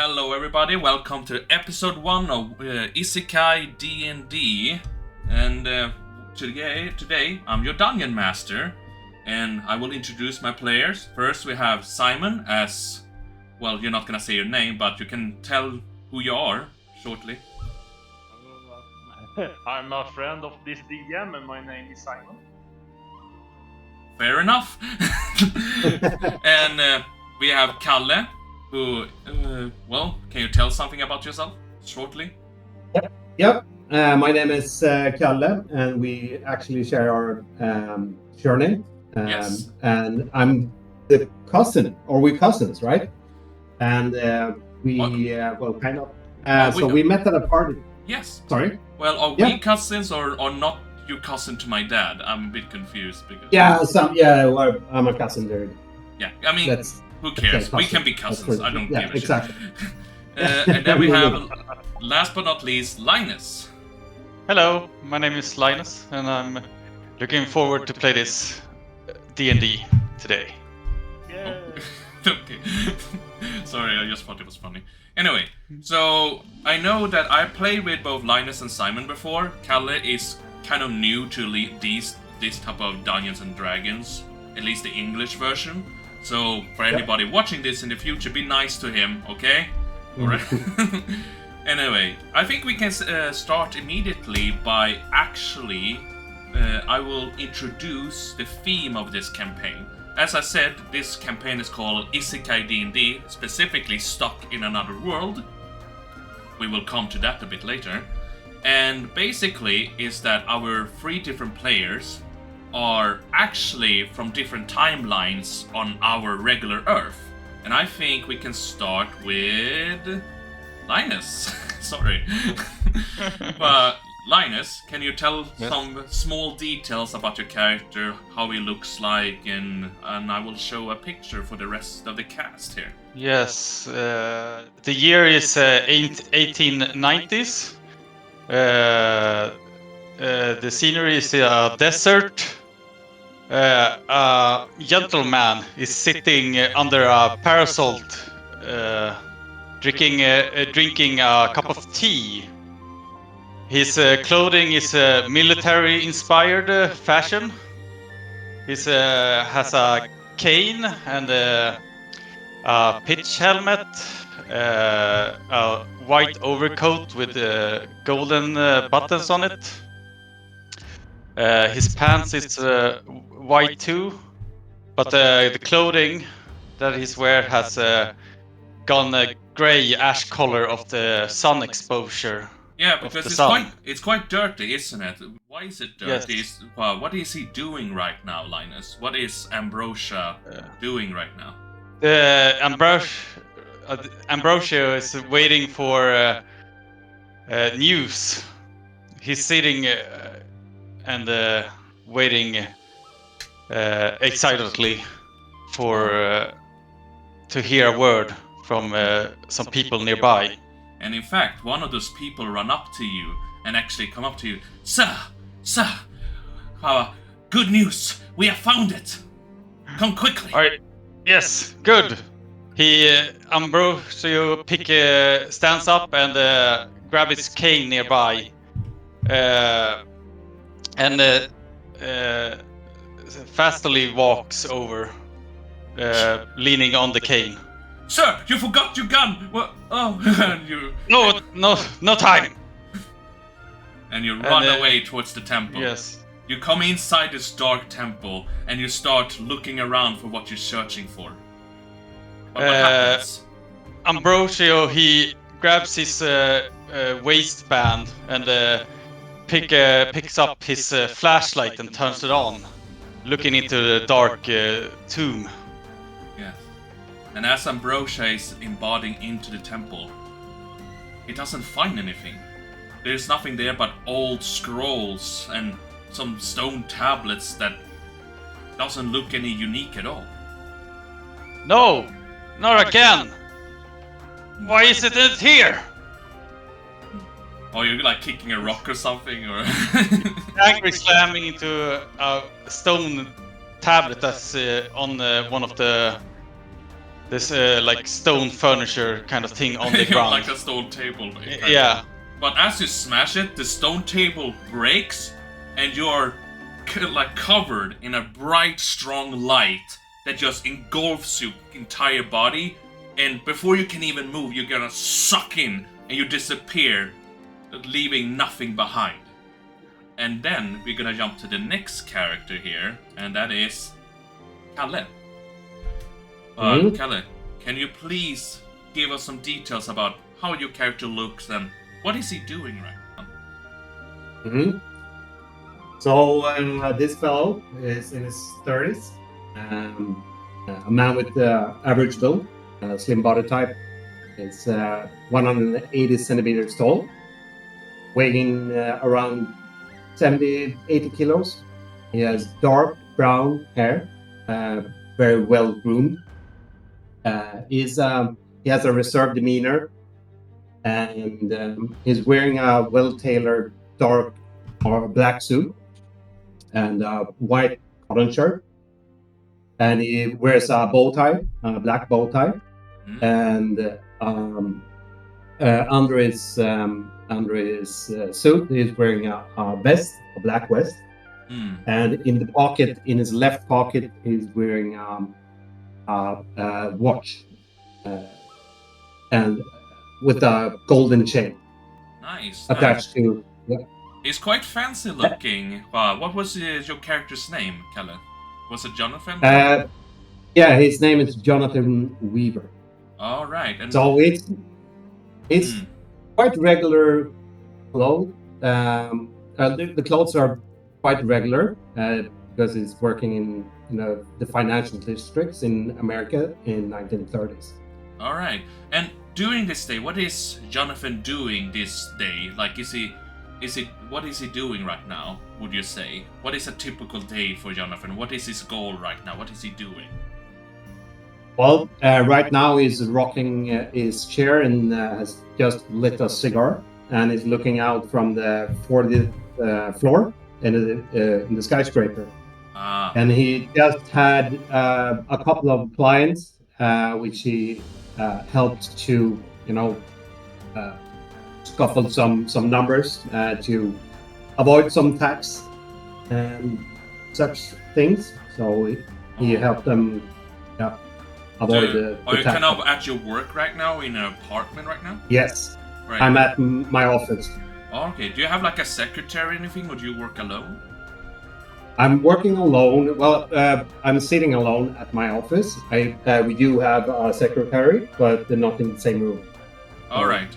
Hello everybody, welcome to episode 1 of Isekai D&D. And today I'm your dungeon master, and I will introduce my players. First we have Simon as, well, you're not gonna say your name, but you can tell who you are shortly. I'm a friend of this DM and my name is Simon. Fair enough. And we have Kalle, who, can you tell something about yourself shortly? Yep. My name is Kalle, and we actually share our surname. Yes. And I'm the cousin, or we're cousins, right? And we met at a party. Yes. Sorry? Well, are we cousins or not your cousin to my dad? I'm a bit confused because... Well, I'm a cousin there. Yeah, I mean, who cares? We can be cousins, I don't give a exactly. shit. And then we have, last but not least, Linus. Hello, my name is Linus, and I'm looking forward to play this D&D today. Yay. Okay. Sorry, I just thought it was funny. Anyway, so I know that I played with both Linus and Simon before. Kalle is kind of new to this type of Dungeons and Dragons, at least the English version. So for anybody watching this in the future, be nice to him, okay? Alright. Anyway, I think we can start immediately by actually, I will introduce the theme of this campaign. As I said, this campaign is called Isekai D&D, specifically Stuck in Another World. We will come to that a bit later. And basically is that our 3 different players are actually from different timelines on our regular Earth. And I think we can start with Linus. Sorry. But Linus, can you tell some small details about your character, how he looks like, and I will show a picture for the rest of the cast here. Yes, the year is 1890s. The scenery is a desert. A gentleman is sitting under a parasol, drinking a cup of tea. His clothing is military-inspired fashion. He has a cane and a pitch helmet, a white overcoat with golden buttons on it. His pants is white too, but the clothing that he's wearing has gone grey ash color of the sun exposure. Yeah, because it's quite dirty, isn't it? Why is it dirty? Yes. What is he doing right now, Linus? What is Ambrosia doing right now? Ambrosia is waiting for news. He's sitting and waiting excitedly for to hear a word from some people nearby. And in fact, one of those people run up to you and actually come up to you. Sir, good news, we have found it. Come quickly. All right. Yes, good. Ambrosio stands up and grabs his cane nearby, and fastly walks over, leaning on the cane. Sir, you forgot your gun! What? Oh, No time! And you run away towards the temple. Yes. You come inside this dark temple, and you start looking around for what you're searching for. What happens? Ambrosio, he grabs his waistband and picks up his flashlight and turns it on, looking into the dark tomb. Yes. And as Ambrosia is embodying into the temple, he doesn't find anything. There's nothing there but old scrolls and some stone tablets that doesn't look any unique at all. No! Not again! Why is it here? Oh, you're like kicking a rock or something, or... Angry slamming into a stone tablet that's on one of the this like stone furniture kind of thing on the ground. Like a stone table. Yeah. But as you smash it, the stone table breaks, and you're like covered in a bright, strong light that just engulfs your entire body. And before you can even move, you're gonna suck in, and you disappear, leaving nothing behind. And then we're gonna jump to the next character here, and that is Kalle. Kalle, can you please give us some details about how your character looks and what is he doing right now? So this fellow is in his 30s, a man with average build, slim body type. It's 180 centimeters tall, weighing around 70-80 kilos. He has dark brown hair, very well groomed. He has a reserved demeanor, and he's wearing a well-tailored dark or black suit and a white cotton shirt, and he wears a bow tie, a black bow tie, and under his suit he's wearing a vest, a black vest, and in his left pocket he's wearing a watch, and with a golden chain. Nice. Attached to. Yeah. He's quite fancy looking. What was your character's name, Kalle? Was it Jonathan? Yeah, his name is Jonathan Weaver. All right. And so it's quite regular clothes. The clothes are quite regular because he's working in the financial districts in America in 1930s. All right. And during this day, what is Jonathan doing this day? Like, what is he doing right now, would you say? What is a typical day for Jonathan? What is his goal right now? What is he doing? Well, right now he's rocking his chair and has just lit a cigar and is looking out from the 40th floor in the skyscraper. And he just had a couple of clients which he helped to, scuffle some numbers to avoid some tax and such things. So he helped them avoid the Are you tax. kind of at your work right now, in an apartment right now? Yes. Right. I'm at my office. Okay. Do you have like a secretary or anything, or do you work alone? I'm working alone. Well, I'm sitting alone at my office. We do have a secretary, but they're not in the same room. All right.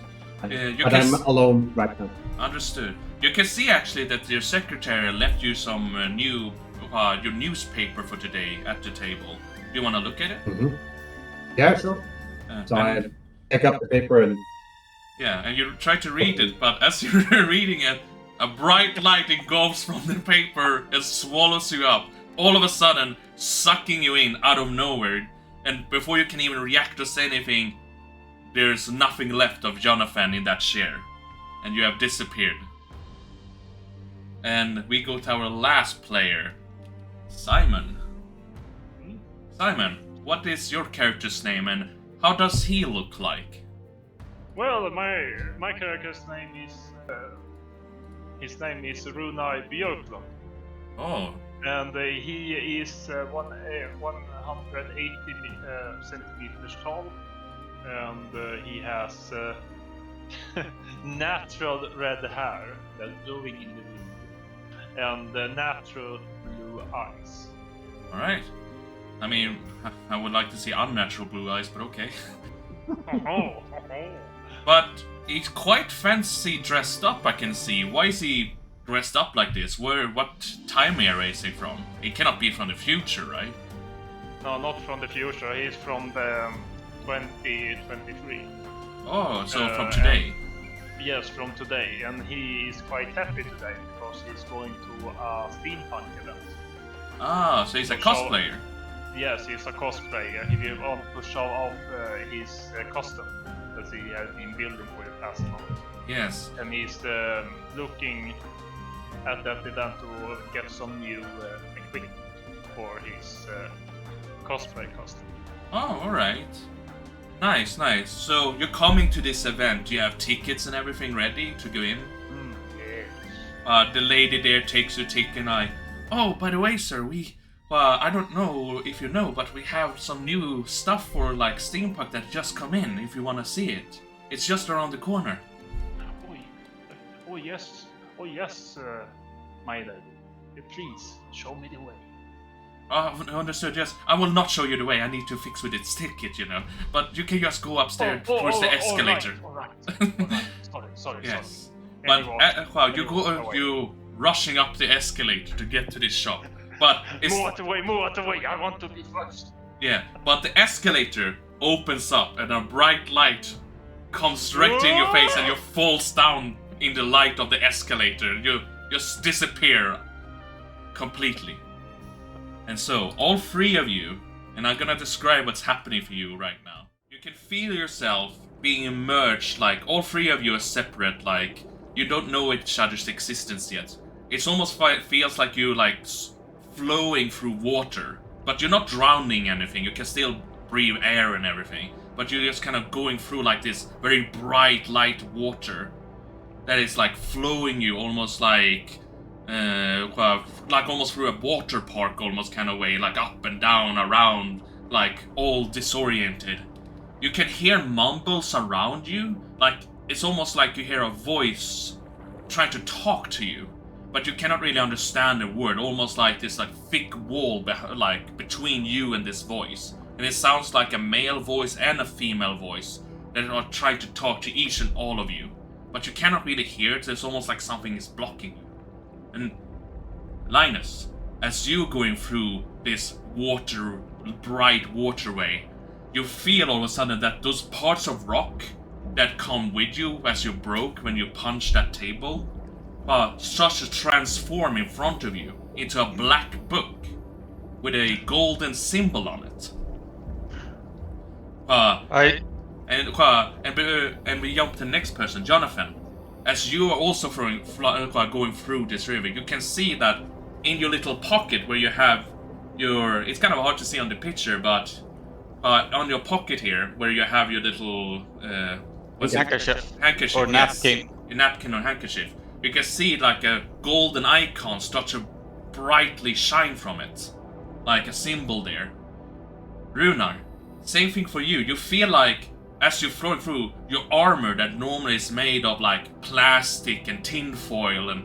But I'm alone right now. Understood. You can see actually that your secretary left you some your newspaper for today at the table. Do you want to look at it? Mm-hmm. Yeah, sure. So I pick up the paper and... Yeah, and you try to read it, but as you're reading it, a bright light engulfs from the paper and swallows you up, all of a sudden sucking you in out of nowhere. And before you can even react or say anything, there's nothing left of Jonathan in that chair, and you have disappeared. And we go to our last player, Simon. Simon, what is your character's name, and how does he look like? Well, my character's name is his name is Runai Björklund. Oh. And he is 180 centimeters tall, and he has natural red hair that's blowing in the wind, and natural blue eyes. All right. I mean, I would like to see unnatural blue eyes, but okay. But he's quite fancy dressed up, I can see. Why is he dressed up like this? What time era is he from? He cannot be from the future, right? No, not from the future. He's from the 2023. Oh, so from today? Yes, from today. And he is quite happy today because he's going to a steampunk event. Ah, so he's a cosplayer. Yes, he's a cosplayer. He will want to show off his costume that he has been building for the past month. Yes. And he's looking at that event to get some new equipment for his cosplay costume. Oh, alright. Nice, nice. So you're coming to this event. Do you have tickets and everything ready to go in? Yes. The lady there takes your ticket and oh, by the way, sir, I don't know if you know, but we have some new stuff for like steampunk that just come in. If you want to see it, it's just around the corner. Oh yes, my lady. Please show me the way. Understood. Yes, I will not show you the way. I need to fix with its ticket, you know. But you can just go upstairs towards the escalator. All right. Sorry. Yes. Anyway, But you rushing up the escalator to get to this shop. But it's move out the way. I want to be first. yeah. But the escalator opens up and a bright light comes straight in your face and you falls down in the light of the escalator. You just disappear completely. And so, all three of you, and I'm gonna describe what's happening for you right now. You can feel yourself being immersed, like all three of you are separate, like you don't know each other's existence yet. It's almost feels like you like flowing through water, but you're not drowning anything. You can still breathe air and everything, but you're just kind of going through like this very bright light water that is like flowing you almost like almost through a water park almost kind of way, like up and down, around, like all disoriented. You can hear mumbles around you, like it's almost like you hear a voice trying to talk to you, but you cannot really understand a word, almost like this like thick wall between you and this voice. And it sounds like a male voice and a female voice that are trying to talk to each and all of you, but you cannot really hear it. It's almost like something is blocking you. And Linus, as you going through this bright waterway, you feel all of a sudden that those parts of rock that come with you as you broke when you punched that table start to transform in front of you into a black book with a golden symbol on it. And we jump to the next person, Jonathan. As you are also going through this river, you can see that in your little pocket where you have your... It's kind of hard to see on the picture, but on your pocket here, where you have your little... handkerchief. Handkerchief, or napkin. Yes, your napkin or handkerchief. You can see like a golden icon start to brightly shine from it. Like a symbol there. Runar, same thing for you. You feel like as you're flowing through, your armor that normally is made of like plastic and tin foil and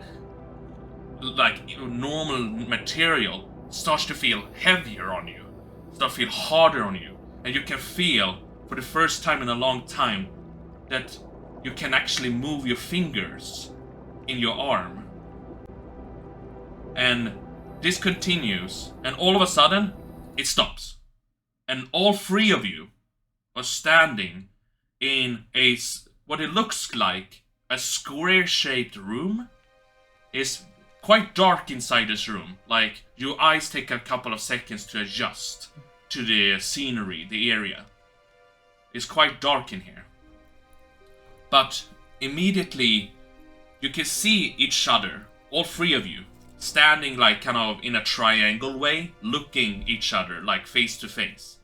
like normal material starts to feel heavier on you, starts to feel harder on you, and you can feel for the first time in a long time that you can actually move your fingers in your arm. And this continues, and all of a sudden it stops, and all three of you are standing in what it looks like a square-shaped room. It's quite dark inside this room. Like, your eyes take a couple of seconds to adjust to the scenery, the area. It's quite dark in here. But immediately, you can see each other, all three of you, standing like kind of in a triangle way, looking each other like face to face.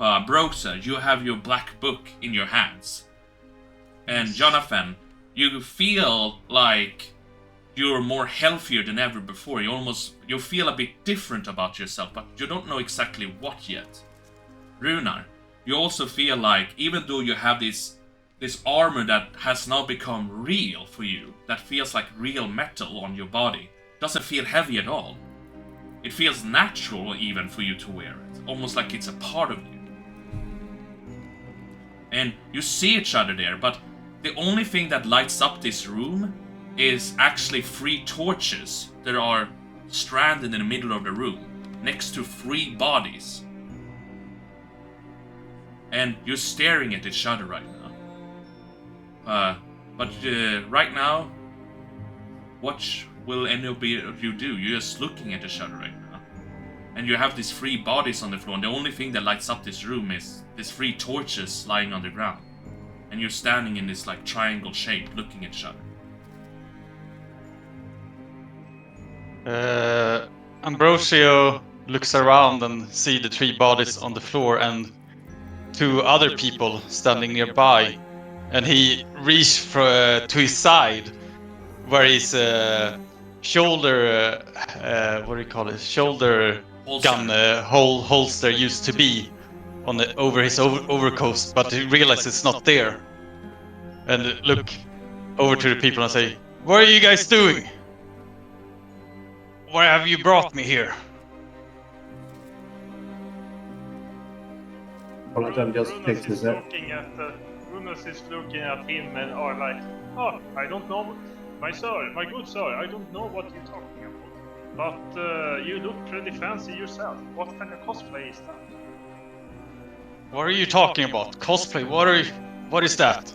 Brosa, you have your black book in your hands. And Jonathan, you feel like you're more healthier than ever before. You feel a bit different about yourself, but you don't know exactly what yet. Runar, you also feel like, even though you have this armor that has now become real for you, that feels like real metal on your body, doesn't feel heavy at all. It feels natural even for you to wear it, almost like it's a part of you. And you see each other there, but the only thing that lights up this room is actually 3 torches that are stranded in the middle of the room, next to 3 bodies. And you're staring at each other right now. But right now, what will any of you do? You're just looking at each other right now. And you have these 3 bodies on the floor, and the only thing that lights up this room is these 3 torches lying on the ground. And you're standing in this like triangle shape, looking at each other. Ambrosio looks around and see the 3 bodies on the floor and 2 other people standing nearby, and he reaches to his side where his shoulder, what do you call it? Shoulder gun holster used to be on over his overcoat, but he realizes it's not there. And look over to the people and say, "What are you guys doing? Why have you brought me here?" One of them just Runas takes his is head. looking at Runas is looking at him and are like, "Oh, I don't know, my sir, my good sir, I don't know what you're talking about. But you look pretty fancy yourself. What kind of cosplay is that?" What are you talking about? Cosplay? What is that?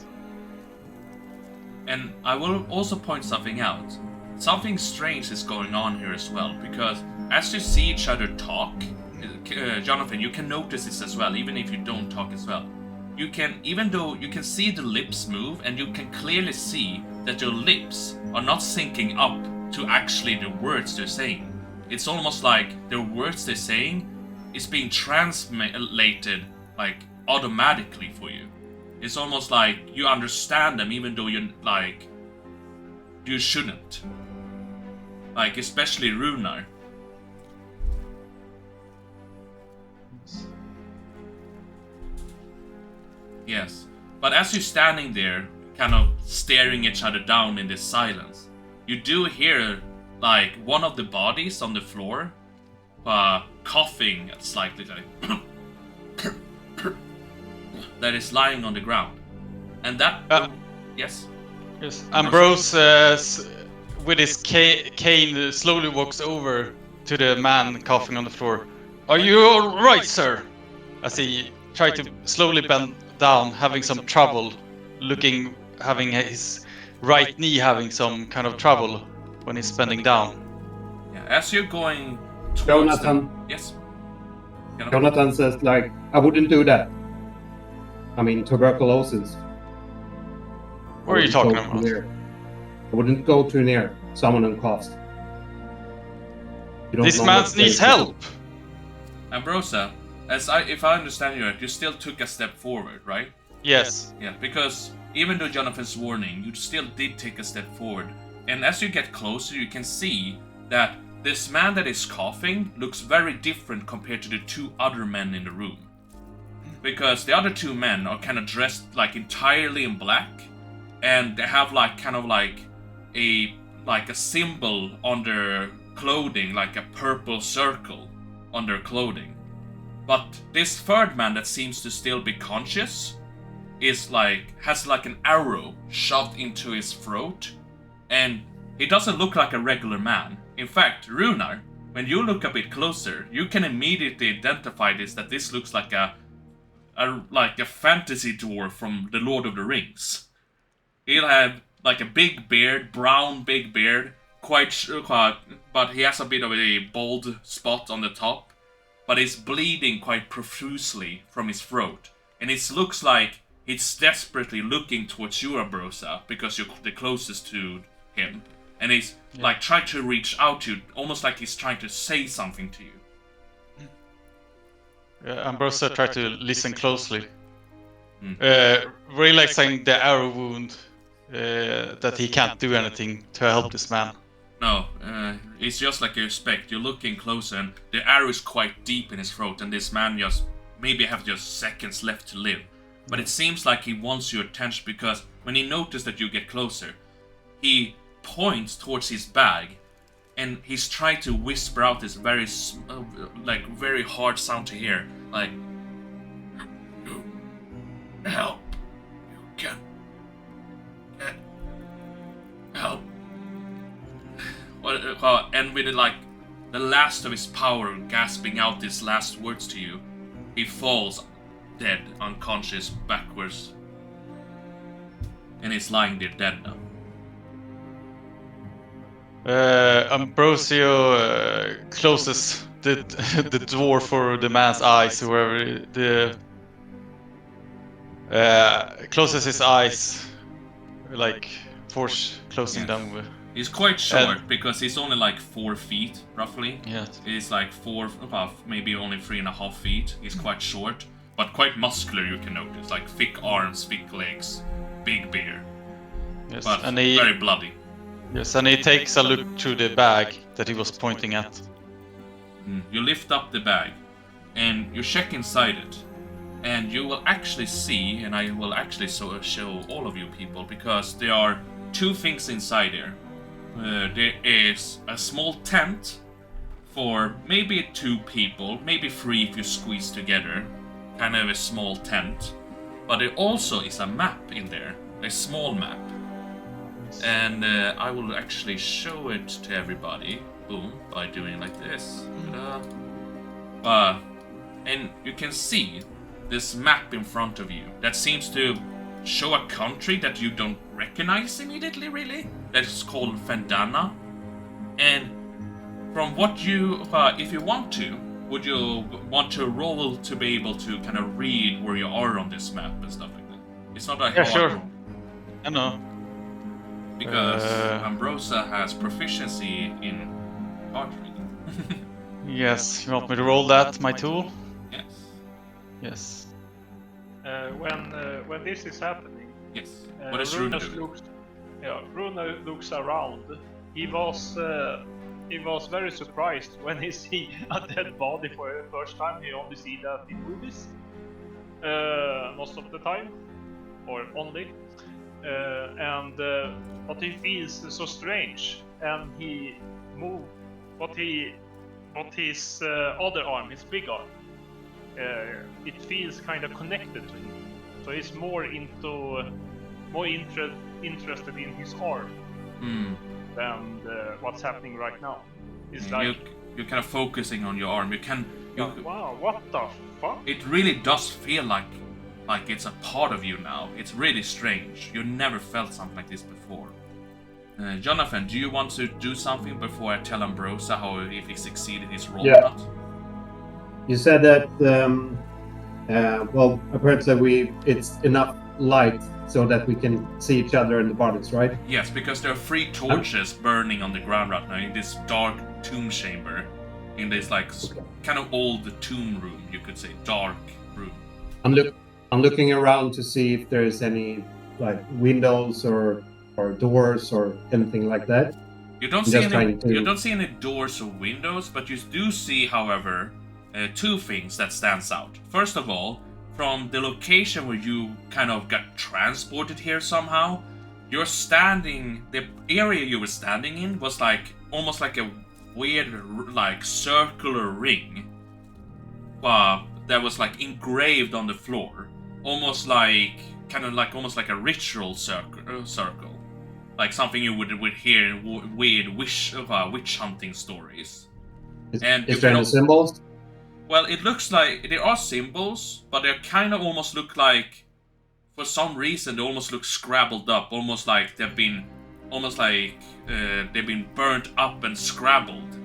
And I will also point something out. Something strange is going on here as well, because as you see each other talk, Jonathan, you can notice this as well, even if you don't talk as well. You can, even though you can see the lips move, and you can clearly see that your lips are not syncing up to actually the words they're saying. It's almost like the words they're saying is being translated like automatically for you. It's almost like you understand them even though you shouldn't. Like, especially Runar. Yes. But as you're standing there, kind of staring each other down in this silence, you do hear, like, one of the bodies on the floor coughing slightly, like, that is lying on the ground. And that... yes? Yes. Ambrose, with his cane, slowly walks over to the man coughing on the floor. "Are you all right, sir?" As he tried to slowly bend down, having some trouble, having his right knee having some kind of trouble when he's bending down. Yeah, as you're going towards Jonathan. Yes? Jonathan says, like, "I wouldn't do that. I mean, tuberculosis. What are you talking about? I wouldn't go too near someone who coughs. This man needs help." Ambrosia, if I understand you right, you still took a step forward, right? Yes. Yeah, because even though Jonathan's warning, you still did take a step forward. And as you get closer, you can see that this man that is coughing looks very different compared to the 2 other men in the room. Because the other 2 men are kind of dressed like entirely in black, and they have like kind of like a symbol on their clothing, like a purple circle on their clothing. But this 3rd man that seems to still be conscious has like an arrow shoved into his throat, and he doesn't look like a regular man. In fact, Runar, when you look a bit closer, you can immediately identify that this looks like a fantasy dwarf from the Lord of the Rings. He'll have like a big beard, brown big beard, but he has a bit of a bald spot on the top, but he's bleeding quite profusely from his throat, and it looks like he's desperately looking towards you, Ambrosia, because you're the closest to him, and he's like trying to reach out to you, almost like he's trying to say something to you. Ambrosia tried to listen closely, realizing the arrow wound, that he can't do anything to help this man. No, it's just like you expect. You're looking closer, and the arrow is quite deep in his throat, and this man maybe have just seconds left to live. But it seems like he wants your attention, because when he noticed that you get closer, he points towards his bag, and he's trying to whisper out this very very hard sound to hear, like, "Help! You can get help." And with like the last of his power gasping out these last words to you, he falls dead, unconscious, backwards, and he's lying there dead now. Ambrosio closes the door for the man's eyes, whoever closes his eyes, like force closing them. He's quite short because he's only like 4 feet roughly. Yes. He's like maybe only 3.5 feet. He's quite short, but quite muscular. You can notice, like thick arms, thick legs, big beard. Yes, But and very bloody. Yes, and he takes a look through the bag that he was pointing at. You lift up the bag, and you check inside it, and you will actually see, and I will actually show all of you people, because there are 2 things inside there. There is a small tent for maybe 2 people, maybe 3 if you squeeze together. Kind of a small tent. But there also is a map in there, a small map. And I will actually show it to everybody, boom, by doing like this. And you can see this map in front of you that seems to show a country that you don't recognize immediately, really. That's called Fandana. And from what you, if you want to, would you want to roll to be able to kind of read where you are on this map and stuff like that? It's not a hard sure. roll. I know. Because Ambrosia has proficiency in card reading. Yes, you want me to roll that, my tool? Yes. Yes. When this is happening, Yes. What is Rune Rune doing? Rune looks around. He was very surprised when he see a dead body for the first time. He only see that in movies, most of the time, or only. But he feels so strange, and he move. But his other arm, his big arm, it feels kind of connected to him. So he's more interested in his arm than what's happening right now. It's like you're kind of focusing on your arm. wow, what the fuck? It really does feel like it's a part of you now. It's really strange. You never felt something like this before. Jonathan, do you want to do something before I tell Ambrosia if he succeeded in his role or not? You said that, apparently it's enough light so that we can see each other in the bodies, right? Yes, because there are 3 torches burning on the ground right now in this dark tomb chamber. In this kind of old tomb room, you could say, dark room. I'm looking around to see if there's any windows or doors or anything like that. You don't see any doors or windows, but you do see, however, 2 things that stands out. First of all, from the location where you kind of got transported here somehow, the area you were standing in was almost like a weird circular ring that was engraved on the floor, almost like a ritual circle. Like something you would hear in weird witch hunting stories. Is there any symbols? Well, it looks like there are symbols, but they kind of almost look like, for some reason, they almost look scrabbled up, almost like they've been burnt up and scrabbled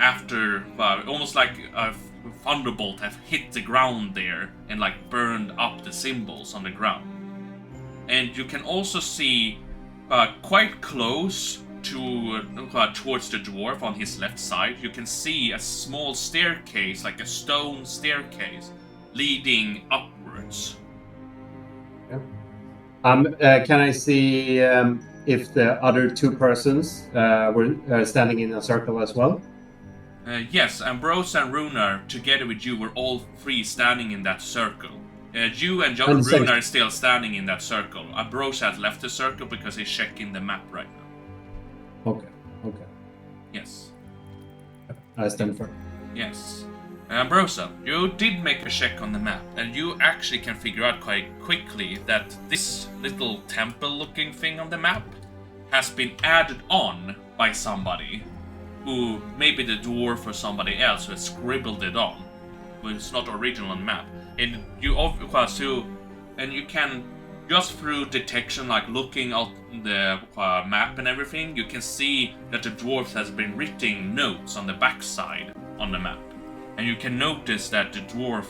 after, almost like a thunderbolt have hit the ground there and burned up the symbols on the ground. And you can also see quite close towards the dwarf on his left side, you can see a small staircase, like a stone staircase, leading upwards. Can I see if the other 2 persons were standing in a circle as well? Yes, Ambrose and Runar, together with you, were all 3 standing in that circle. You and John and Runar are still standing in that circle. Ambrose has left the circle because he's checking the map right now. Okay. Yes. I stand firm. Yes. Ambrosia, you did make a check on the map, and you actually can figure out quite quickly that this little temple-looking thing on the map has been added on by somebody who, maybe the dwarf or somebody else, who has scribbled it on. But it's not original on the map. And you can, just through detection, looking at the map and everything, you can see that the dwarf has been written notes on the backside on the map. And you can notice that the dwarf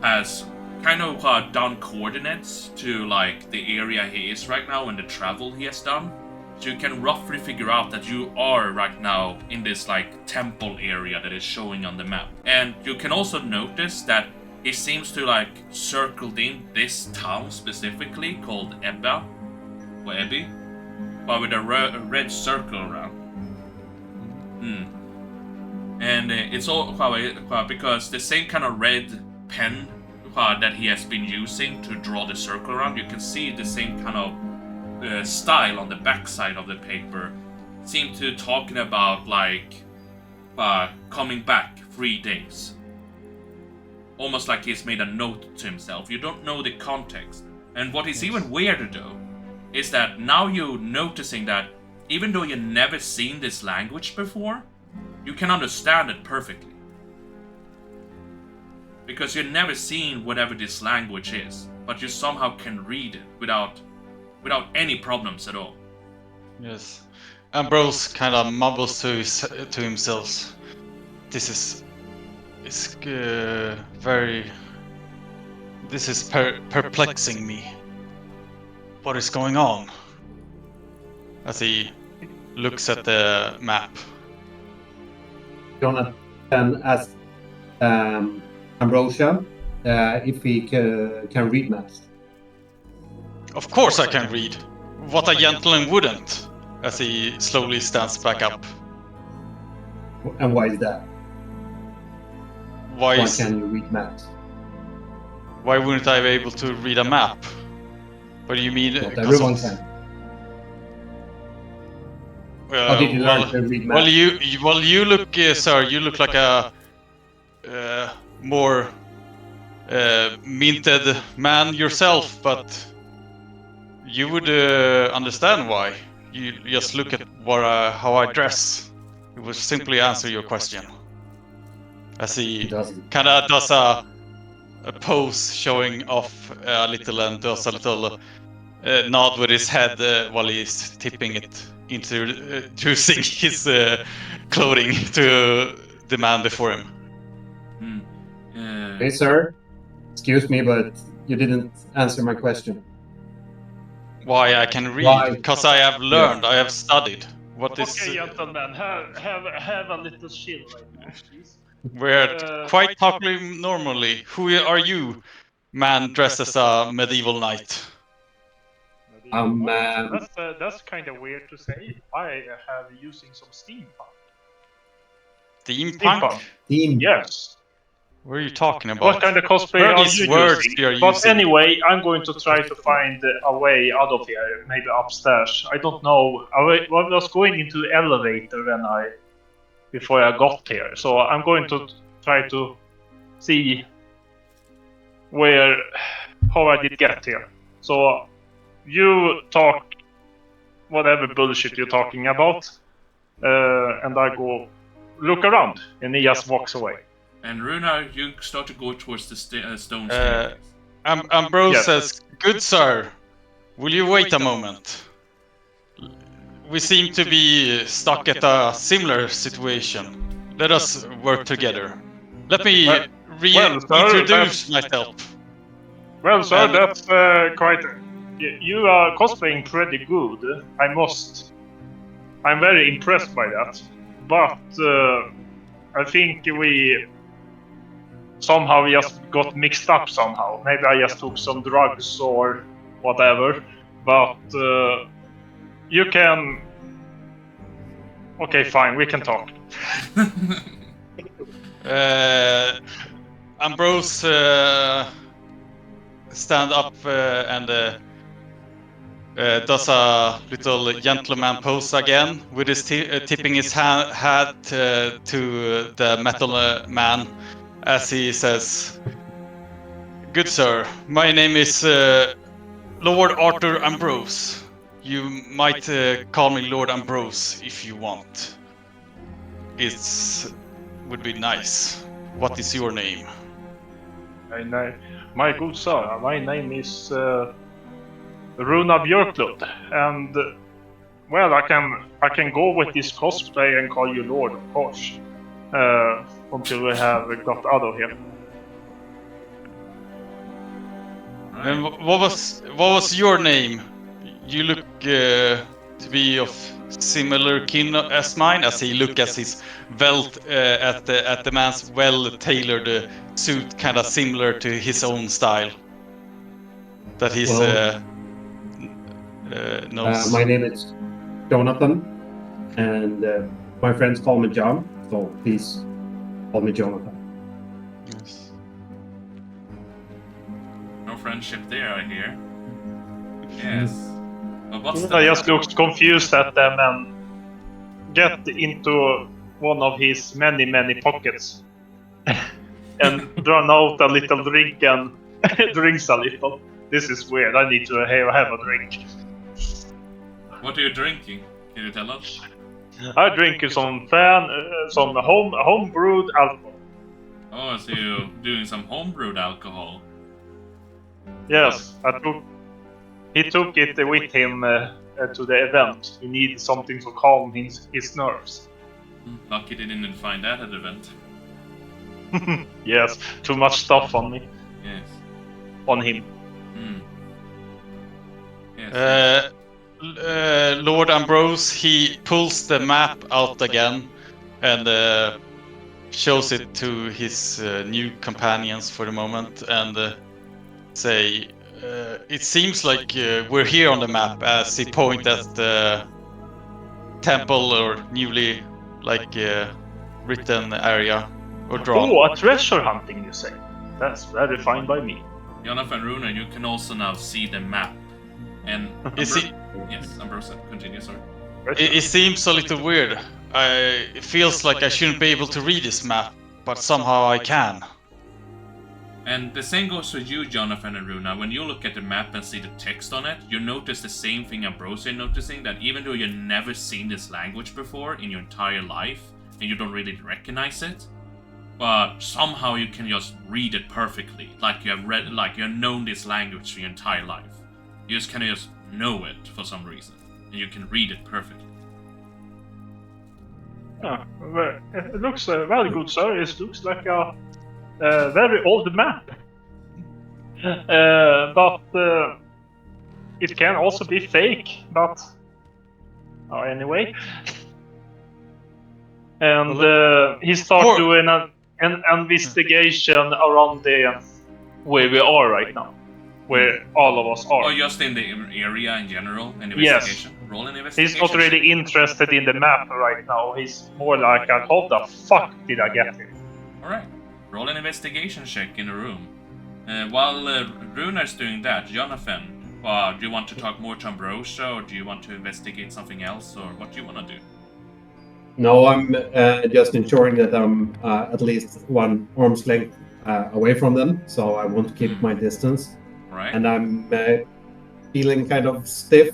has kind of done coordinates to the area he is right now and the travel he has done. So you can roughly figure out that you are right now in this like temple area that is showing on the map. And you can also notice that he seems to like circled in this town specifically called Ebba or Ebby, but with a red circle around. And it's all because the same kind of red pen that he has been using to draw the circle around, you can see the same kind of style on the backside of the paper. Seem to talking about like coming back 3 days. Almost like he's made a note to himself. You don't know the context. And what is even weirder though, is that now you're noticing that even though you've never seen this language before, you can understand it perfectly. Because you've never seen whatever this language is, but you somehow can read it without any problems at all. Yes. Ambrose kind of mumbles to himself. This is perplexing me. What is going on? As he looks at the map. Jonathan asks Ambrosia if he can read maps. Of course I can read. What a gentleman wouldn't. As he slowly stands back up. And why is that? Why can you read maps? Why wouldn't I be able to read a map? What do you mean? Not everyone can. How did you learn to read maps? You look, sir. You look like a more minted man yourself, but you would understand why. You just look at how I dress. It would simply answer your question. As he kind of does a pose showing off a little and does a little nod with his head while he's tipping it, introducing his clothing to the man before him. Hey, sir. Excuse me, but you didn't answer my question. Why I can read? Why? Because I have learned, I have studied. What is? Okay, gentlemen, have a little chill right now, please. We're quite talking normally. Who are you, man dressed as a medieval knight? That's kind of weird to say. I have using some steampunk. Steampunk? Yes. What are you talking about? What kind of cosplay are you words using? you're But using? anyway, I'm going to try to find a way out of here, maybe upstairs. I don't know. I was going into the elevator before I got here, so I'm going to try to see how I did get here. So you talk whatever bullshit you're talking about, and I go look around, and he just walks away. And Runa, you start to go towards the stone staircase. Ambrose says, "Good sir, will you wait a moment? We seem to be stuck at a similar situation. Let us work together. Let me reintroduce myself." Well, sir, that's quite... You are cosplaying pretty good, I'm very impressed by that. But I think we somehow just got mixed up somehow. Maybe I just took some drugs or whatever. But you can... Okay, fine, we can talk. Ambrose stand up and does a little gentleman pose again, with his tipping his hat to the metal man, as he says, "Good sir, my name is Lord Arthur Ambrose. You might call me Lord Ambrose if you want. Would be nice. What is your name?" My good sir, my name is Runa Björklund, and well, I can go with this cosplay and call you Lord, of course, until we have got out of here. And what was your name? You look to be of similar kin as mine, as he look at his belt at the man's well-tailored suit, kind of similar to his own style. That he's Well, knows. my name is Jonathan, and my friends call me John, so please call me Jonathan. Yes. No friendship there, I hear. Yes. But what's Runa the just looks confused at them and get into one of his many pockets and drawn out a little drink and drinks a little. This is weird. I need to have a drink. What are you drinking? Can you tell us? I drink some home brewed alcohol. Oh, so you're doing some homebrewed alcohol. Yes, he took it with him to the event. He needed something to calm his nerves. Lucky they didn't find that at the event. Yes, too much stuff on me. Yes. On him. Mm. Yes. Lord Ambrose, he pulls the map out again and shows it to his new companions for the moment and say, it seems like we're here on the map, as he points at the temple or newly written area or drawn. Oh, a treasure hunting, you say? That's very fine by me. Jonathan Runa, you can also now see the map. And Is he? Yes, Ambrose, continue, sorry. It seems a little weird. It feels like I shouldn't be able to read this map, but somehow I can. And the same goes for you, Jonathan and Runa. When you look at the map and see the text on it, you notice the same thing Ambrose is noticing, that even though you've never seen this language before in your entire life, and you don't really recognize it, but somehow you can just read it perfectly, like you have known this language for your entire life. You just kind of just know it for some reason, and you can read it perfectly. Yeah, well, it looks very good, sir. It looks like a very old map. But it can also be fake, but anyway. And he starts doing an investigation around where we are right now. Where all of us are. Or just in the area in general, an investigation? Yes. Roll an investigation. He's not really interested in the map right now. He's more like, how the fuck did I get here? Alright. Roll an investigation check in the room. While Runa's doing that, Jonathan, do you want to talk more to Ambrosia, or do you want to investigate something else, or what do you want to do? No, I'm just ensuring that I'm at least one arm's length away from them, so I want to keep my distance. Right. And I'm feeling kind of stiff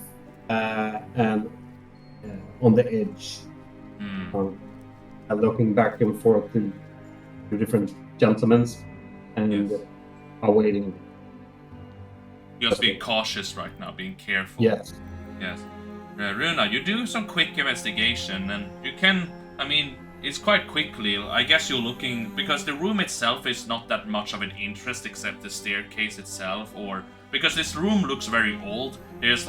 and on the edge. Looking back and forth to different gentlemen and awaiting. Just being cautious right now, being careful. Yes. Yes. Runa, you do some quick investigation, and you can, it's quite quickly. I guess you're looking, because the room itself is not that much of an interest except the staircase itself, or because this room looks very old. There's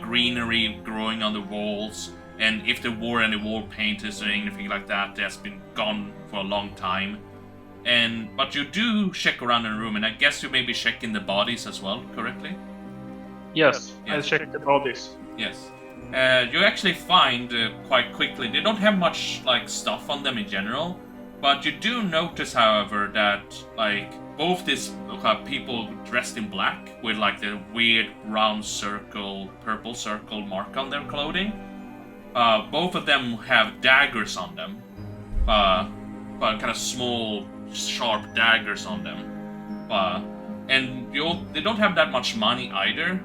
greenery growing on the walls, and if there were any wall painters or anything like that, that's been gone for a long time. But you do check around in the room, and I guess you may be checking the bodies as well, correctly? Yes. I checked the bodies. Yes. You actually find quite quickly, they don't have much stuff on them in general, but you do notice, however, that both these people dressed in black with the weird round circle, purple circle mark on their clothing, both of them have daggers on them, but kind of small, sharp daggers on them, and they don't have that much money either.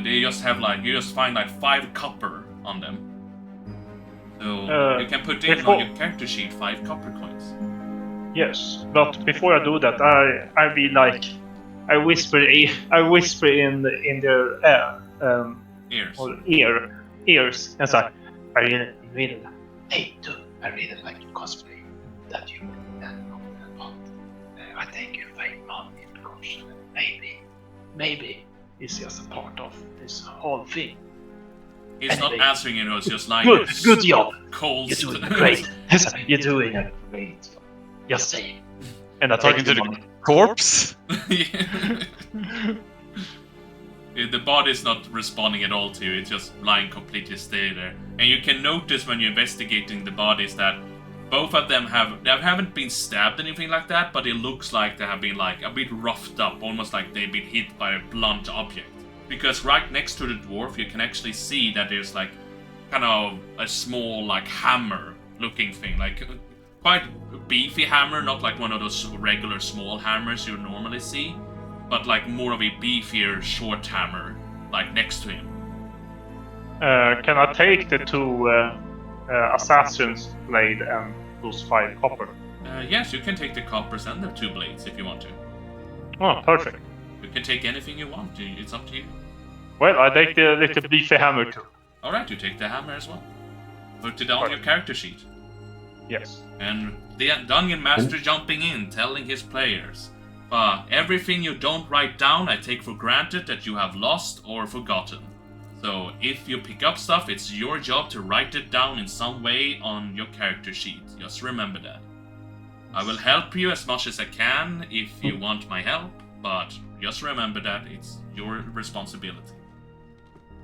They just have you just find 5 copper on them. So you can put in on your character sheet 5 copper coins. Yes, but before I do that, I be I whisper in their ears and say, I really hey dude, I really like your cosplay that you I think you're very money because maybe it's just a part of this whole thing. He's not Anyway. answering it, it's just like Good job. cold. You're doing great. You're doing a great. Just saying. And I Talking take to the the money. corpse? The body's not responding at all to you, it's just lying completely still there. And you can notice when you're investigating the bodies that both of them haven't been stabbed or anything like that, but it looks like they have been like a bit roughed up, almost like they've been hit by a blunt object. Because right next to the dwarf you can actually see that there's like kind of a small like hammer looking thing, like quite a beefy hammer, not like one of those regular small hammers you normally see, but like more of a beefier short hammer like next to him. Can I take the 2 assassin's blade and those 5 copper? Yes, you can take the coppers and the 2 blades if you want to. Oh, perfect. You can take anything you want, it's up to you. Well, I take the little beefy hammer too. Alright, you take the hammer as well. Put it on your character sheet. Yes. And the Dungeon Master jumping in, telling his players, everything you don't write down I take for granted that you have lost or forgotten. So if you pick up stuff, it's your job to write it down in some way on your character sheet. Just remember that. I will help you as much as I can if you want my help, but just remember that it's your responsibility.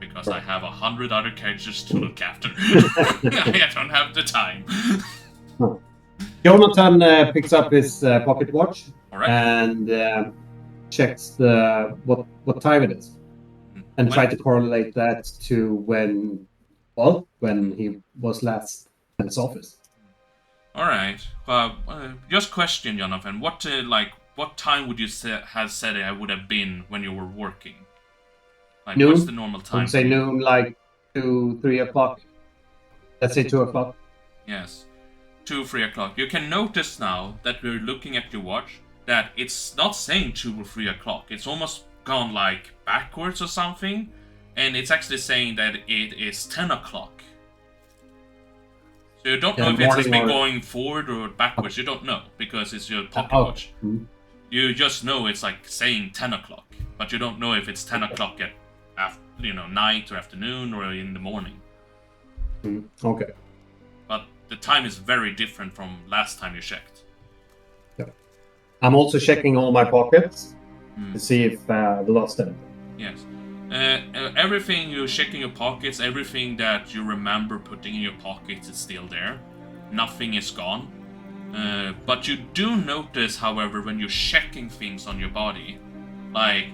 Because I have 100 other characters to look after. I don't have the time. Jonathan picks up his pocket watch Alright. and checks what time it is, and try to correlate that to when he was last at his office. Alright. Just question, Jonathan. What time would you have said I would have been when you were working? Like, Noon. what's the normal I time? would say noon, like 2-3 o'clock. Let's say 2 o'clock. Yes. 2-3 o'clock. You can notice now that we're looking at your watch that it's not saying 2 or 3 o'clock. It's almost gone like backwards or something. And it's actually saying that it is 10 o'clock. So you don't know if it has been going forward or backwards. You don't know because it's your pocket watch. Mm-hmm. You just know it's like saying 10 o'clock. But you don't know if it's 10 o'clock at night or afternoon or in the morning. Okay. But the time is very different from last time you checked. Yeah. I'm also checking all my pockets to see if I lost anything. Yes. Everything you check in your pockets, everything that you remember putting in your pockets is still there. Nothing is gone. But you do notice, however, when you're checking things on your body, like,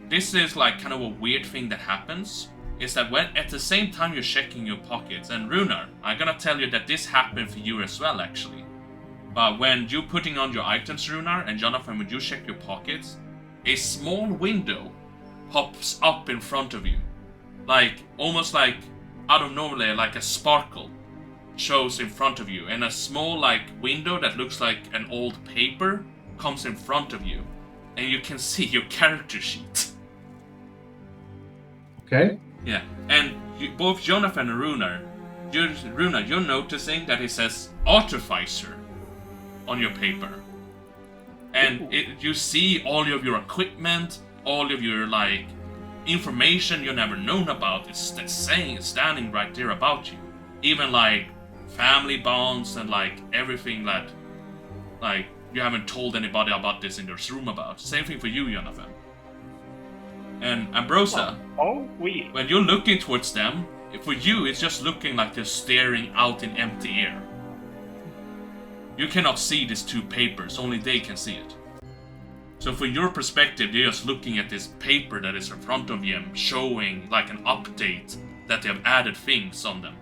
this is like kind of a weird thing that happens, is that when at the same time you're checking your pockets, and Runar, I'm gonna tell you that this happened for you as well, actually. But when you're putting on your items, Runar, and Jonathan, when you check your pockets, a small window pops up in front of you. Like, almost like, out of nowhere, like a sparkle shows in front of you, and a small, like, window that looks like an old paper comes in front of you, and you can see your character sheet. Okay. Yeah, and both Jonathan and Runar, you're noticing that it says Artificer on your paper. And you see all of your equipment, all of your, like, information you never known about is standing right there about you. Even, like, family bonds and, like, everything that, like, you haven't told anybody about this in this room about. Same thing for you, Jonathan. And Ambrosia, weird. when you're looking towards them, for you it's just looking like they're staring out in empty air. You cannot see these 2 papers, only they can see it. So from your perspective, you're just looking at this paper that is in front of you and showing like an update that they have added things on them.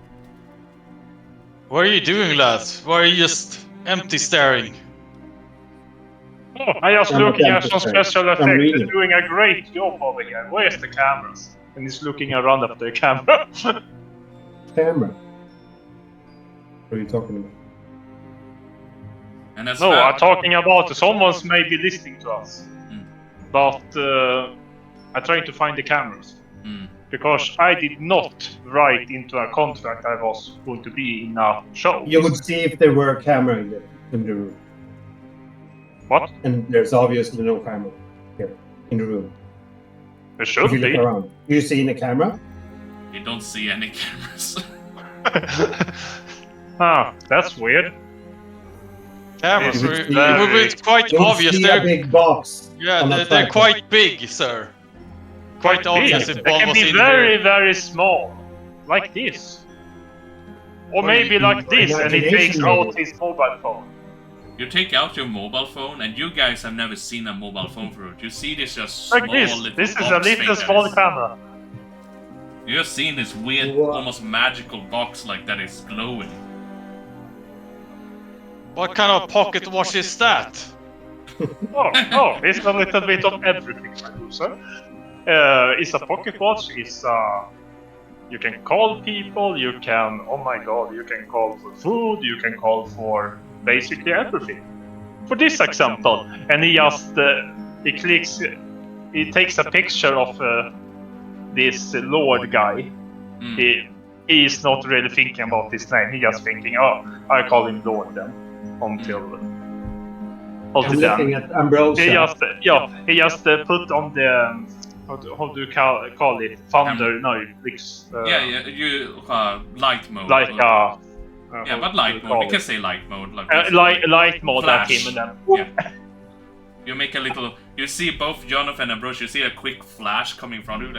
What are you doing, lads? Why are you just empty staring? Oh, I just looking at some special effects. They're reading. doing a great job over here. Where's the cameras? And he's looking around at the camera. Camera. What are you talking about? And that's No, I'm talking about someone's maybe listening to us. But I'm trying to find the cameras. Because I did not write into a contract I was going to be in a show. You would see if there were a camera in the room. What? And there's obviously no camera here in the room. There should If you be. look around. Do you see in the camera? You don't see any cameras. That's weird. Cameras It's were very- it's quite You obvious. see a big box. Yeah, on a they're tripod. quite big, sir. Quite obvious big. if They one can was be in very, here. very small, like this, or maybe like this, and he imagination, takes maybe. out his mobile phone. You take out your mobile phone, and you guys have never seen a mobile phone before. You see this just Like small this. little This is a box little thing that small is- camera. You have seen this weird, What? almost magical box like that is glowing. What kind of pocket watch is that? Oh, it's a little bit of everything, my good sir. It's a pocket watch. It's you can call people. You can, oh my god, you can call for food. You can call for basically everything. For this example, and he just he clicks, he takes a picture of this Lord guy. Mm. He is not really thinking about his name. He just thinking, oh, I call him Lord then until I'm then. looking at Ambrosia. He just put on the how do you call it? Thunder? No, it's, Yeah, you light mode. like yeah, but light mode. We can say light mode. Like light mode at Flash. him, and then Yeah. You make a little. You see both Jonathan and Ambrosia. You see a quick flash coming from you,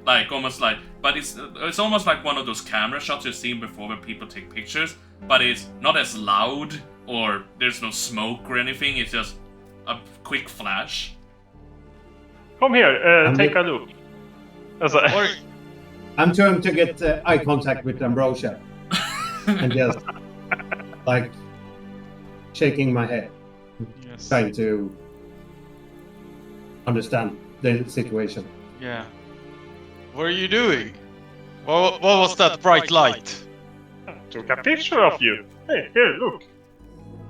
like almost like. But it's almost like one of those camera shots you've seen before where people take pictures. But it's not as loud, or there's no smoke or anything. It's just a quick flash. come here, I'm take look- a look. Alltså, Or, I'm trying to get eye contact with Ambrosia and just like shaking my head, yes. trying to understand the situation. Yeah. What are you doing? What was that bright light? took a picture of you. Hey, here, look.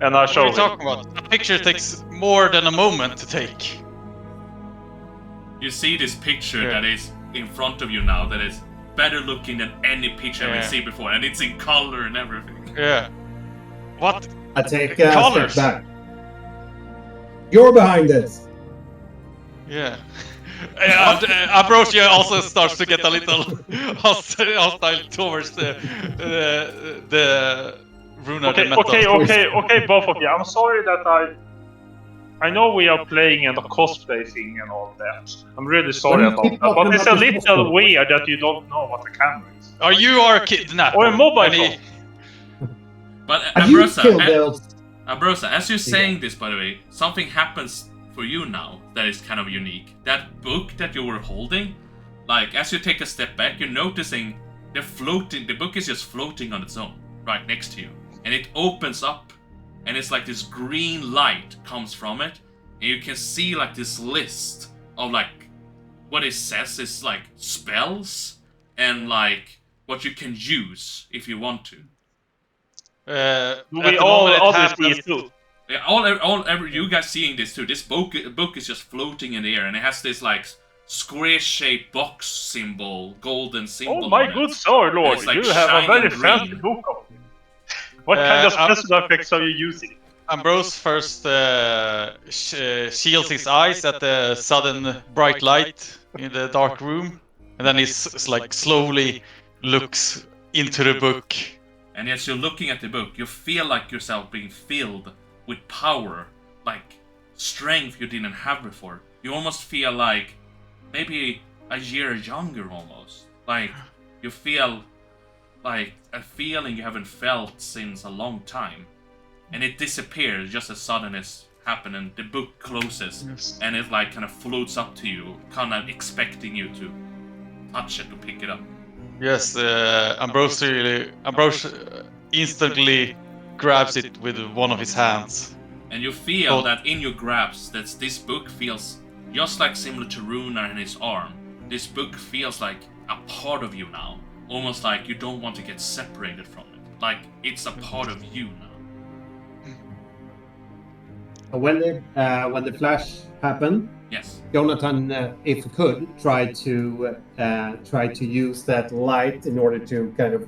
And I What show are you him. talking about? A picture takes more than a moment to take. You see this picture Yeah. that is in front of you now that is better looking than any picture I've Yeah. seen before, and it's in color and everything. Yeah. What? I take a Colors. step back. You're behind this. Yeah. Ambrosia also starts to get a little hostile towards the Runa Okay, the Metal. okay, both of you. I'm sorry that I know we are playing and a cosplay thing and all that. I'm really sorry Well, about keep that, but talking it's a about this little cosplay. weird that you don't know what a camera is. Are you kidnapped? Or a mobile Any- phone. But Have you Ambrosia, killed those? Ambrosia, as you're saying this, by the way, something happens for you now that is kind of unique. That book that you were holding, like as you take a step back, you're noticing they're floating. The book is just floating on its own, right next to you, and it opens up, and it's like this green light comes from it, and you can see like this list of like what it says is like spells and like what you can use if you want to. at We the all moment it obviously happens- too. Yeah, you guys seeing this too. This book is just floating in the air, and it has this like square-shaped box symbol, golden symbol. Oh my on it. good sir, Lord, It's like you have a very shining fancy green. book of it. What kind of I'm- special effects are you using? Ambrose first shields his eyes at the sudden bright light in the dark room, and then he's like slowly looks into the book. And as you're looking at the book, you feel like yourself being filled with power, like strength you didn't have before. You almost feel like maybe a year younger almost. Like you feel like a feeling you haven't felt since a long time. And it disappears just as sudden as happened, and the book closes, Yes. and it like kind of floats up to you, kind of expecting you to touch it, to pick it up. Yes, Ambrose instantly grabs it with one of his hands. And you feel Oh. that in your grasp that this book feels just like similar to Runar in his arm. This book feels like a part of you now. Almost like you don't want to get separated from it. Like it's a part of you now. When the flash happened, Yes. Jonathan, if he could, try to use that light in order to kind of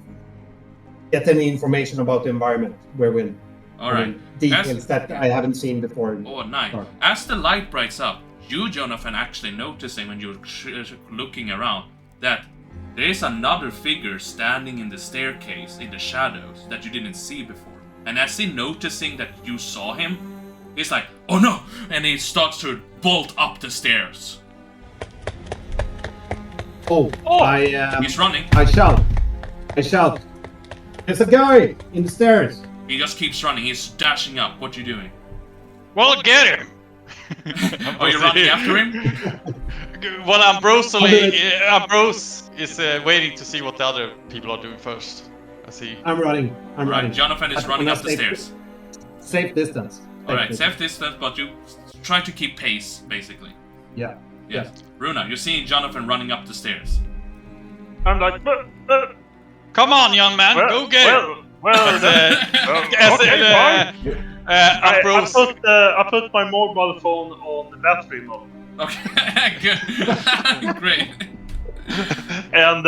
get any information about the environment we're in. Alright. Details that I haven't seen before. Oh, nice. Sorry. As the light brights up, you, Jonathan, actually noticing when you're looking around that there is another figure standing in the staircase in the shadows that you didn't see before. And as he noticing that you saw him, he's like, "Oh no!" And he starts to bolt up the stairs. Oh, He's running. I shout. There's a guy in the stairs. He just keeps running. He's dashing up. What you doing? Well, get him! Are you running after him? Well, Ambrose is waiting to see what the other people are doing first. I see. I'm running. Right, Jonathan is running up the stairs. Safe distance. Alright, safe distance, but you try to keep pace, basically. Yeah. Yes. Runa, you're seeing Jonathan running up the stairs. I'm like, Come on, young man, go get him! Ambrose. I put my mobile phone on the battery mode. Okay, good. Great. And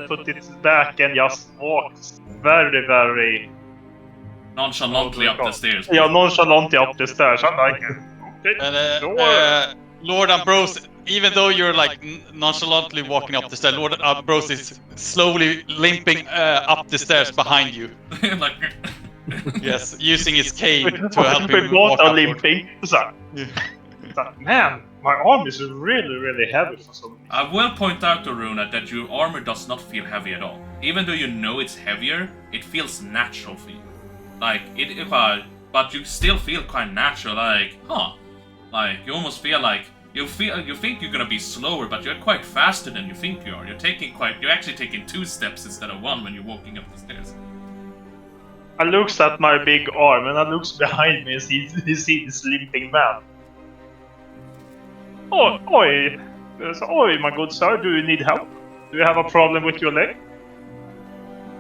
put it back and just walked very, very Nonchalantly up the stairs. Yeah, nonchalantly up the stairs. I'm like, okay. And Lord Ambrose, even though you're like nonchalantly walking up the stairs, Lord Ambrose is slowly limping up the stairs behind you. Like, yes, using his cane to help We him both walk are upward. limping. So, man, my arm is really, really heavy for some reason. I will point out to Runa that your armor does not feel heavy at all. Even though you know it's heavier, it feels natural for you. Like, but you still feel quite natural, like, huh. Like, you almost feel like, you think you're gonna be slower, but you're quite faster than you think you are. You're actually taking 2 steps instead of 1 when you're walking up the stairs. I looks at my big arm and I looks behind me and see this limping man. Oi, my good sir, do you need help? Do you have a problem with your leg?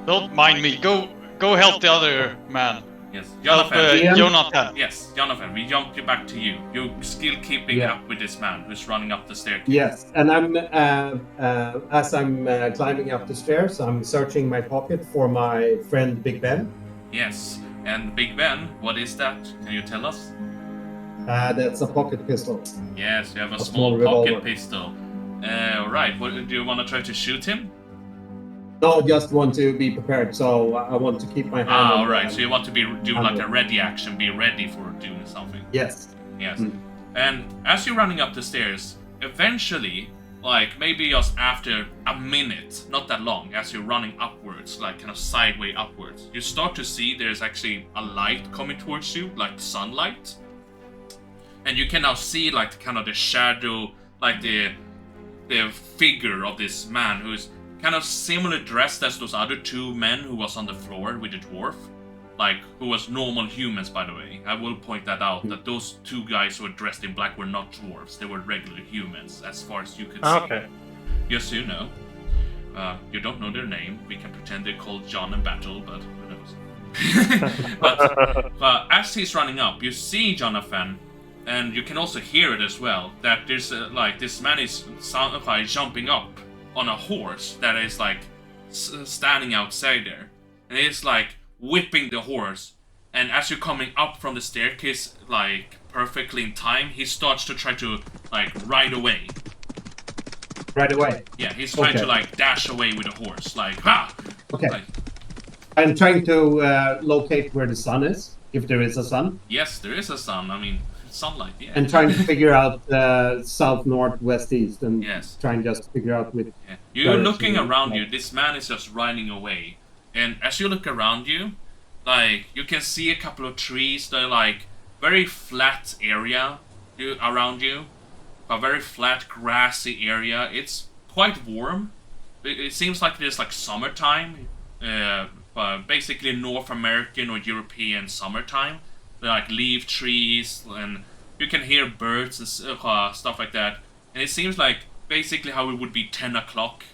Don't mind me. Go help the other man. Yes, Help Jonathan. Jonathan. Yes, Jonathan, we jumped you back to you. You're still keeping up with this man who's running up the staircase. Yes, and I'm as I'm climbing up the stairs, I'm searching my pocket for my friend Big Ben. Yes, and Big Ben, what is that? Can you tell us? That's a pocket pistol. Yes, you have a small small pocket revolver. pistol. Alright, do you want to try to shoot him? No, just want to be prepared. So I want to keep my hand. on Alright, the- so you want to do like a ready action, be ready for doing something. Yes. Yes. Mm. And as you're running up the stairs, eventually, like maybe just after a minute, not that long, as you're running upwards, like kind of sideways upwards, you start to see there's actually a light coming towards you, like sunlight. And you can now see like kind of the shadow, like the figure of this man who's kind of similar dressed as those other 2 men who was on the floor with the dwarf. Like, who was normal humans, by the way. I will point that out, that those 2 guys who were dressed in black were not dwarves. They were regular humans, as far as you could see. Okay. Just so you know. You don't know their name. We can pretend they're called John and Battle, but who knows. but as he's running up, you see Jonathan, and you can also hear it as well, that there's like this man is jumping up on a horse that is like standing outside there, and it's like whipping the horse. And as you're coming up from the staircase, like perfectly in time, he starts to try to like ride away. Right away. Yeah, he's trying to like dash away with a horse, like ha. Okay. Like, I'm trying to locate where the sun is, if there is a sun, yes, there is a sun. I mean, sunlight. Yeah. and trying to figure out south, north, west, east, and Yes. trying just to figure out with. Yeah. You're Right, looking so, around like- you. This man is just riding away, and as you look around you, like you can see a couple of trees. They're like very flat area around you, a very flat grassy area. It's quite warm. It seems like it's like summertime, basically North American or European summertime. They're like leaf trees, and you can hear birds and stuff like that. And it seems like basically how it would be 10 o'clock,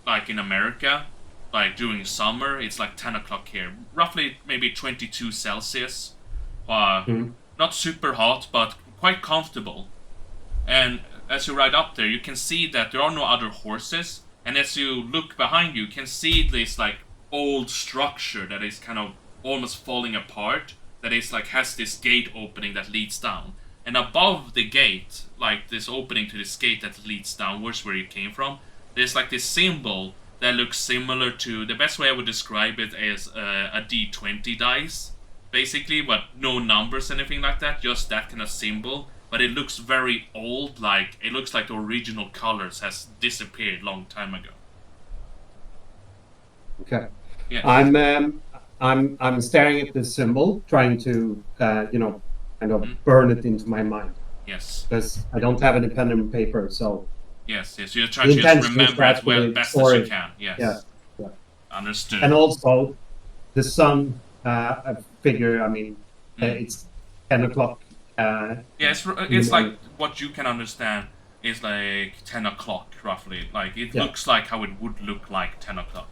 like in America, like during summer, it's like 10 o'clock here. Roughly maybe 22 Celsius. Not super hot, but quite comfortable. And as you ride up there, you can see that there are no other horses. And as you look behind you, you can see this like old structure that is kind of almost falling apart. That is like has this gate opening that leads down. And above the gate, like this opening to this gate that leads downwards where you came from, there's like this symbol that looks similar to, the best way I would describe it is a D20 dice, basically, but no numbers, anything like that, just that kind of symbol. But it looks very old, like it looks like the original colors has disappeared long time ago. Okay. Yeah. I'm staring at this symbol, trying to kind of burn it into my mind. Yes. Because I don't have any pen and paper, so. Yes. You're trying to just remember it well, best as you can. Yes. Yeah. Understood. And also, the sun figure. I mean, it's 10 o'clock. Yeah, it's like what you can understand is like 10 o'clock roughly. Like it looks like how it would look like 10 o'clock.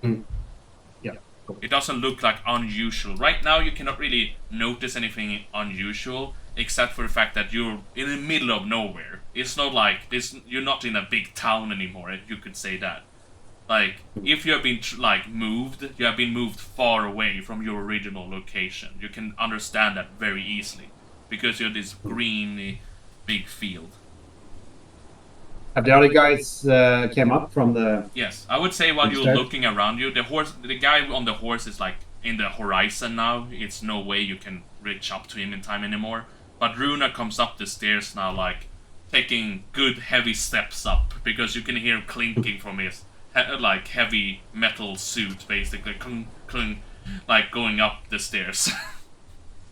Yeah. Cool. It doesn't look like unusual. Right now you cannot really notice anything unusual except for the fact that you're in the middle of nowhere. It's not like this. You're not in a big town anymore, if you could say that. Like, if you have been moved, you have been moved far away from your original location. You can understand that very easily. Because you're this green, big field. Have the other guys came up from the? Yes, I would say while you're looking around you, the guy on the horse is like in the horizon now. It's no way you can reach up to him in time anymore. But Runa comes up the stairs now, like taking good heavy steps up, because you can hear clinking from his like heavy metal suit, basically, clink, like going up the stairs.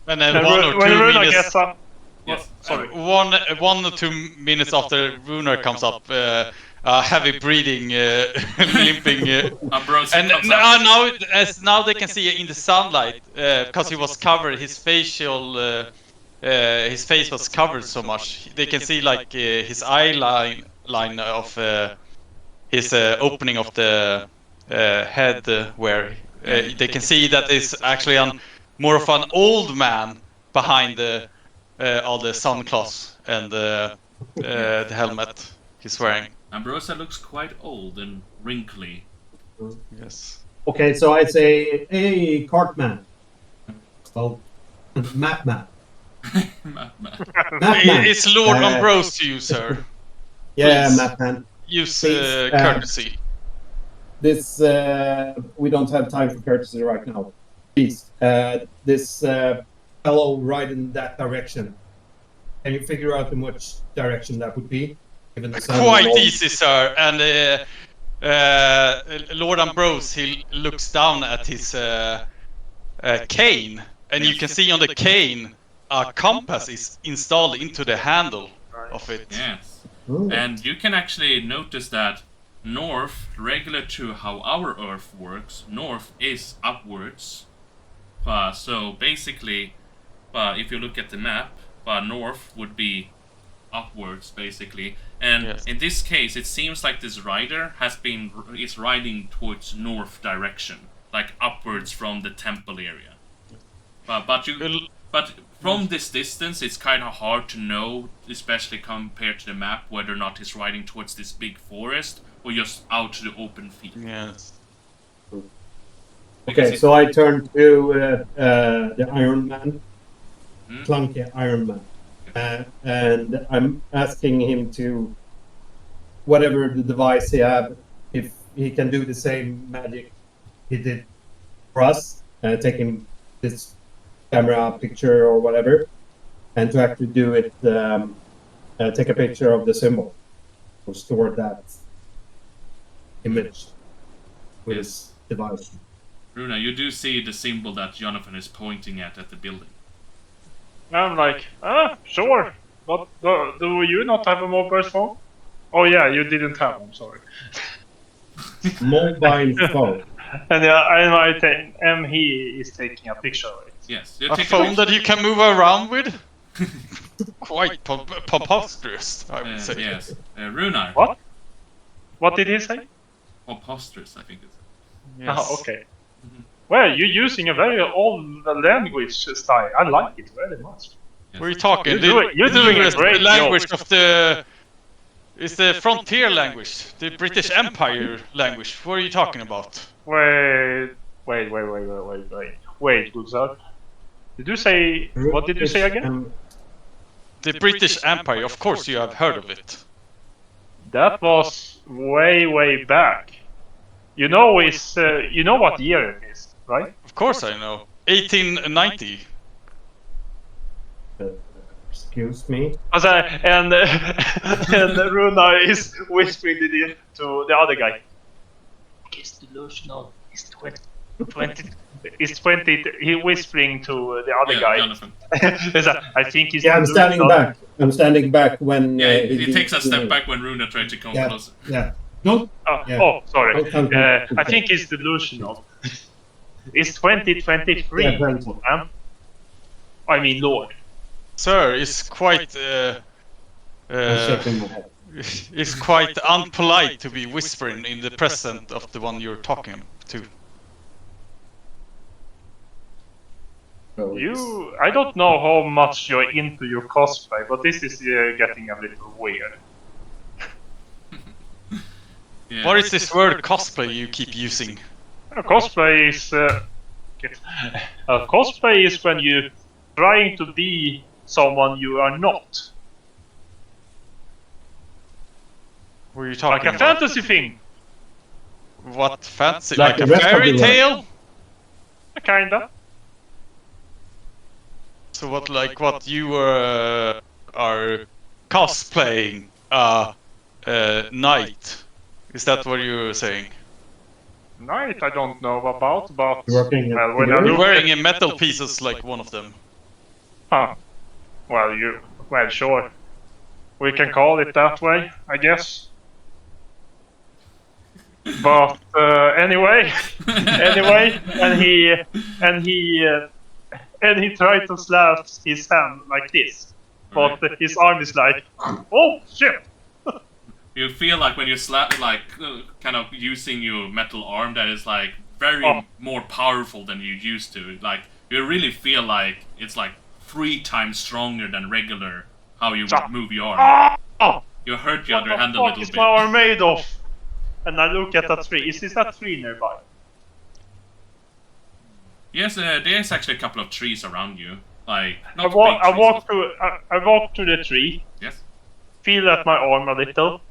And then 1 or 2 Runa minutes. gets up. Yes. Sorry. 1 or 2 minutes after Runar comes up, heavy breathing, limping, Ambrosia and comes up. now they can see in the sunlight because he was covered. His face was covered so much. They can see like his eye line of his opening of the head, where they can see that it's actually more of an old man behind all the suncloths and the helmet he's wearing. Ambrosia looks quite old and wrinkly. Yes. Okay, so I'd say, hey, Cartman. So, Map Man. Map Man. It's Lord Ambrose to you, sir. Yeah, Please. Map Man. Use Please, courtesy. This we don't have time for courtesy right now. Please, this fellow right in that direction. Can you figure out in which direction that would be? Given the sun Quite and all? easy, sir. And Lord Ambrose, he looks down at his cane, and you can see on the cane a compass is installed into the handle of it. Yes. Ooh. And you can actually notice that north, regular to how our Earth works, north is upwards. So basically, if you look at the map, north would be upwards, basically. And Yes. in this case, it seems like this rider is riding towards north direction, like upwards from the temple area. But from this distance, it's kind of hard to know, especially compared to the map, whether or not he's riding towards this big forest or just out to the open field. Yes. Okay, so I turn to the Iron Man, clunky Iron Man, and I'm asking him to, whatever the device he have, if he can do the same magic he did for us, taking this camera picture or whatever, and to actually do it, take a picture of the symbol, or store that image with his device. Runa, you do see the symbol that Jonathan is pointing at the building. I'm like, sure. But do you not have a mobile phone? Oh yeah, you didn't have one, sorry. Mobile phone. And he is taking a picture of it. Yes. A phone that you can move around with? Quite preposterous, I would say. Yes. Runar. What? What did he say? Preposterous, I think it's. Yes. Oh, okay. Well, you're using a very old language style. I like it very much. Yes. What are you talking? You're doing a great the language job. of the... It's the frontier language, the British Empire language. What are you talking about? Wait, good sir. Did you say... What did you say again? The British Empire, of course you have heard of it. That was way back. You know you know what year it is, right? Of course I know. 1890. Excuse me. And Runa is whispering to the other guy. It's delusional. It's 20. It's 20. He whispering to the other guy. Jonathan. I think he's. Yeah, I'm standing delusional. back. I'm standing back when. Yeah, he takes a step back when Runa tried to come Yeah. closer. Yeah. Don't. Yeah. Oh, sorry. Don't come I think he's delusional. It's 2023. Yeah, Brentford. I mean, Lord. Sir, it's quite I'm shaking my head. it's quite unpolite to be whispering in the presence of the one you're talking to. So it's- I don't know how much you're into your cosplay, but this is getting a little weird. Yeah. What is this word cosplay you keep using? Cosplay is cosplay is when you're trying to be someone you are not, What are you like talking a about? fantasy thing, What fancy? Like Like the a rest of fairy the world. tale? kinda. So what you are cosplaying knight? Is that what you're saying? Knight, I don't know about, but Working at when I Figure? You're look wearing in metal pieces like one of them. well, sure, we can call it that way, I guess. But anyway, and he tried to slap his hand like this, but his arm is like, oh shit! You feel like when you slap, like, kind of using your metal arm that is, like, very more powerful than you used to. Like, you really feel like it's, like, 3 times stronger than regular how you would move your arm. Oh, You hurt your what other the hand a fuck little is bit. my arm made of? And I look at that tree. Is that tree nearby? Yes, there's actually a couple of trees around you. Like, I not walk big trees. I walk to the tree, Yes. feel at my arm a little,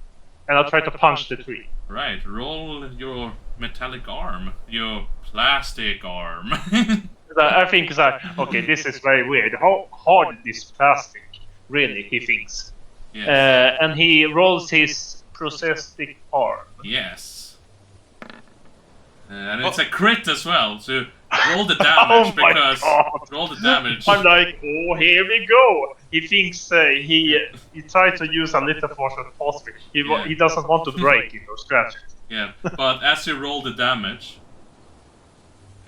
and I try to punch the tree. Right, roll your metallic arm. Your plastic arm. I think that, okay, this is very weird. How hard is plastic? Really, he thinks. Yes. And he rolls his prosthetic arm. Yes. And it's a crit as well, so roll the Oh damage my because God. roll the damage. I'm like, oh, here we go. He thinks he tried to use a little force of possible. He doesn't want to break it or scratch it. Yeah, but as you roll the damage,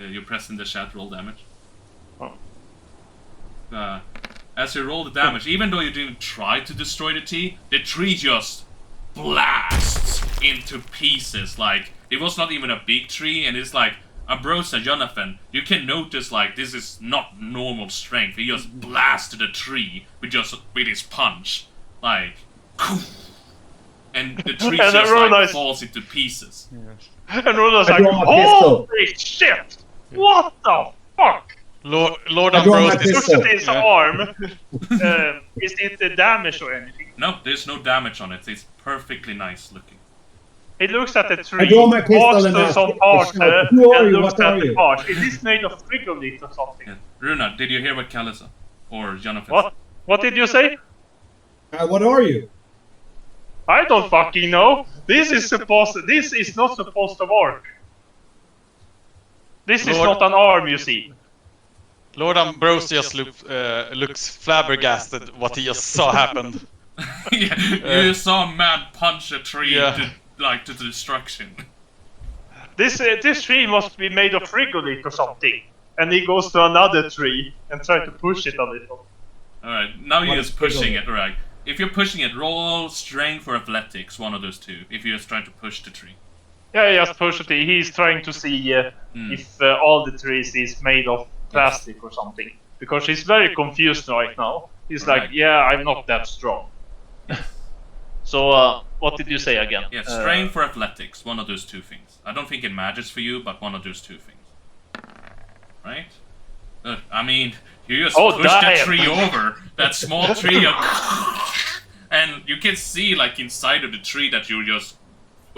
you press in the chat roll damage. Oh. As you roll the damage, even though you didn't try to destroy the tree just blasts into pieces. Like, it was not even a big tree, and it's like, Ambrosia, Jonathan, you can notice, like, this is not normal strength. He just blasted a tree with his punch. Like, and the tree And just, Rona like, is- falls into pieces. And Runa's I like, draw my pistol. holy shit! What the fuck? Lord I draw my Ambrose is pistol. Look at his Yeah. arm. Is it the damage or anything? No, there's no damage on it. It's perfectly nice looking. He looks at the tree, I draw my pistol walks and to ask, some part, "Who are and you? looks What are at the you?" part. Is this made of frigolite or something? Yeah. Runa, did you hear what Kalle said? Or Jonathan? What? What did you say? What are you? I don't fucking know. This is not supposed to work. This is Lord- not an arm, you see. Lord Ambrose just looks flabbergasted what he just saw happen. Yeah, you saw a man punch a tree Yeah. to destruction. This tree must be made of frigolite or something. And he goes to another tree and tries to push it a little. Alright, now What you're is just pushing frigolite? it, right? If you're pushing it, roll strength or athletics, one of those two, if you're just trying to push the tree. Yeah, just push it. He's trying to see if all the trees is made of plastic or something. Because he's very confused right now. He's like, Right. yeah, I'm not that strong. So, what did you say again? Yeah, strength or athletics, one of those two things. I don't think it matters for you, but one of those two things. Right? I mean, you just Oh, push that damn. tree over, that small tree, and you can see, like, inside of the tree that you're just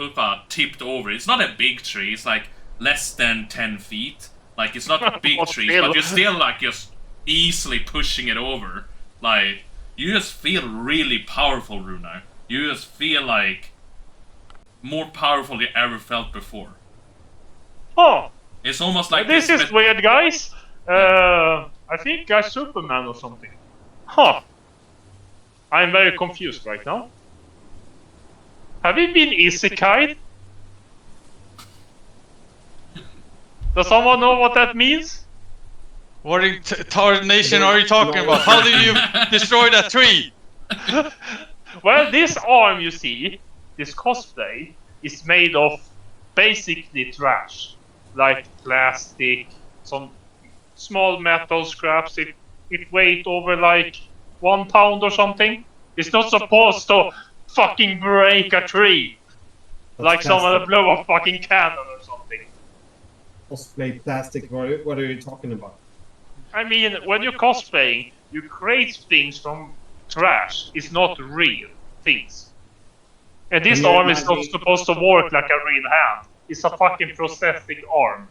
Ulfa tipped over. It's not a big tree. It's like less than 10 feet. Like it's not big trees, but you're still like just easily pushing it over. Like you just feel really powerful, Runar. You just feel like more powerful than you ever felt before. Oh, It's almost like this is weird, guys. I think I'm Superman or something. Huh. I'm very confused right now. Have you been Isekai? Does someone know what that means? What in tarnation are you talking about? How did you destroy that tree? Well, this arm you see, this cosplay, is made of basically trash. Like plastic, some small metal scraps. It weighs over like 1 pound or something. It's not supposed to fucking break a tree. Like someone blow a fucking cannon or something. Cosplay plastic. What are you talking about? I mean, when you're cosplaying, you create things from trash. It's not real things. And this arm is not supposed to work like a real hand. It's a fucking prosthetic arm.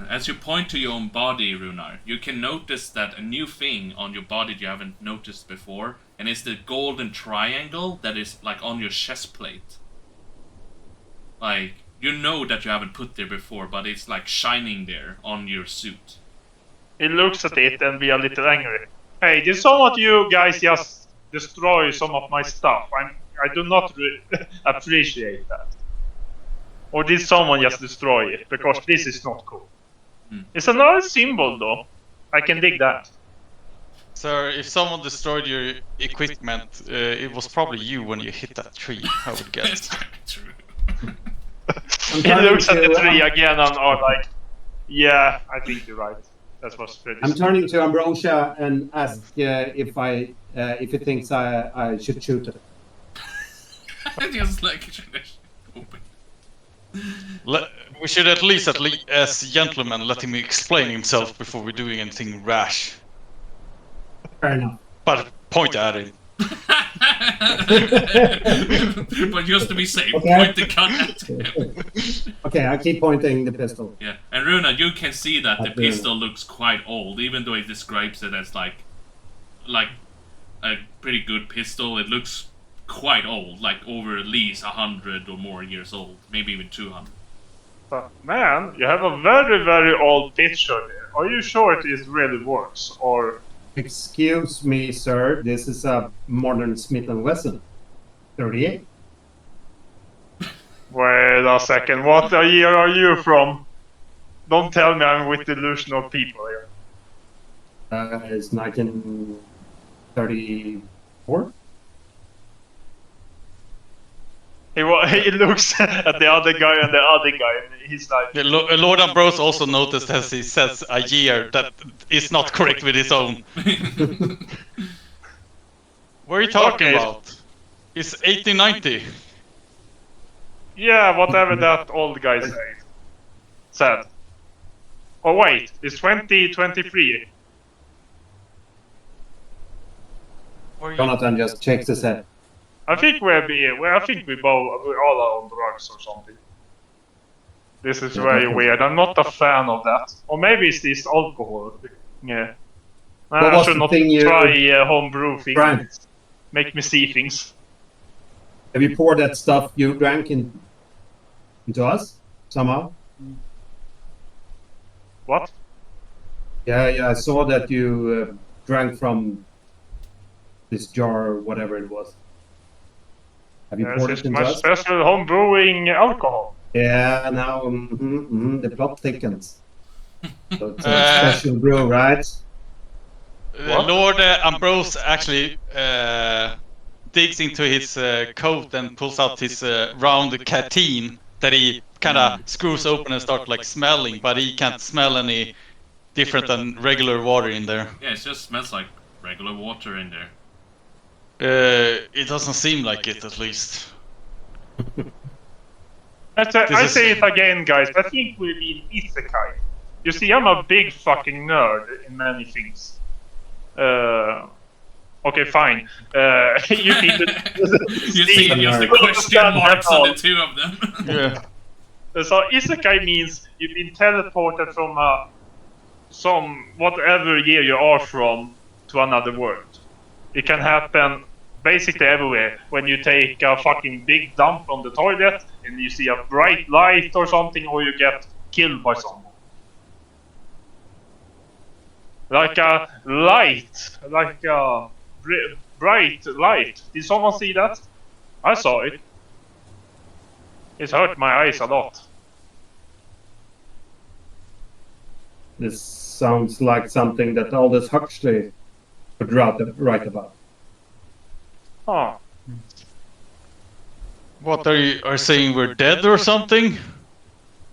As you point to your own body, Runar, you can notice that a new thing on your body you haven't noticed before, and it's the golden triangle that is like on your chest plate. Like, you know that you haven't put there before, but it's like shining there on your suit. He looks at it and be a little angry. Hey, did some of you guys just destroy some of my stuff? I do not appreciate that. Or did someone just destroy it? Because this is not cool. It's a nice symbol though. I can dig that. Sir, if someone destroyed your equipment, it was probably you when you hit that tree, I would guess. True. He looks at the tree again and are like, yeah, I think you're right. That was pretty I'm turning to Ambrosia and ask if he thinks I should shoot it. Just like open. We should at least, as gentlemen, let him explain himself before we're doing anything rash. Fair enough. But point at him. But just to be safe, Okay. point the gun at him. Okay, I keep pointing the pistol. Yeah, and Runa, you can see that the That's Runa. pistol looks quite old, even though it describes it as like a pretty good pistol. It looks quite old, like over at least 100 or more years old, maybe even 200. But man, you have a very, very old picture there. Are you sure it really works? Or Excuse me, sir. This is a modern Smith & Wesson. 38. wait a second, what year are you from? Don't tell me I'm with delusional people here. It's 1934. He looks at the other guy and the other guy, and he's like, Lord Ambrose also noticed as he says a year that is not correct with his own. What are you talking Okay. about? It's 1890. yeah, whatever that old guy said. Oh wait, it's 2023. Jonathan just checks his head. I think we all are on drugs or something. This is very weird. I'm not a fan of that. Or maybe it's this alcohol. Yeah. What I was should the not thing you try homebrew things. drank? Make me see things. Have you poured that stuff you drank into us somehow? What? Yeah, I saw that you drank from this jar or whatever it was. Have you poured This it is into my us? special homebrewing alcohol. Yeah, now the plot thickens. So it's a special brew, right? What? Lord Ambrose actually digs into his coat and pulls out his round canteen that he kind of screws open and starts like smelling, but he can't smell any different than regular water in there. Yeah, it just smells like regular water in there. It doesn't seem like it, at least. I say it again, guys. I think we mean Isekai. You see, I'm a big fucking nerd in many things. Okay, fine. You need to You see just the question marks on the two of them. Yeah. So Isekai means you've been teleported from some whatever year you are from to another world. It can happen basically everywhere. When you take a fucking big dump on the toilet and you see a bright light or something, or you get killed by someone. Like a light, like a bright light. Did someone see that? I saw it. It hurt my eyes a lot. This sounds like something that Aldous Huxley would write about. Huh. What are you saying? We're dead or something?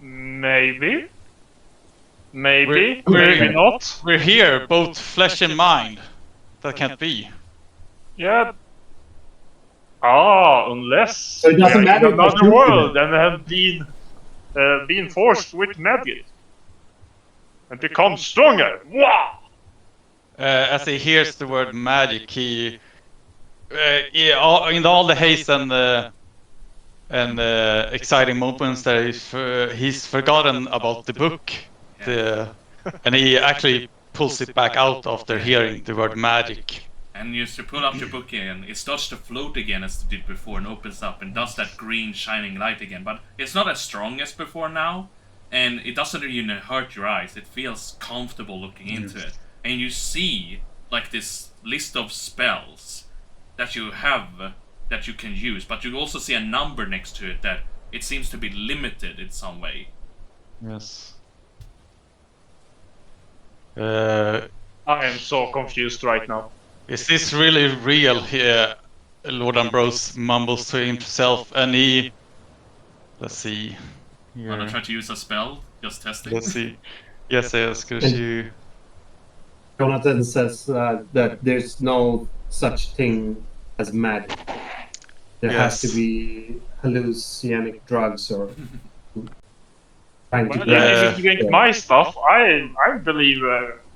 Maybe. Maybe. We're- Maybe not. We're here, both flesh and mind. That can't be. Yeah. Unless So it doesn't we are matter in if it's another true. world and have been forced with magic and become stronger. Wow! As he hears the word magic, he in all the haste and exciting moments that he's forgotten about the book, and he actually pulls it back out after hearing the word magic. And you pull up the book again, it starts to float again as it did before and opens up and does that green shining light again. But it's not as strong as before now, and it doesn't even hurt your eyes. It feels comfortable looking into it. And you see like this list of spells that you have that you can use, but you also see a number next to it that it seems to be limited in some way. Yes. I am so confused right now. Is this really real here? Lord Ambrose mumbles to himself, and he... Let's see. Wanna try to use a spell? Just testing? Let's see. Yes, because you... Jonathan says that there's no such thing as magic. There has to Yes. be hallucinogenic drugs or trying to Well, grab- if you drink my stuff, I believe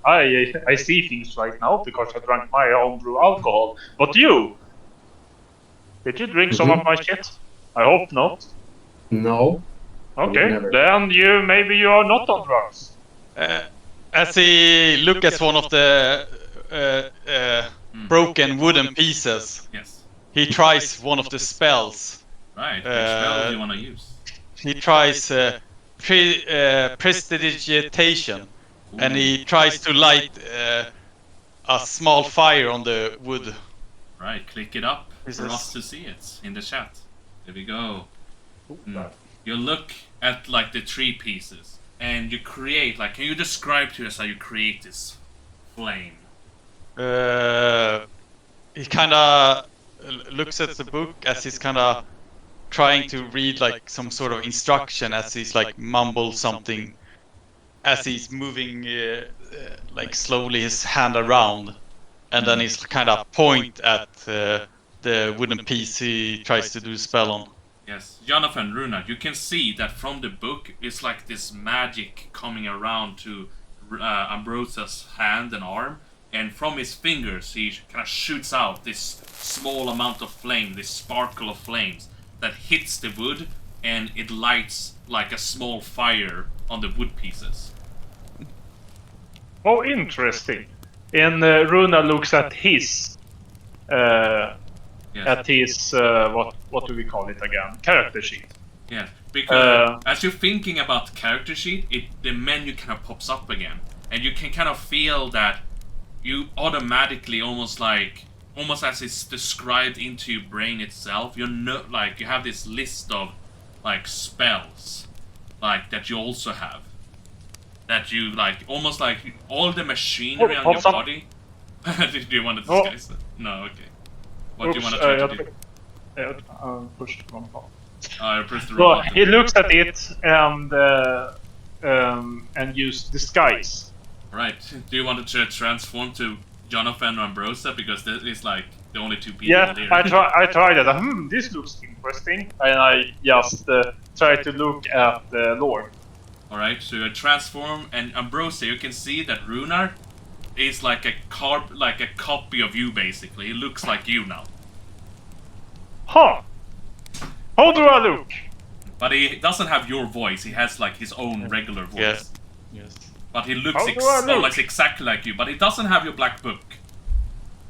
I see things right now because I drank my own brew alcohol. But you, did you drink some of my shit? I hope not. No. Okay, Never. then maybe you are not on drugs. As he looks at one of the broken wooden pieces, Yes. he tries one of the spells. Right, which spell do you want to use? He tries prestidigitation, and he tries to light a small fire on the wood. Right, click it up Is for this- us to see it in the chat. There we go. You look at like the tree pieces and you create, like, can you describe to us how you create this flame? He kind of looks at the book as he's kind of trying to read like some sort of instruction, as he's like mumbles something as he's moving like slowly his hand around, and then he's kind of point at the wooden piece he tries to do a spell on. Yes, Jonathan, Runa, you can see that from the book it's like this magic coming around to Ambrosa's hand and arm, and from his fingers he kind of shoots out this small amount of flame, this sparkle of flames that hits the wood, and it lights like a small fire on the wood pieces. Oh, interesting. And Runa looks at his Yes. what do we call it again? Character sheet. Yeah, because as you're thinking about character sheet, the menu kind of pops up again, and you can kind of feel that you automatically almost as it's described into your brain itself. You have this list of like spells, like that you also have, that you like almost like all the machinery on your pops up. body. Do you want to disguise it? No, okay. What do you want to try to do? Push the wrong button. I pressed the So wrong he button. looks at it and use disguise. Right. Do you want to transform to Jonathan or Ambrosa, because that is like the only two people Yeah, here? I tried it. This looks interesting, and I just try to look at the Lord. Alright, so you transform, and Ambrosia, you can see that Runar, is like a copy of you basically. He looks like you now. Huh. How do I look? But he doesn't have your voice. He has like his own regular voice. Yes. Yes. But he looks How do I look? almost exactly like you. But he doesn't have your black book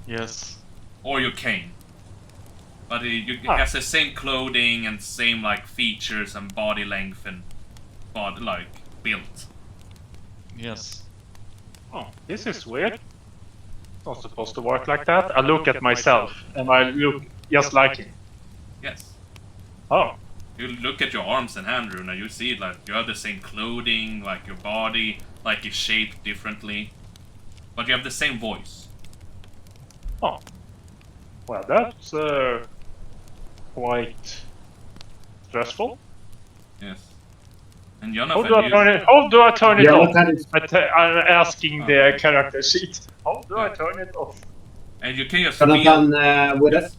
Yes. or your cane. But he has the same clothing and same like features and body length and body like build. Yes. Oh, this is weird. Not supposed to work like that. I look at myself and I look just like him. Yes. Oh. You look at your arms and hand, Runa, you see like you have the same clothing, like your body, like is shaped differently. But you have the same voice. Oh. Well, that's quite stressful. Yes. And How Jonathan, do I turn it? How do I turn it off? Jonathan is I'm asking the character sheet. How do I turn it off? and you can just Jonathan with us.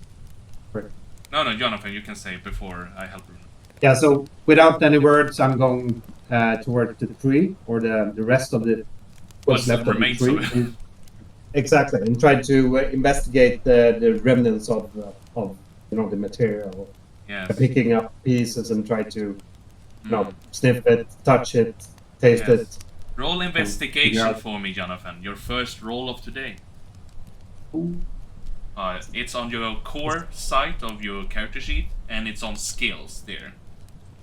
No, Jonathan, you can say it before I help Runa. Yeah, so without any words, I'm going toward the tree or the rest of the What's left of the remains tree. of it. And- exactly, and try to investigate the remnants of the material, Yes. picking up pieces and try to sniff it, touch it, taste Yes. it. Roll investigation Yeah. for me, Jonathan. Your first roll of today. It's on your core side of your character sheet, and it's on skills there,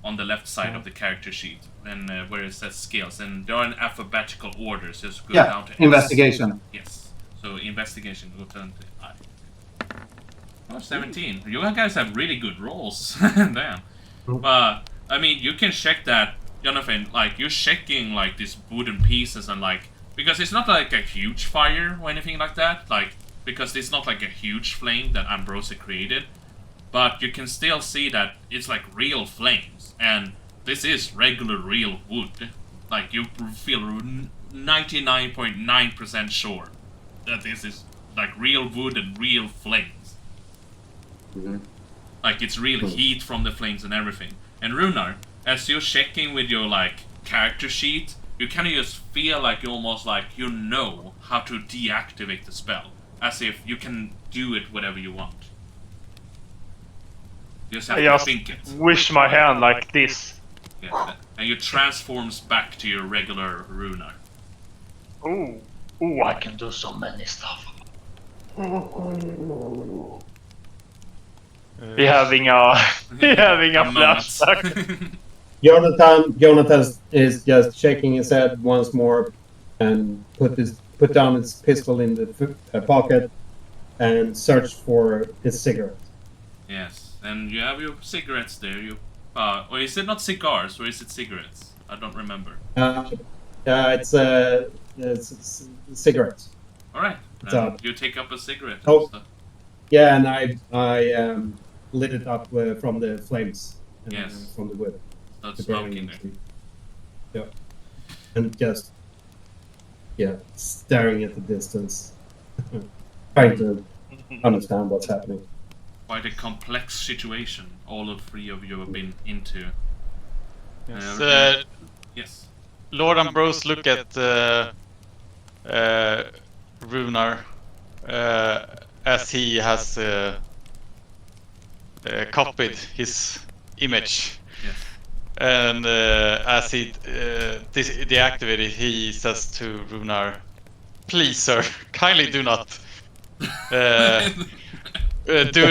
on the left side of the character sheet, and where it says skills, and they're in alphabetical order, so just go down to S. Investigation. Yes. So investigation. Go down to I. Oh, 17. You guys have really good rolls. Damn. But I mean, you can check that, Jonathan. Like you're checking like these wooden pieces and like because it's not like a huge fire or anything like that. Like because it's not like a huge flame that Ambrosia created, but you can still see that it's like real flames, and this is regular real wood. Like you feel 99.9% sure that this is like real wood and real flames. Like it's real heat from the flames and everything. And Runar, as you're checking with your like character sheet, you kind of just feel like you almost like you know how to deactivate the spell, as if you can do it whatever you want. You just have I to just think it. wish my hand like this. Yeah. And you transforms back to your regular Runar. Ooh. Ooh, I can do so many stuff. He having a flashback. Jonathan is just shaking his head once more and put down his pistol in the pocket and search for his cigarette. Yes, and you have your cigarettes there. Or is it not cigars, or is it cigarettes? I don't remember. It's cigarettes. All right, So- you take up a cigarette. Oh. So- Yeah, and I lit it up from the flames. Yes. From the wood. Start The burning smoking tree. there. Yeah. And just staring at the distance, trying to understand what's happening. Quite a complex situation. All of three of you have been into. Yes. Yes. Lord Ambrose look at Runar as he has copied his image. Yes. And as he deactivated, he says to Runar, "Please, sir, kindly do not do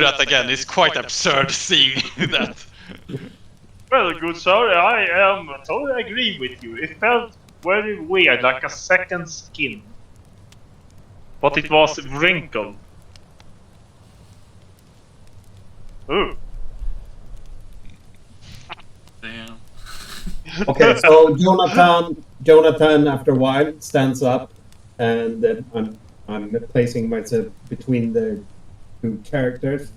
that again. It's quite absurd seeing that." Well, good sir, I am totally agree with you. It felt very weird, like a second skin. But it was wrinkled. Ooh. Damn. Okay, so Jonathan, after a while, stands up, and then I'm placing myself between the two characters,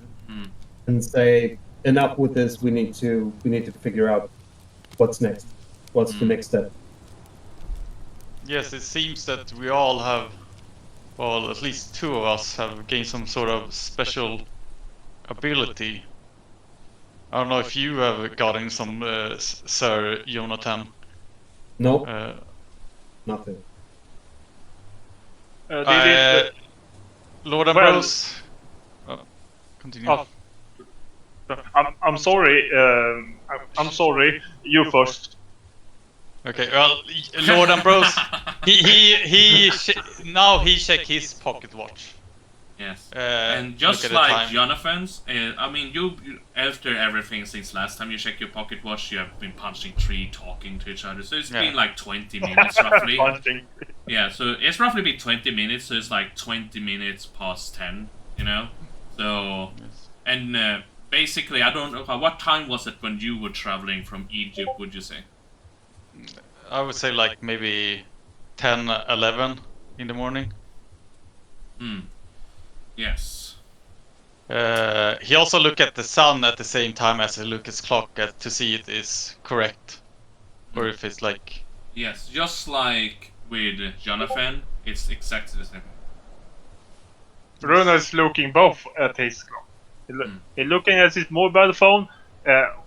and say, "Enough with this. We need to figure out what's next. What's the next step?" Yes, it seems that we all have, well, at least two of us have gained some sort of special ability. I don't know if you have gotten some, Sir Jonathan. No, Uh, nothing. Did it? Lord Well- Ambrose. Continue. Oh, I'm sorry. I'm sorry. You first. Okay, well, Lord Ambrose, he now he check his pocket watch. Yes. And And just look at the like time. Jonathan's, I mean, you after everything since last time you check your pocket watch, you have been punching tree, talking to each other. So it's Yeah. been like 20 minutes roughly. Punching. Yeah, so it's roughly been 20 minutes. So it's like 20 minutes past 10. You know. So Yes. and basically, I don't know what time was it when you were traveling from Egypt. Would you say? I would say like maybe 10, 11 in the morning. Yes. He also look at the sun at the same time as he look at his clock to see it is correct, or if it's like Yes, just like with Jonathan, it's exactly the same. Runar is looking both at his clock. He's looking at his mobile phone.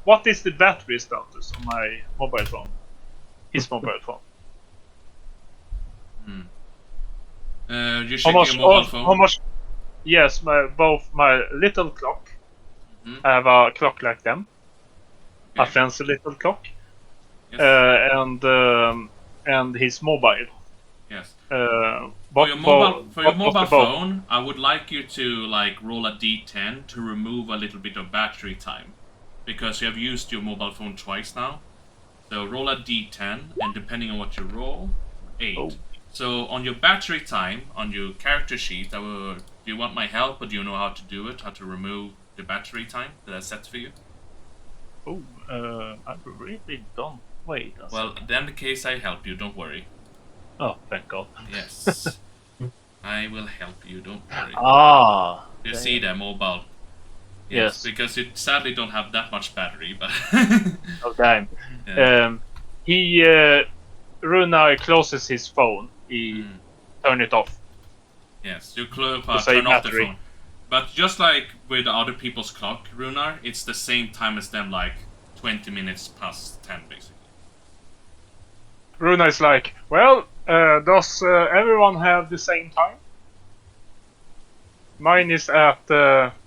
What is the battery status on my mobile phone? His mobile phone. You check your mobile phone. How much? Yes, both my little clock. Mhm. I have a clock like them. A Okay. fancy little clock. Yes. And his mobile. Yes. For For your mobile phone, I would like you to like roll a d10 to remove a little bit of battery time, because you have used your mobile phone twice now. So roll a d10, and depending on what you roll, 8. Oh. So on your battery time on your character sheet, do you want my help, or do you know how to do it? How to remove the battery time that I set for you? Oh, I really don't. Wait. Well, then the case I help you. Don't worry. Oh, thank God. Yes. I will help you, don't worry. Ah. You see the mobile? Yes. Because you sadly don't have that much battery, but... Oh, damn. Yeah. Runar closes his phone. He turn it off. Yes, you To save turn off the battery. phone. But just like with other people's clock, Runar, it's the same time as them, like 20 minutes past 10, basically. Runar is like, well, does everyone have the same time? Mine is at,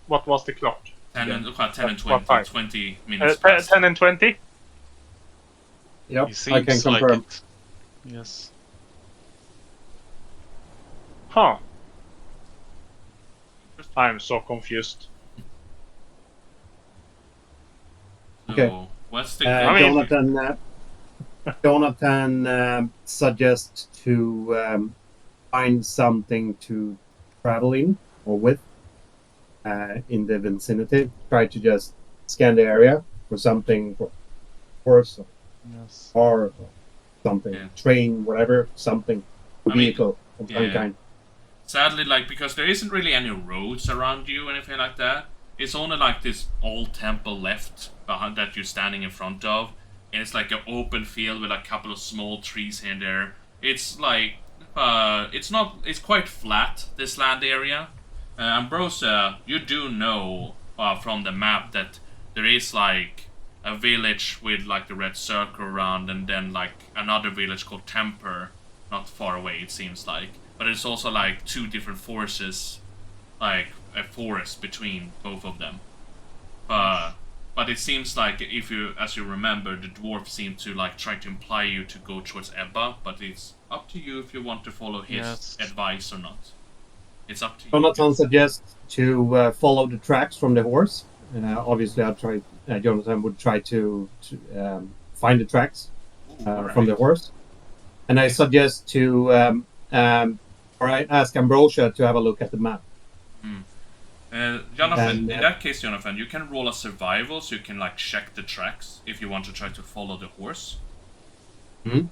what was the clock? 10 and, 10 and What 20, time? 20 minutes past. 10 and 20? Yep, he I seems can like confirm. it. Yes. Huh. I'm so confused. So, Okay. what's the I mean- Jonathan suggests to find something to travel in or with in the vicinity. Try to just scan the area for something, for horse or Yes. car or something, Yeah. train, whatever, something, I mean, vehicle of some yeah. kind. Sadly, like, because there isn't really any roads around you or anything like that. It's only like this old temple left behind that you're standing in front of. And it's like an open field with a couple of small trees here and there. It's like, it's quite flat, this land area. Ambrosia, you do know from the map that there is like a village with like the red circle around, and then like another village called Temper, not far away it seems like. But it's also like two different forces, like a forest between both of them. But it seems like if you, as you remember, the dwarf seemed to like try to imply you to go towards Ebba, but it's up to you if you want to follow his Yes. advice or not. It's up to you. Jonathan suggests to follow the tracks from the horse. Obviously, Jonathan would try to find the tracks from the horse. And I suggest to, or I ask Ambrosia to have a look at the map. Jonathan, And, in that case, Jonathan, you can roll a survival, so you can like check the tracks if you want to try to follow the horse. Mhm.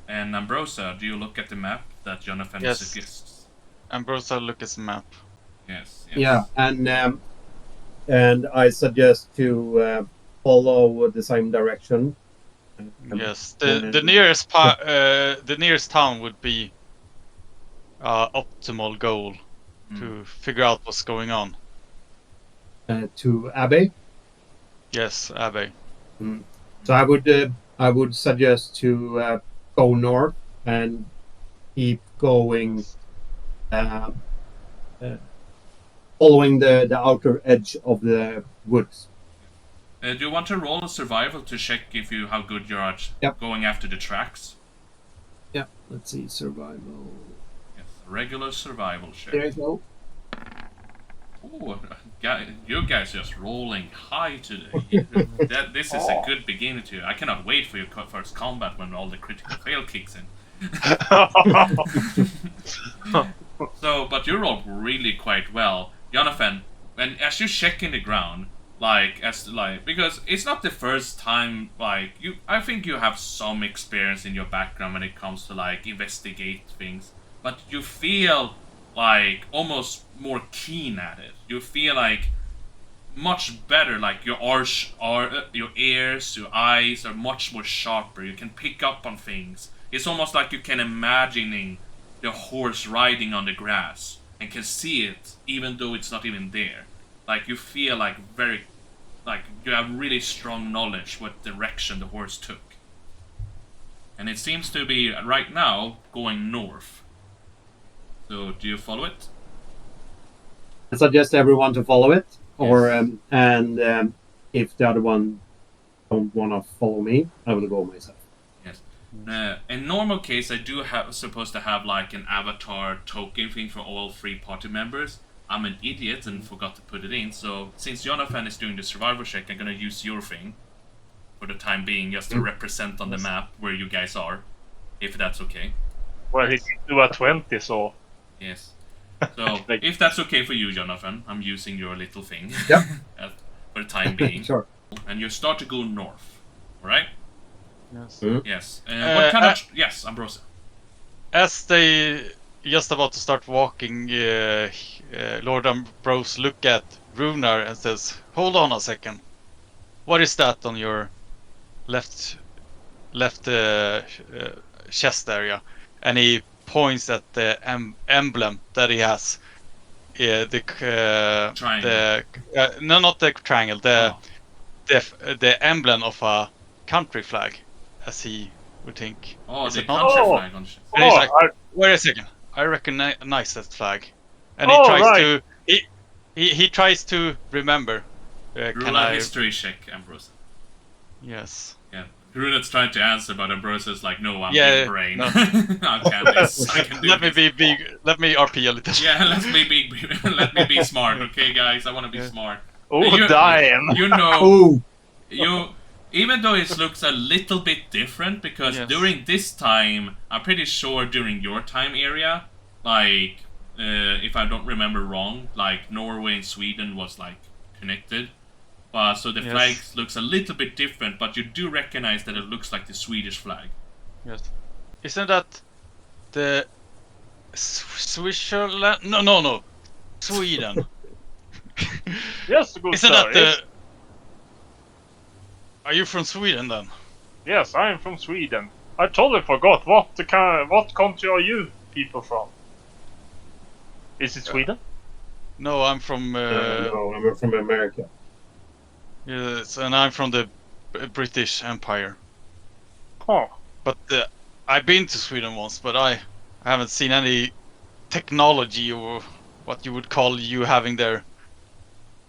And Ambrosia, do you look at the map that Jonathan Yes. suggests? Ambrosia look at the map. Yes. Yeah, and I suggest to follow the same direction. Yes. The nearest town would be optimal goal to figure out what's going on. To Abbey. Yes, Abbey. So I would suggest to go north and keep going, following the outer edge of the woods. Do you want to roll a survival to check if you how good you are at Yep. going after the tracks? Yeah, let's see, survival. Yes, regular survival check. There you go. Ooh, you guys just rolling high today. This is a good beginning to. I cannot wait for your first combat when all the critical fail kicks in. So, but you rolled really quite well, Jonathan. And as you check in the ground, because it's not the first time, I think you have some experience in your background when it comes to investigate things, but you feel almost more keen at it. You feel much better. Your your ears, your eyes are much more sharper. You can pick up on things. It's almost like you can imagining the horse riding on the grass and can see it even though it's not even there. You feel very you have really strong knowledge what direction the horse took. And it seems to be right now going north. So do you follow it? I suggest everyone to follow it, or if the other one don't want to follow me, I will go myself. Yes. In normal case, I do supposed to have an avatar token thing for all 3 party members. I'm an idiot and forgot to put it in, so since Jonathan is doing the survival check, I'm gonna use your thing for the time being, just to represent on the map where you guys are, if that's okay. Well, he can do a 20, so... Yes. So, if that's okay for you, Jonathan, I'm using your little thing. Yep. For the time being. Sure. And you start to go north, alright? Yes. Yes. What kind of... Yes, Ambrose. As they just about to start walking, Lord Ambrose look at Runar and says, "Hold on a second. What is that on your left chest area?" And he points at the emblem that he has. Triangle. No, not the triangle. The emblem of a country flag, as he would think. Oh, Is the it not? country flag on the chest. And he's like, "Wait a second. I recognize that flag." And he tries to he tries to remember. Roll a history check, Ambrose. Yes. Yeah. Runet's trying to answer, but Ambrose is like, "No, I'm Yeah, big brain. no. I can do this. I can do Let me this." be big. Let me RP a little. Yeah, let me be smart, okay, guys? I want to be smart. Oh, You- damn! You know, Oh, even though it looks a little bit different, because Yes. during this time, I'm pretty sure during your time area, if I don't remember wrong, Norway and Sweden was connected. So the Yes. flags looks a little bit different, but you do recognize that it looks like the Swedish flag. Yes. Isn't that the Switzerland? No. Sweden. Yes, good Isn't sir. that the? Yes. Are you from Sweden then? Yes, I am from Sweden. I totally forgot. What country are you people from? Is it Sweden? No, I'm from. no, I'm from America. Yes, and I'm from the British Empire. Oh. But I've been to Sweden once, but I haven't seen any technology or what you would call you having there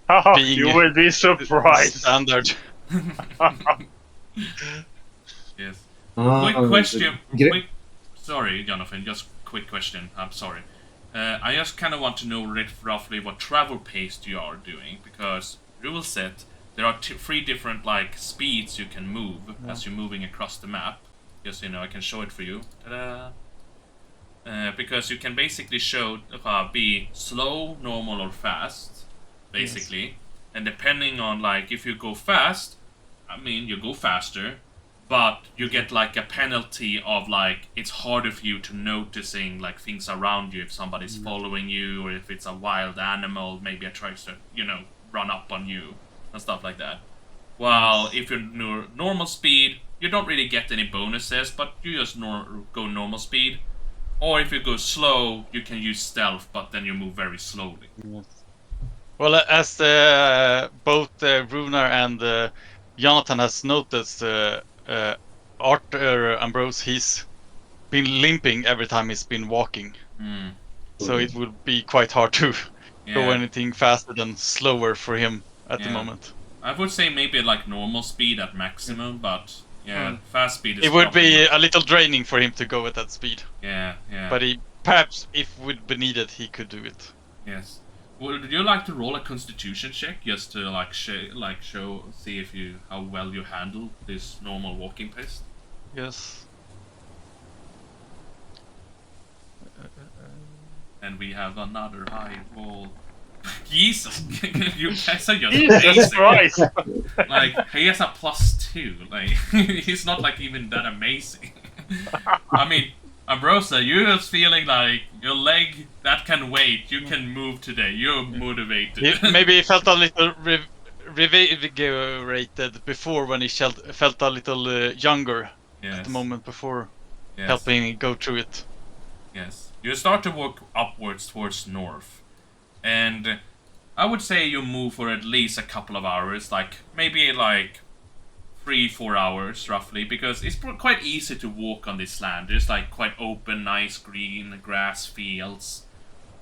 Haha, Being you will be surprised. standard. Yes. Ah, Quick question. Get- Sorry, Jonathan. Just quick question. I'm sorry. I just kind of want to know roughly what travel pace you are doing, because rule set there are 3 different speeds you can move as you're moving across the map. Just I can show it for you. Ta-da! Because you can basically show be slow, normal, or fast, basically. Yes. And depending on if you go fast, I mean you go faster, but you get a penalty of it's harder for you to noticing things around you if somebody's following you, or if it's a wild animal maybe it tries to run up on you and stuff like that. While if you're normal speed, you don't really get any bonuses, but you just go normal speed. Or if you go slow, you can use stealth, but then you move very slowly. Yes. Well, as both Runar and Jonathan has noticed, Arthur Ambrose, he's been limping every time he's been walking. Mm. So it would be quite hard to go Yeah. anything faster than slower for him at the Yeah. moment. I would say maybe like normal speed at maximum, but yeah, fast speed is It would probably be not- a little draining for him to go at that speed. Yeah, yeah. But perhaps if would be needed, he could do it. Yes. Would you like to roll a constitution check just to like see if you how well you handle this normal walking pace? Yes. And we have another high roll. Jesus, you guys are just Jesus amazing. Christ! Like he has a +2. Like he's not like even that amazing. I mean, Ambrosia, you're just feeling like your leg that can wait. You can move today. You're motivated. Maybe he felt a little revigorated before when he felt a little younger Yes. at the moment before Yes. helping go through it. Yes. You start to walk upwards towards north. And I would say you move for at least a couple of hours, like maybe like 3-4 hours roughly, because it's quite easy to walk on this land. There's like quite open, nice green grass fields.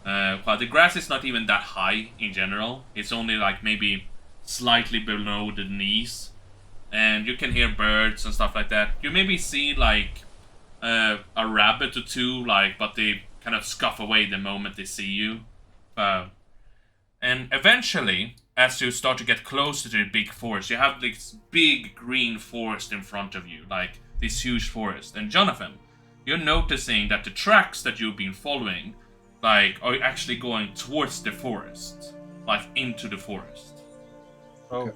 But the grass is not even that high in general. It's only like maybe slightly below the knees. And you can hear birds and stuff like that. You maybe see like a rabbit or two, like, but they kind of scuff away the moment they see you. And eventually, as you start to get closer to the big forest, you have this big green forest in front of you, like this huge forest. And Jonathan, you're noticing that the tracks that you've been following, like, are actually going towards the forest, like into the forest. Oh.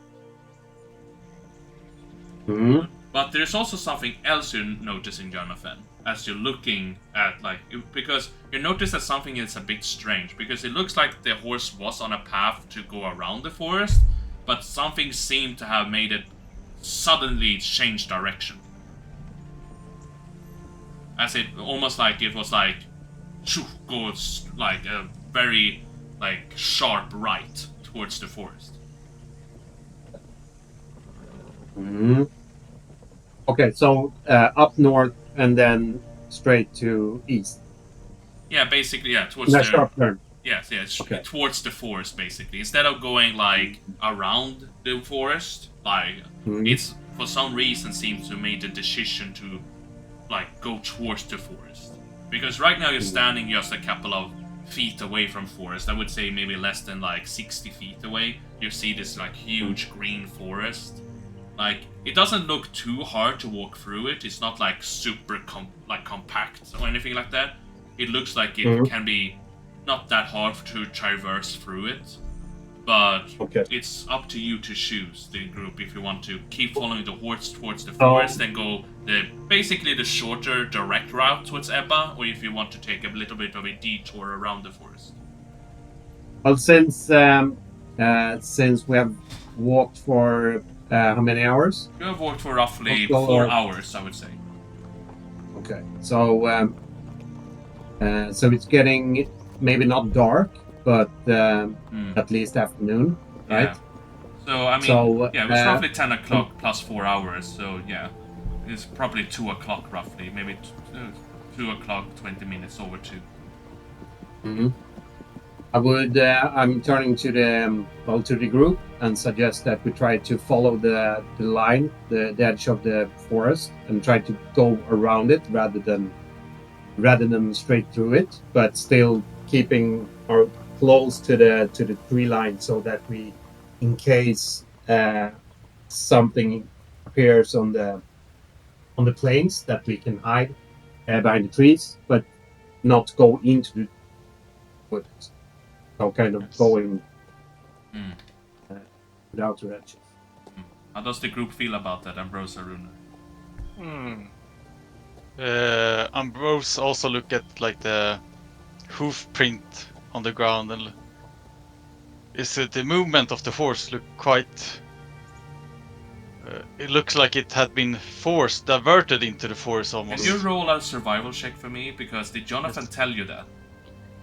Mhm. But there's also something else you're noticing, Jonathan, as you're looking at, like, because you notice that something is a bit strange, because it looks like the horse was on a path to go around the forest, but something seemed to have made it suddenly change direction. As it, almost like it was like, goes like a very, like, sharp right towards the forest. Mhm. Okay, so up north and then straight to east. Yeah, basically, yeah, towards That the... sharp turn. Yes, yes, Okay. towards the forest, basically. Instead of going, like, around the forest, like, Mhm. it's, for some reason, seems to make the decision to, like, go towards the forest. Because right now you're standing just a couple of feet away from forest. I would say maybe less than, like, 60 feet away. You see this, like, huge green forest. Like, it doesn't look too hard to walk through it. It's not, like, super compact or anything like that. It looks like it Mhm. can be not that hard to traverse through it, but Okay. it's up to you to choose the group if you want to keep following the horse towards the Oh. forest and go basically the shorter direct route towards Ebba, or if you want to take a little bit of a detour around the forest. Well, since we have walked for how many hours? You have walked for roughly Let's go 4 on. hours, I would say. Okay, so so it's getting maybe not dark, but at least afternoon, right? Yeah. So I mean, So, yeah, it was roughly 10 o'clock plus 4 hours. So yeah, it's probably 2 o'clock roughly, maybe 2 o'clock, 20 minutes over 2. Mhm. I would. I'm turning to the group and suggest that we try to follow the line, the edge of the forest, and try to go around it rather than straight through it, but still keeping our close to the tree line so that we, in case something appears on the plains, that we can hide behind the trees, but not go into the woods. So kind of Yes. going Mm. without the edges. How does the group feel about that, Ambrose Aruna? Ambrose also look at like the hoof print on the ground, and the movement of the horse look quite. It looks like it had been diverted into the forest Can almost. you roll a survival check for me? Because did Jonathan tell you that?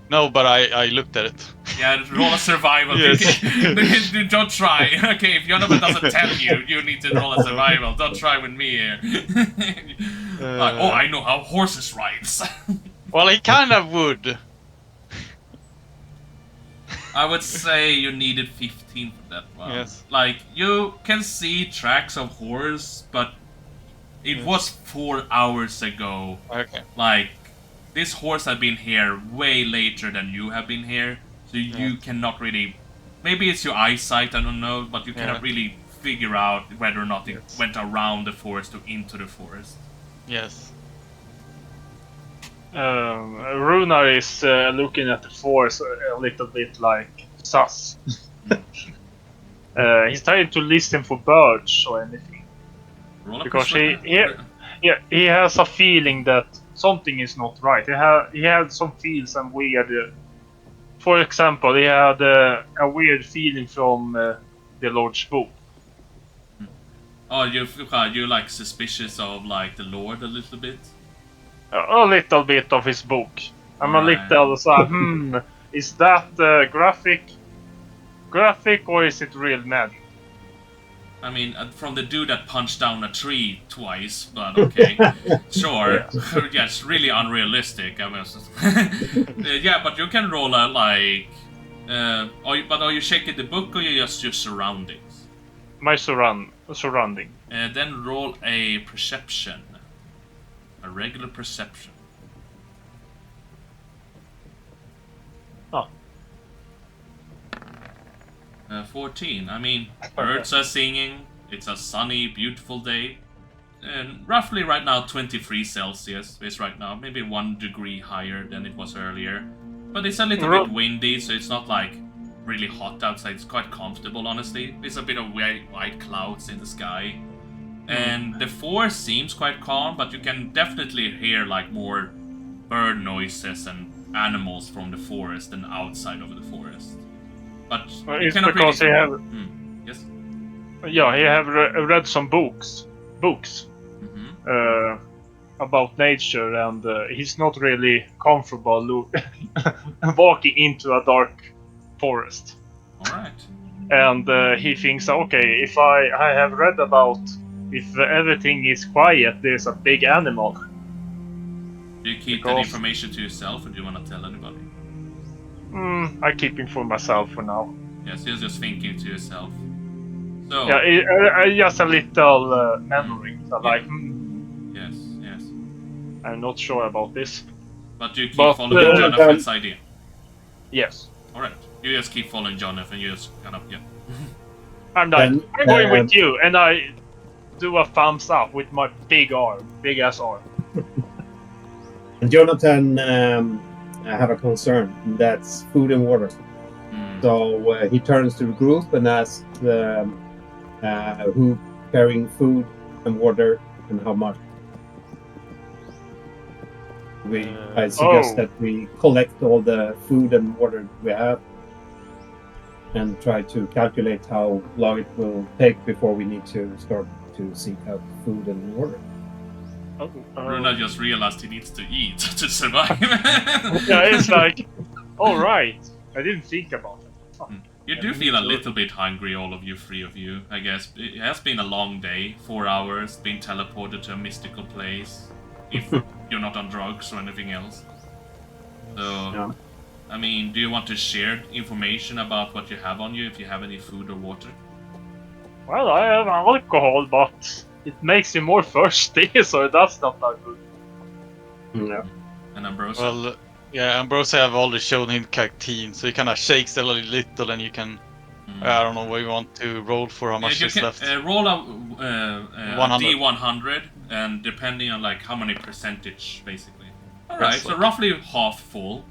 No, but I looked at it. Yeah, roll a survival. Yes. Don't try. Okay, if Jonathan doesn't tell you, you need to roll a survival. Don't try with me here. Like, oh, I know how horses rides. Well, he kind of would. I would say you needed 15 for that one. Yes. Like, you can see tracks of horse, but it was 4 hours ago. Okay. Like, this horse had been here way later than you have been here, so you cannot really... Maybe it's your eyesight, I don't know, but you cannot really figure out whether or not it went around the forest or into the forest. Yes. Runar is looking at the forest a little bit like sus. He's trying to listen for birds or anything. Roll a Because persuasion. he has a feeling that something is not right. He had some feels and weird. For example, he had a weird feeling from the Lord's book. Oh, you like suspicious of like the Lord a little bit? A little bit of his book. I'm a Right. little so, is that graphic or is it real magic? I mean, from the dude that punched down a tree twice, but okay, sure. Yeah, it's really unrealistic. I mean, yeah, but you can roll a like. Are you checking the book or you just your surroundings? My surrounding. Then roll a perception, a regular perception. Oh. 14. I mean, birds are singing. It's a sunny, beautiful day. And roughly right now 23 Celsius is right now. Maybe 1 degree higher than it was earlier. But it's a little bit windy, so it's not like really hot outside. It's quite comfortable, honestly. There's a bit of white clouds in the sky. And the forest seems quite calm, but you can definitely hear like more bird noises and animals from the forest than outside of the forest. But you It's cannot because really... he have Yes? he have read some books about nature, and he's not really comfortable walking into a dark forest. Alright. And he thinks, okay, if I have read about if everything is quiet, there's a big animal. Do you keep that information to yourself, or do you want to tell anybody? I keep it for myself for now. Yes, you're just thinking to yourself. So... Yeah, just a little memory. So like, Yes, yes. I'm not sure about this. But you keep But, following Jonathan's idea. Yes. Alright. You just keep following Jonathan, you just kind of, yeah. I'm like, Then, I'm going with you, and I do a thumbs up with my big ass arm. And Jonathan have a concern, and that's food and water. So he turns to the group and asks who carrying food and water and how much. I suggest that we collect all the food and water we have and try to calculate how long it will take before we need to start to seek out food and water. Runa just realized he needs to eat to survive. Yeah, it's like, alright. I didn't think about it. You do feel a little bit hungry, all of you, 3 of you, I guess. It has been a long day, 4 hours, being teleported to a mystical place, if you're not on drugs or anything else. So, Yeah. I mean, do you want to share information about what you have on you, if you have any food or water? Well, I have alcohol, but it makes you more thirsty, so that's not that good. No. And Ambrosia? Well, yeah, Ambrosia have already shown him canteen, so he kind of shakes a little, and you can. I don't know what you want to roll for how much you is can, left. roll a 100. D100, and depending on like how many percentage, basically. Alright, That's so like- roughly half full.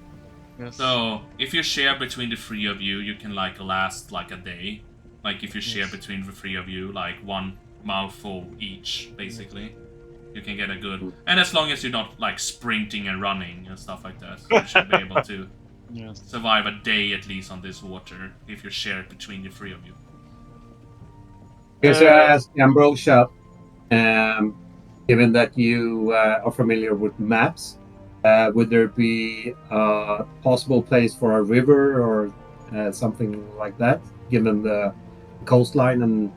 Yes. So if you share between the 3 of you, you can like last like a day. Like if you share between the 3 of you, like 1 mouthful each, basically. You can get a good... And as long as you're not like sprinting and running and stuff like that, you should be able to Yes. survive a day at least on this water if you share it between the 3 of you. Because I asked Ambrosia, given that you are familiar with maps, would there be a possible place for a river or something like that, given the coastline and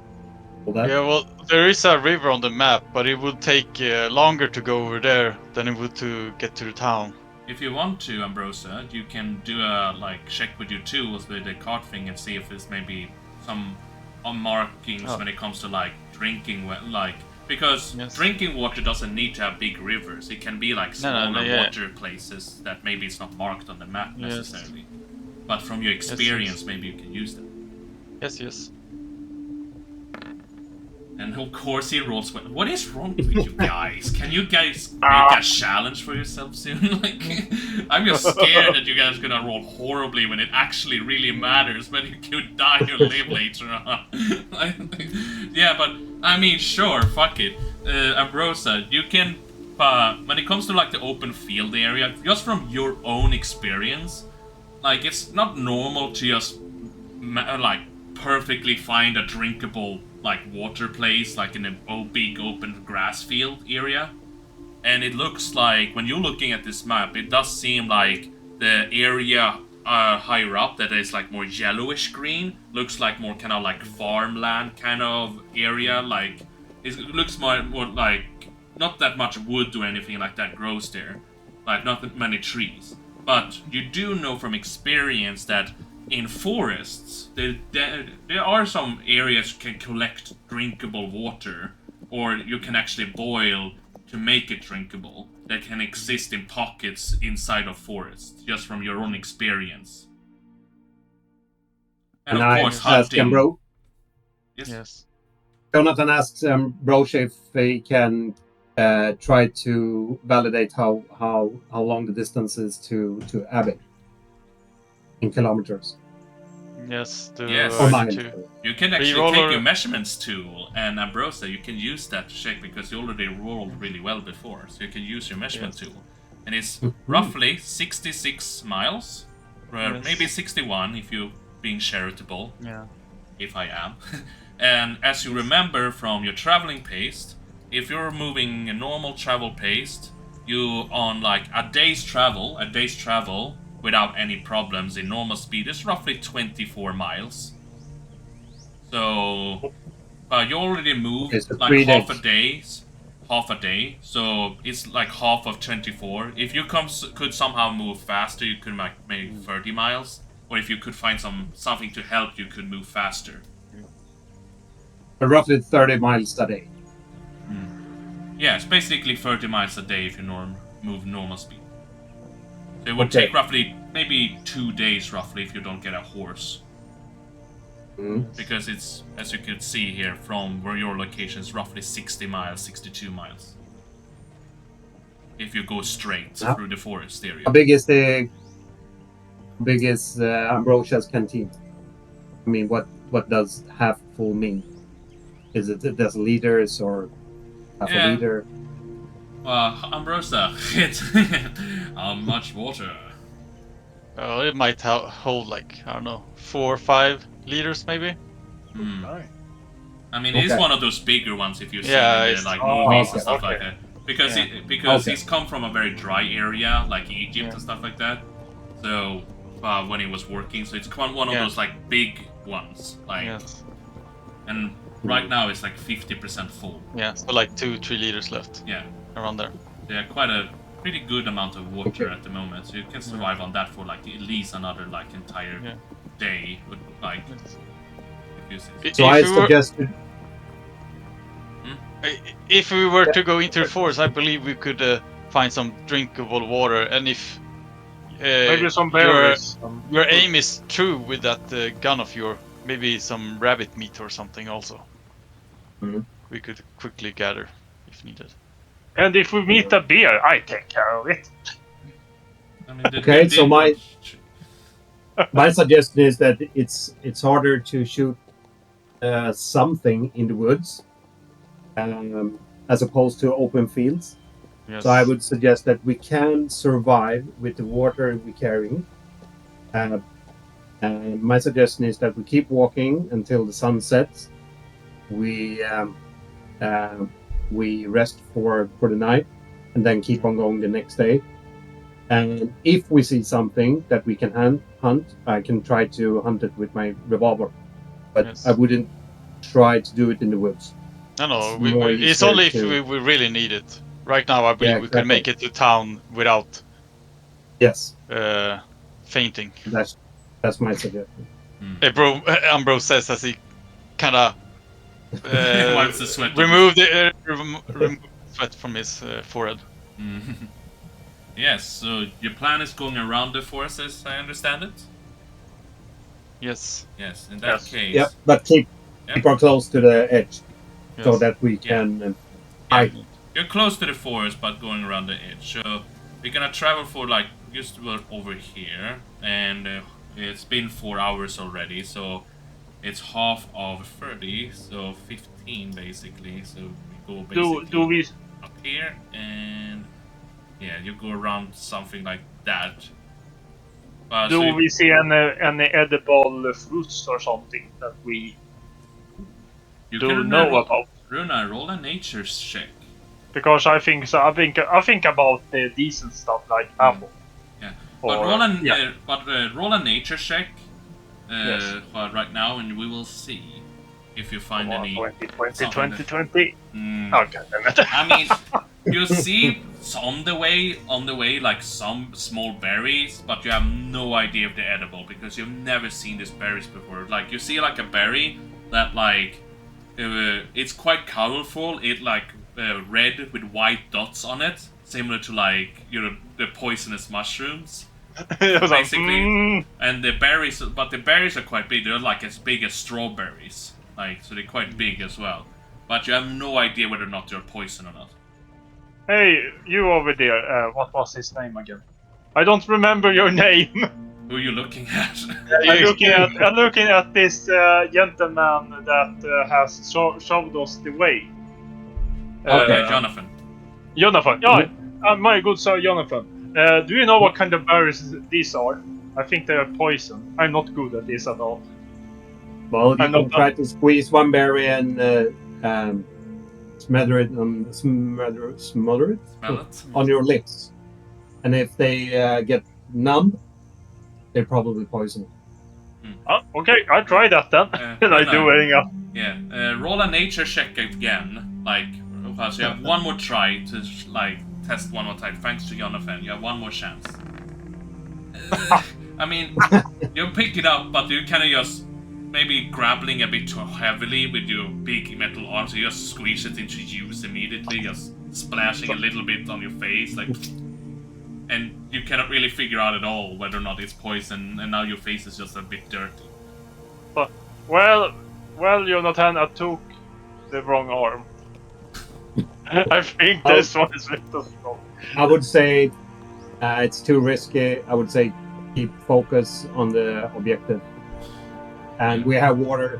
all that. Yeah, well, there is a river on the map, but it would take longer to go over there than it would to get to the town. If you want to, Ambrosia, you can do a check with your tools with the cart thing and see if there's maybe some markings when it comes to drinking, because drinking water doesn't need to have big rivers. It can be smaller water places that maybe it's not marked on the map necessarily. But from your experience, maybe you can use them. Yes. And of course he rolls well. What is wrong with you guys? Can you guys make a challenge for yourself soon? I'm just scared that you guys are gonna roll horribly when it actually really matters, when you could die or live later on. Yeah, but I mean, sure, fuck it. Ambrosia, you can, when it comes to the open field area, just from your own experience, it's not normal to just perfectly find a drinkable water place in a big open grass field area. And it looks like, when you're looking at this map, it does seem like the area higher up that is more yellowish green looks like more kind of farmland kind of area. It looks more not that much wood or anything like that grows there, not that many trees. But you do know from experience that in forests, there are some areas you can collect drinkable water, or you can actually boil to make it drinkable, that can exist in pockets inside of forests, just from your own experience. And of course, hunting. Yes. Jonathan asks Ambrosia if he can try to validate how long the distance is to Abbey in kilometers. Yes. Or miles. You can actually take your measurements tool, and Ambrosia, you can use that to check, because you already rolled really well before, so you can use your measurement tool. And it's roughly 66 miles, or maybe 61 if you're being charitable. Yeah. If I am. And as you remember from your traveling pace, if you're moving a normal travel pace, you on a day's travel without any problems in normal speed is roughly 24 miles. So you already moved half a day, so it's half of 24. If you could somehow move faster, you could make 30 miles, or if you could find something to help, you could move faster. Roughly 30 miles a day. Yeah, it's basically 30 miles a day if you move normal speed. So it would take roughly maybe 2 days roughly if you don't get a horse. Because it's, as you can see here, from where your location is roughly 60 miles, 62 miles. If you go straight through the forest area. How big is Ambrosia's canteen? I mean, what does half full mean? Is it deciliters or half a liter? Ambrosia, how much water? It might hold I don't know, 4 or 5 liters maybe. I mean, it's one of those bigger ones if you see in movies and stuff like that. Because he's come from a very dry area like Egypt and stuff like that. So when he was working, so it's one of those big ones. And right now it's 50% full. Yeah, so 2-3 liters left. Yeah, around there. Yeah, quite a pretty good amount of water at the moment, so you can survive on that for at least another entire day. With so I suggested. If we were to go into the forest, I believe we could find some drinkable water, and if maybe some berries. Your aim is true with that gun of yours, maybe some rabbit meat or something also. We could quickly gather if needed. And if we meet a bear, I take care of it. I mean, okay, so my suggestion is that it's harder to shoot something in the woods as opposed to open fields. Yes. So I would suggest that we can survive with the water we're carrying. My suggestion is that we keep walking until the sun sets. We rest for the night and then keep on going the next day. And if we see something that we can hunt, I can try to hunt it with my revolver. But I wouldn't try to do it in the woods. No, It's more it's easier only if to- we really need it. Right now, I believe Yeah, we can make it to town without Yes, fainting. that's my suggestion. Bro, Ambrose says as he kind of Wipes the sweat off remove the sweat from his forehead. Yes, so your plan is going around the forest, as I understand it? Yes. Yes, in that Yes. case. Yeah, but keep our close to the edge so Yes. that we can Yeah. hide. You're close to the forest, but going around the edge. So we're gonna travel for like just over here, and it's been 4 hours already. So it's half of 30, so 15 basically. So we go basically Do we up here, and yeah, you go around something like that. do So we see any edible fruits or something that we you do can know about? Runa, roll a nature check. Because I think so. I think about the decent stuff like apple. Yeah, Or, but roll a nature check Yes. right now, and we will see if you find any. 2020, something that- 2020. Mm. Okay, damn it. I mean, you see on the way, like some small berries, but you have no idea if they're edible because you've never seen these berries before. Like you see like a berry that like it's quite colorful. It like red with white dots on it, similar to like the poisonous mushrooms. It was like, Basically, and the berries are quite big. They're like as big as strawberries, like so they're quite big as well. But you have no idea whether or not they're poison or not. Hey, you over there. What was his name again? I don't remember your name. Who are you looking at? I'm looking at this gentleman that has showed us the way. Okay. Jonathan. Jonathan. Yeah, my good sir Jonathan. Do you know what kind of berries these are? I think they are poison. I'm not good at this at all. Well, you I'm can not- try to squeeze one berry and smother it Smell it. on your lips, and if they get numb, they're probably poison. Okay, I'll try that then. Can I do it? Yeah. Roll a nature check again. Like, so you have one more try to like test one more time. Thanks to Jonathan, you have one more chance. I mean, you pick it up, but you kind of just maybe grappling a bit too heavily with your big metal arm, so you just squeeze it into use immediately, just splashing a little bit on your face, like, and you cannot really figure out at all whether or not it's poison, and now your face is just a bit dirty. Well, Jonathan, I took the wrong arm. I think this one is little strong. I would say it's too risky. I would say keep focus on the objective. And we have water.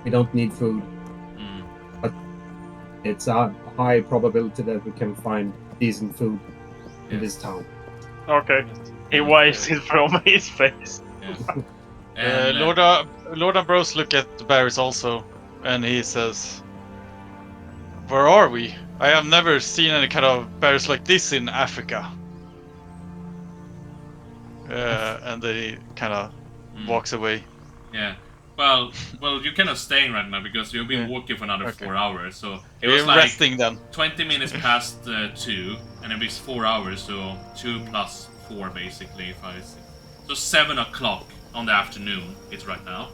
We don't need food. But it's a high probability that we can find decent food in this town. Okay. He wipes it from his face. And, Lord Ambrose look at the berries also, and he says, "Where are we? I have never seen any kind of berries like this in Africa." And then he kind of walks away. Yeah. Well, you're kind of staying right now because you've been walking for another 4 hours. So it was We're like resting then. 20 minutes past 2, and it was 4 hours. So 2 plus 4 basically. If I see. So 7 o'clock on the afternoon it's right now.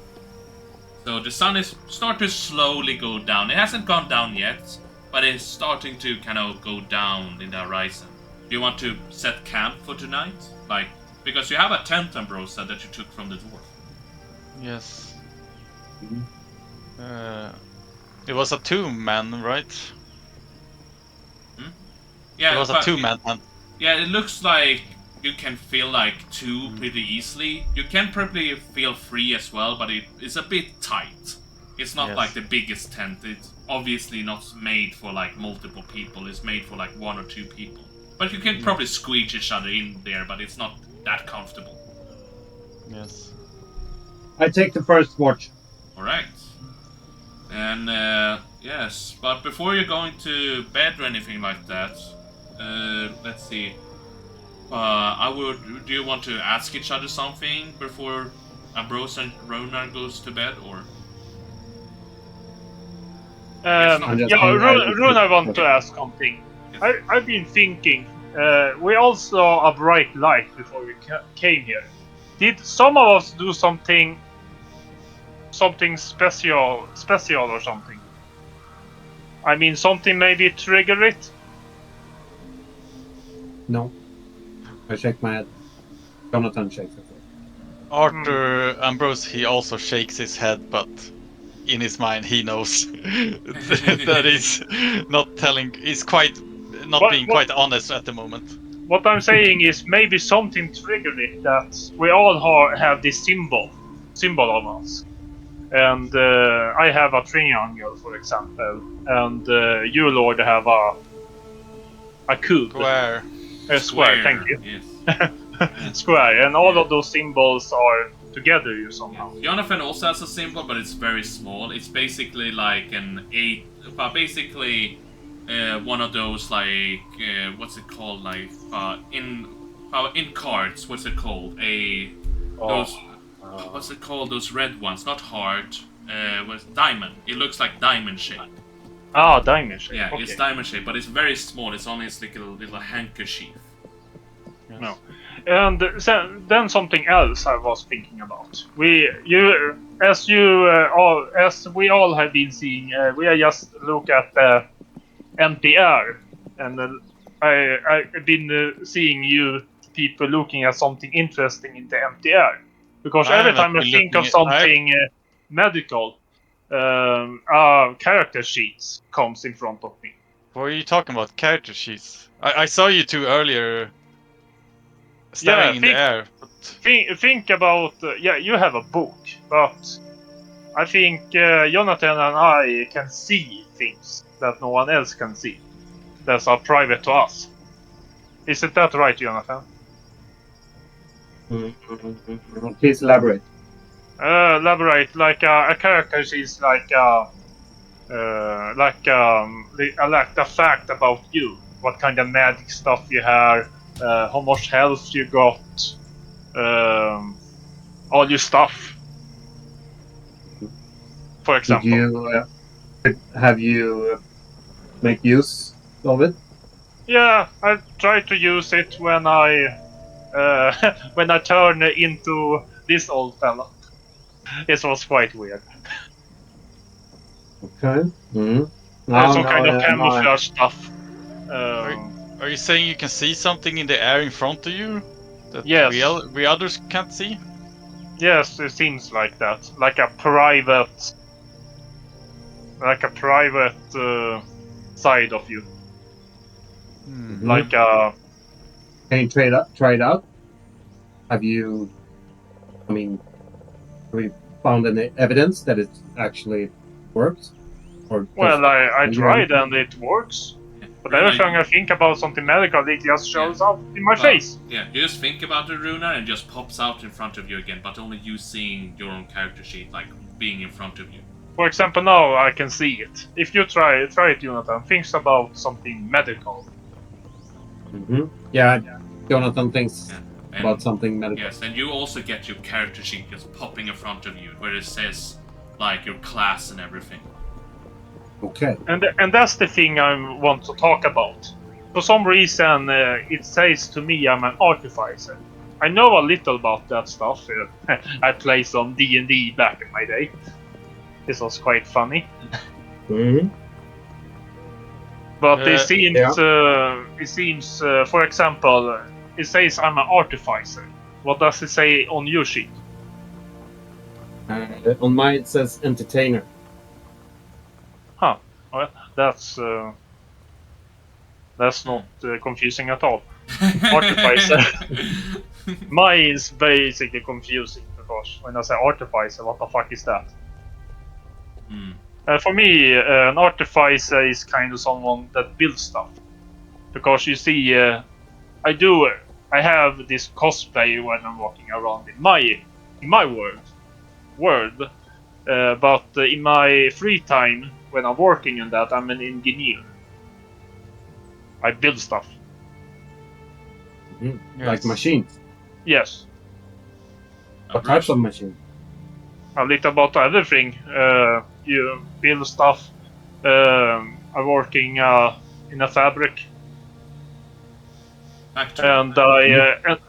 So the sun is starting to slowly go down. It hasn't gone down yet, but it's starting to kind of go down in the horizon. Do you want to set camp for tonight? Like, because you have a tent, Ambrosia, that you took from the dwarf. Yes. It was a 2-man, right? Yeah, It was a 2-man tent. Yeah, it looks like you can feel like 2 pretty easily. You can probably feel 3 as well, but it's a bit tight. It's not like the biggest tent. It's obviously not made for like multiple people. It's made for like 1 or 2 people. But you can probably squeeze each other in there, but it's not that comfortable. Yes. I take the first watch. Alright. And yes, but before you're going to bed or anything like that, let's see. Do you want to ask each other something before Ambrose and Ronar goes to bed, or? I'm just Yeah, saying, Rune, I want to ask something. I've been thinking, we all saw a bright light before we came here. Did some of us do something special or something? I mean, something maybe trigger it? no. I shake my head. Jonathan shakes his head. Arthur Ambrose, he also shakes his head, but in his mind he knows that he's not telling. He's not being quite honest at the moment. What I'm saying is maybe something triggered it, that we all have this symbol of us. And I have a triangle, for example, and you, Lord, have a cube. Square. A square, thank you. Yes. Square, and all of those symbols are together you somehow. Jonathan also has a symbol, but it's very small. It's basically like an 8, but basically one of those like what's it called, like in cards. What's it called? What's it called? Those red ones, not heart. Was diamond. It looks like diamond shape. Ah, diamond shape. Yeah, okay. it's diamond shape, but it's very small. It's only like a little handkerchief. Yes. No. And then something else I was thinking about. As we all have been seeing, we are just look at the empty air, and I've been seeing you people looking at something interesting in the empty air. Because every time I think of something medical, character sheets comes in front of me. What are you talking about? Character sheets. I saw you two earlier staring in the air. But... Think about you have a book, but I think Jonathan and I can see things that no one else can see. That are private to us. Isn't that right, Jonathan? Please elaborate. Elaborate. Like a character sheet, like the fact about you. What kind of magic stuff you have, how much health you got, all your stuff. For example. Have you make use of it? Yeah, I try to use it when I turn into this old fella. It was quite weird. Okay. Mm-hmm. Some kind of camouflage stuff. Are you saying you can see something in the air in front of you that yes. we others can't see? Yes, it seems like that. Like a private side of you. Mm-hmm. Like a... Can you try it out? Have you found any evidence that it actually works? Well, I tried and it works. But every time I think about something medical, it just shows up in my face. Yeah, you just think about the Runa and it just pops out in front of you again, but only you seeing your own character sheet, like being in front of you. For example, now I can see it. If you try it, Jonathan. Think about something medical. Mm-hmm. Yeah, Jonathan thinks about something medical. Yes, and you also get your character sheet just popping in front of you, where it says like your class and everything. Okay. And that's the thing I want to talk about. For some reason, it says to me I'm an artificer. I know a little about that stuff. I played some D&D back in my day. This was quite funny. Mm-hmm. But it seems, for example, it says I'm an artificer. What does it say on your sheet? On mine it says entertainer. Huh. Well, that's not confusing at all. Artificer. Mine is basically confusing because when I say artificer, what the fuck is that? For me, an artificer is kind of someone that builds stuff. Because you see, I have this cosplay when I'm walking around in my world. But in my free time, when I'm working on that, I'm an engineer. I build stuff. Mm-hmm. Yes. Like machines. Yes. What types of machines? A little about everything. You build stuff I'm working in a fabric, Factory. and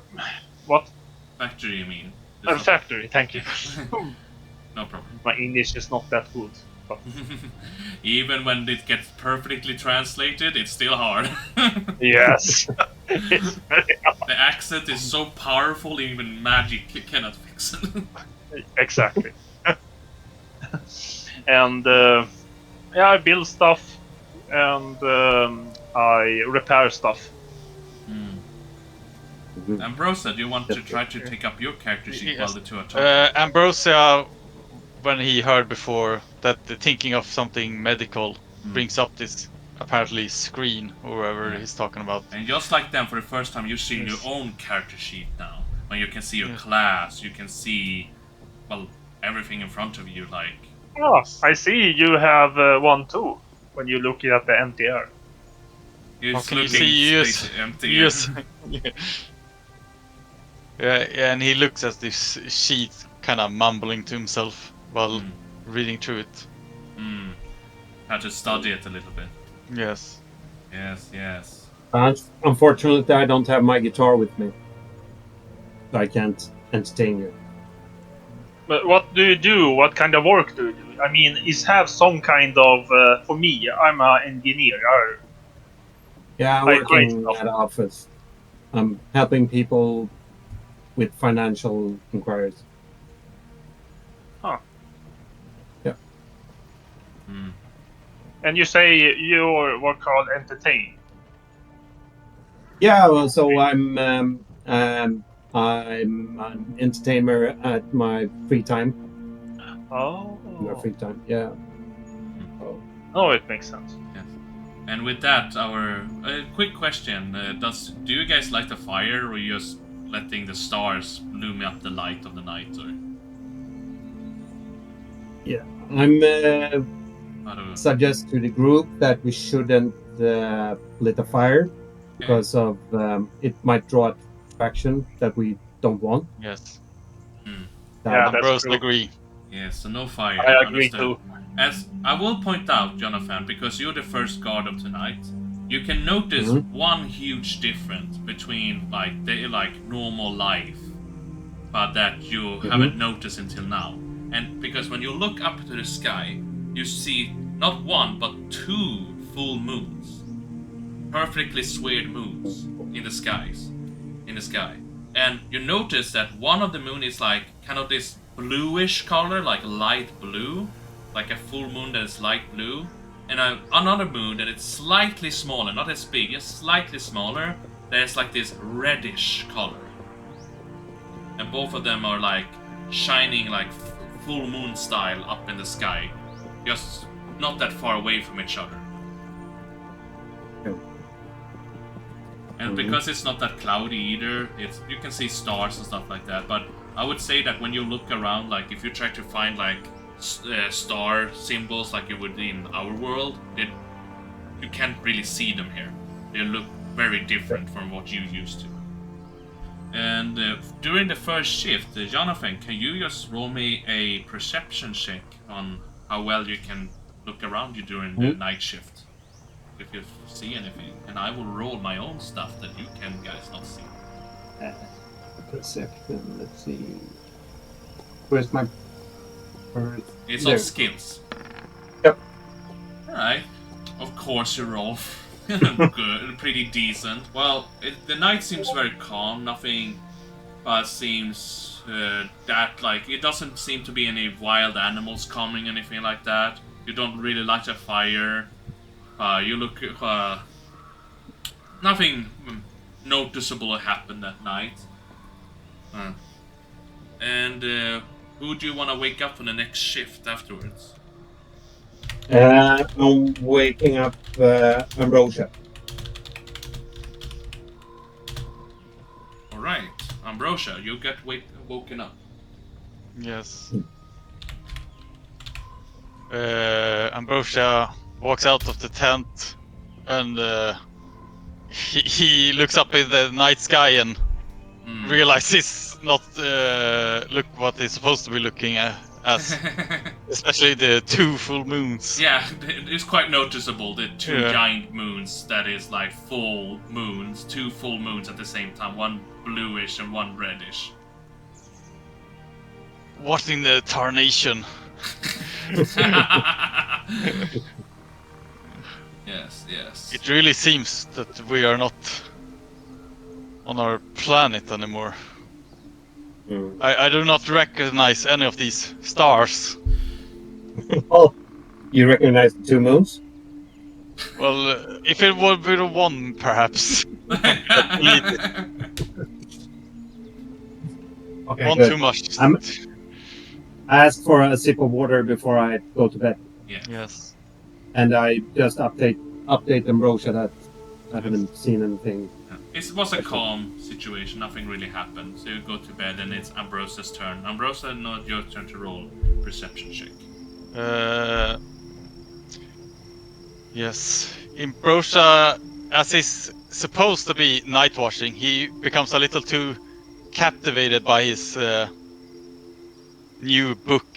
what? Factory, you mean? A factory. Thank you. No problem. My English is not that good. But Even when it gets perfectly translated, it's still hard. yes, it's very The accent is so powerful, even magic cannot fix it. exactly. And I build stuff, and I repair stuff. Ambrosia, do you want to try to take up your character sheet while the two are talking? Ambrosia, when he heard before that the thinking of something medical brings up this apparently screen or whatever he's talking about. And just like them, for the first time, you're seeing your own character sheet now. When you can see your class, you can see, well, everything in front of you, like... Oh, I see you have one too, when you're looking at the NTR. How can you see empty? Yeah, and he looks at this sheet, kind of mumbling to himself while reading through it. Had to study it a little bit. Yes. Yes. Unfortunately, I don't have my guitar with me. So I can't entertain you. But what do you do? What kind of work do you do? I mean, is have some kind of... for me, I'm an engineer. Yeah, I'm I working create at an office. I'm helping people with financial inquiries. Huh. Yeah. And you say you're what called entertain? Yeah, well, so I'm an entertainer at my free time. Oh. My free time, yeah. Oh, it makes sense. Yes. And with that, our quick question: do you guys light a fire, or just letting the stars loom up the light of the night? Or yeah, I'm suggest to the group that we shouldn't lit a fire because of it might draw attraction that we don't want. Yes. Yeah, that's Ambrose true. agree. Yes, so no fire. I agree Understood. too. As I will point out, Jonathan, because you're the first guard of tonight, you can notice one huge difference between like normal life, but that you haven't noticed until now. And because when you look up to the sky, you see not one but two full moons, perfectly squared moons in the sky. And you notice that one of the moon is like kind of this bluish color, like light blue, like a full moon that is light blue, and another moon that is slightly smaller, not as big, just slightly smaller, that is like this reddish color. And both of them are like shining like full moon style up in the sky, just not that far away from each other. And because it's not that cloudy either, you can see stars and stuff like that. But I would say that when you look around, like if you try to find like star symbols like you would in our world, you can't really see them here. They look very different from what you used to. And during the first shift, Jonathan, can you just roll me a perception check on how well you can look around you during the night shift? If you see anything, and I will roll my own stuff that you can guys not see. Perception, let's see. Where's my first? It's There. on skills. Yep. Alright. Of course you roll. Good, pretty decent. Well, the night seems very calm, nothing seems that like, it doesn't seem to be any wild animals coming, anything like that. You don't really light a fire. You look, nothing noticeable happened that night. And who do you want to wake up for the next shift afterwards? I'm waking up Ambrosia. Alright, Ambrosia, you get woken up. Yes. Ambrosia walks out of the tent and he looks up in the night sky and realizes not look what he's supposed to be looking at as especially the 2 full moons. Yeah, it's quite noticeable, the 2 Yeah. giant moons, that is like full moons, 2 full moons at the same time, one bluish and one reddish. What in the tarnation? Yes, yes. It really seems that we are not on our planet anymore. I do not recognize any of these stars. Oh, you recognize the 2 moons? Well, if it would be the one, perhaps. Okay, One good. too much. I asked for a sip of water before I go to bed, Yeah. Yes. and I just update Ambrosia that I haven't seen anything. It was a calm situation, nothing really happened. So you go to bed and it's Ambrosia's turn. Ambrosia, not your turn to roll perception check. Yes. Ambrosia, as he's supposed to be night watching, he becomes a little too captivated by his new book.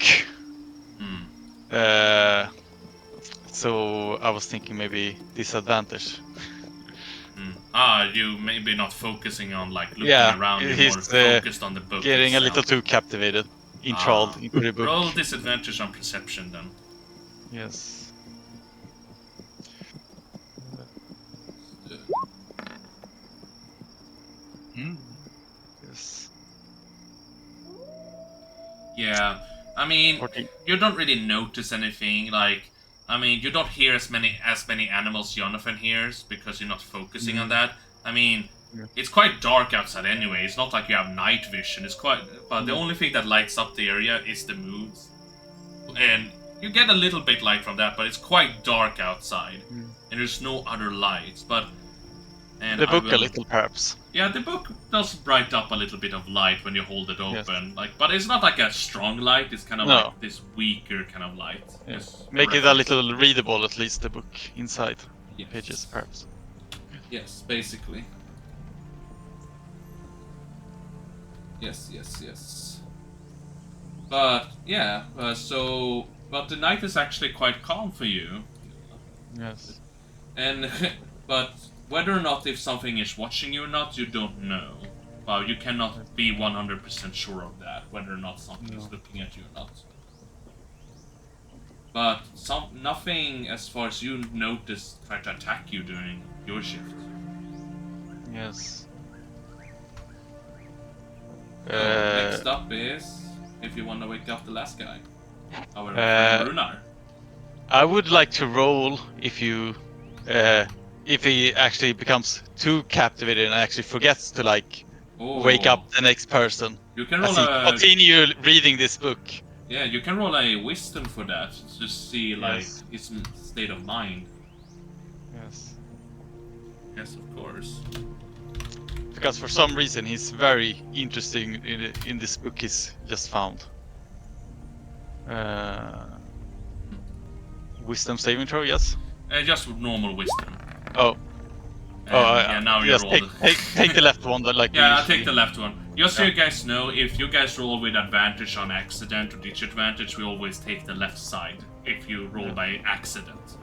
So I was thinking maybe disadvantage. You maybe not focusing on like looking Yeah, around, you're he's, more focused on the book Getting itself. a little too captivated, enthralled into the book. Roll disadvantage on perception then. Yes. Yes. Yeah, I mean, 14. you don't really notice anything. Like, I mean, you don't hear as many animals Jonathan hears because you're not focusing on that. I mean, it's quite dark outside anyway. It's not like you have night vision. It's quite, but the only thing that lights up the area is the moons, and you get a little bit light from that. But it's quite dark outside, and there's no other lights. But The book a little, perhaps. Yeah, the book does bright up a little bit of light when you hold it open. Like, but it's not like a strong light. It's kind of like this weaker kind of light. Yes. Make it a little readable, at least, the book inside pages, perhaps. Yes, basically. Yes. But yeah, but the night is actually quite calm for you. Yes. And but whether or not if something is watching you or not, you don't know. Well, you cannot be 100% sure of that, whether or not something is looking at you or not. But nothing, as far as you notice, tried to attack you during your shift. Yes. Next up is if you want to wake up the last guy. Our friend Runar. I would like to roll if he actually becomes too captivated and actually forgets to wake up the next person. You can roll continue reading this book. Yeah, you can roll a wisdom for that to see his state of mind. Yes. Yes, of course. Because for some reason he's very interesting in this book he's just found. Wisdom saving throw, yes. Just normal wisdom. Oh. Yeah, now you're rolling. Take the left one, yeah, I'll take the left one. Just so you guys know, if you guys roll with advantage on accident or disadvantage, we always take the left side if you roll by accident.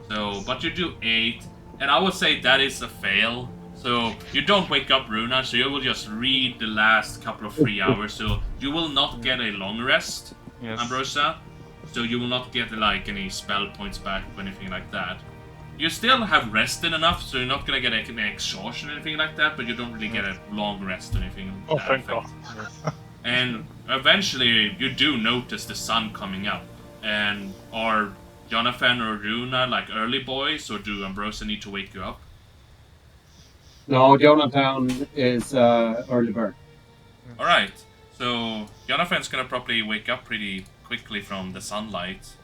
So, but you do 8, and I would say that is a fail. So you don't wake up Runa, so you will just read the last couple of 3 hours. So you will not get a long rest, Ambrosia. So you will not get any spell points back or anything like that. You still have rested enough, so you're not gonna get any exhaustion or anything like that, but you don't really get a long rest or anything. Oh, thank God. And eventually, you do notice the sun coming up. And are Jonathan or Runa early boys, or do Ambrosia need to wake you up? No, Jonathan is early bird. Alright, so Jonathan's gonna probably wake up pretty quickly from the sunlight.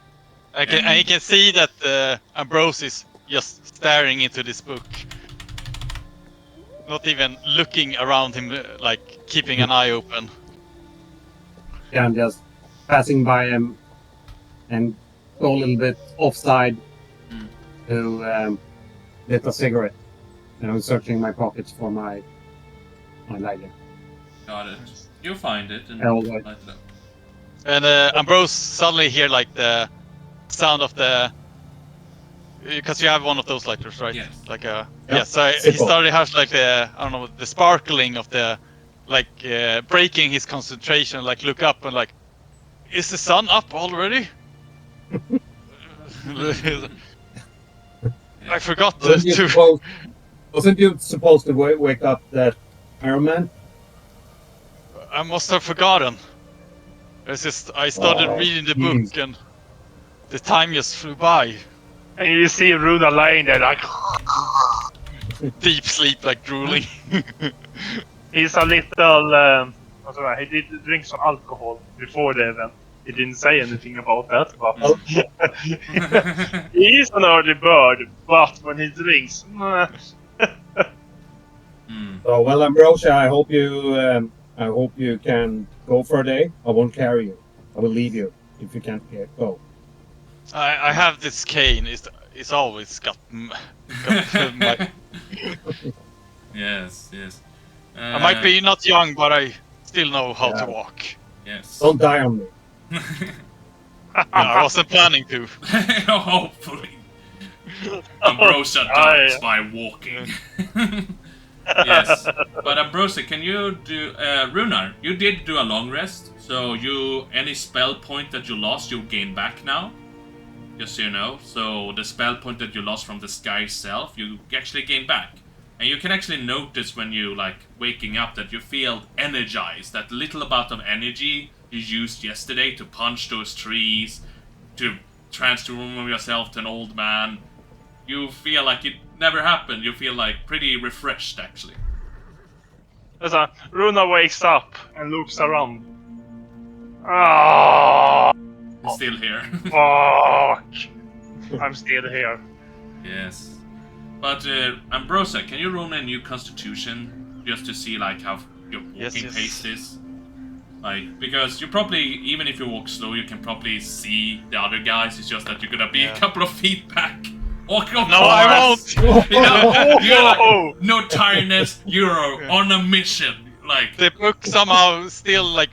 And you can see that Ambrose is just staring into this book. Not even looking around him, keeping an eye open. Yeah, I'm just passing by him and go a little bit offside to lit a cigarette. And I'm searching my pockets for my lighter. Got it. You'll find it and Hell, light it up. And Ambrose suddenly hear like the sound of the, because you have one of those lighters, right? Yes. Like Yeah. yeah. So he Simple. started has like the, I don't know, the sparkling of the, like breaking his concentration. Like look up and like, is the sun up already? I forgot Wasn't you to. supposed to wake up that Iron Man? I must have forgotten. It's just I started Oh, reading the jeez. book and the time just flew by. And you see Runa lying there like Deep sleep, like drooling. he's a little. He did drink some alcohol before the event. He didn't say anything about that, but Oh. he's an early bird. But when he drinks, So, well, Ambrosia, I hope you can go for a day. I won't carry you. I will leave you if you can't go. I have this cane. It's always got my. Yes, yes. I might be not young, but I still know how to Yeah. walk. Yes. Don't die on me. I wasn't planning to. Hopefully. Ambrosia dies by walking. Yes. But Ambrosia, can you do... Runar, you did do a long rest, so any spell point that you lost, you'll gain back now. Just so you know. So the spell point that you lost from the sky itself, you actually gain back. And you can actually notice when you, like, waking up that you feel energized. That little amount of energy you used yesterday to punch those trees, to transform yourself to an old man. You feel like it never happened. You feel, like, pretty refreshed, actually. so Runa wakes up and looks around. Ah, It's still here. fuck! I'm still here. Yes. But, Ambrosia, can you roll me a new constitution? Just to see, like, how your walking Yes. pace is? Like, because you probably, even if you walk slow, you can probably see the other guys. It's just that you're gonna be a couple of feet back. Walking on No, I cars. won't. You're like, Whoa! no tiredness. You're on a mission. Like, The book somehow still like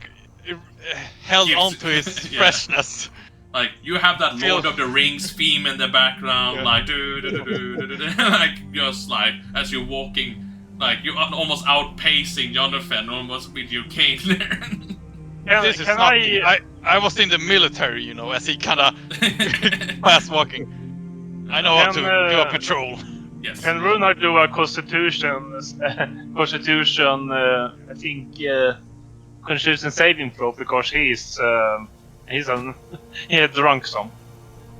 held Keeps- on to his yeah. freshness. Like, you have that Lord of the Rings theme in the background, Yeah. like, like, just like, as you're walking, like, you're almost outpacing Jonathan, almost with your cane there. This is Can not. I? I was in the military, you know, as he kind of fast walking. I know how to do a patrol. Yes. Can Runar do a constitution? I think constitution saving throw because he had drunk some.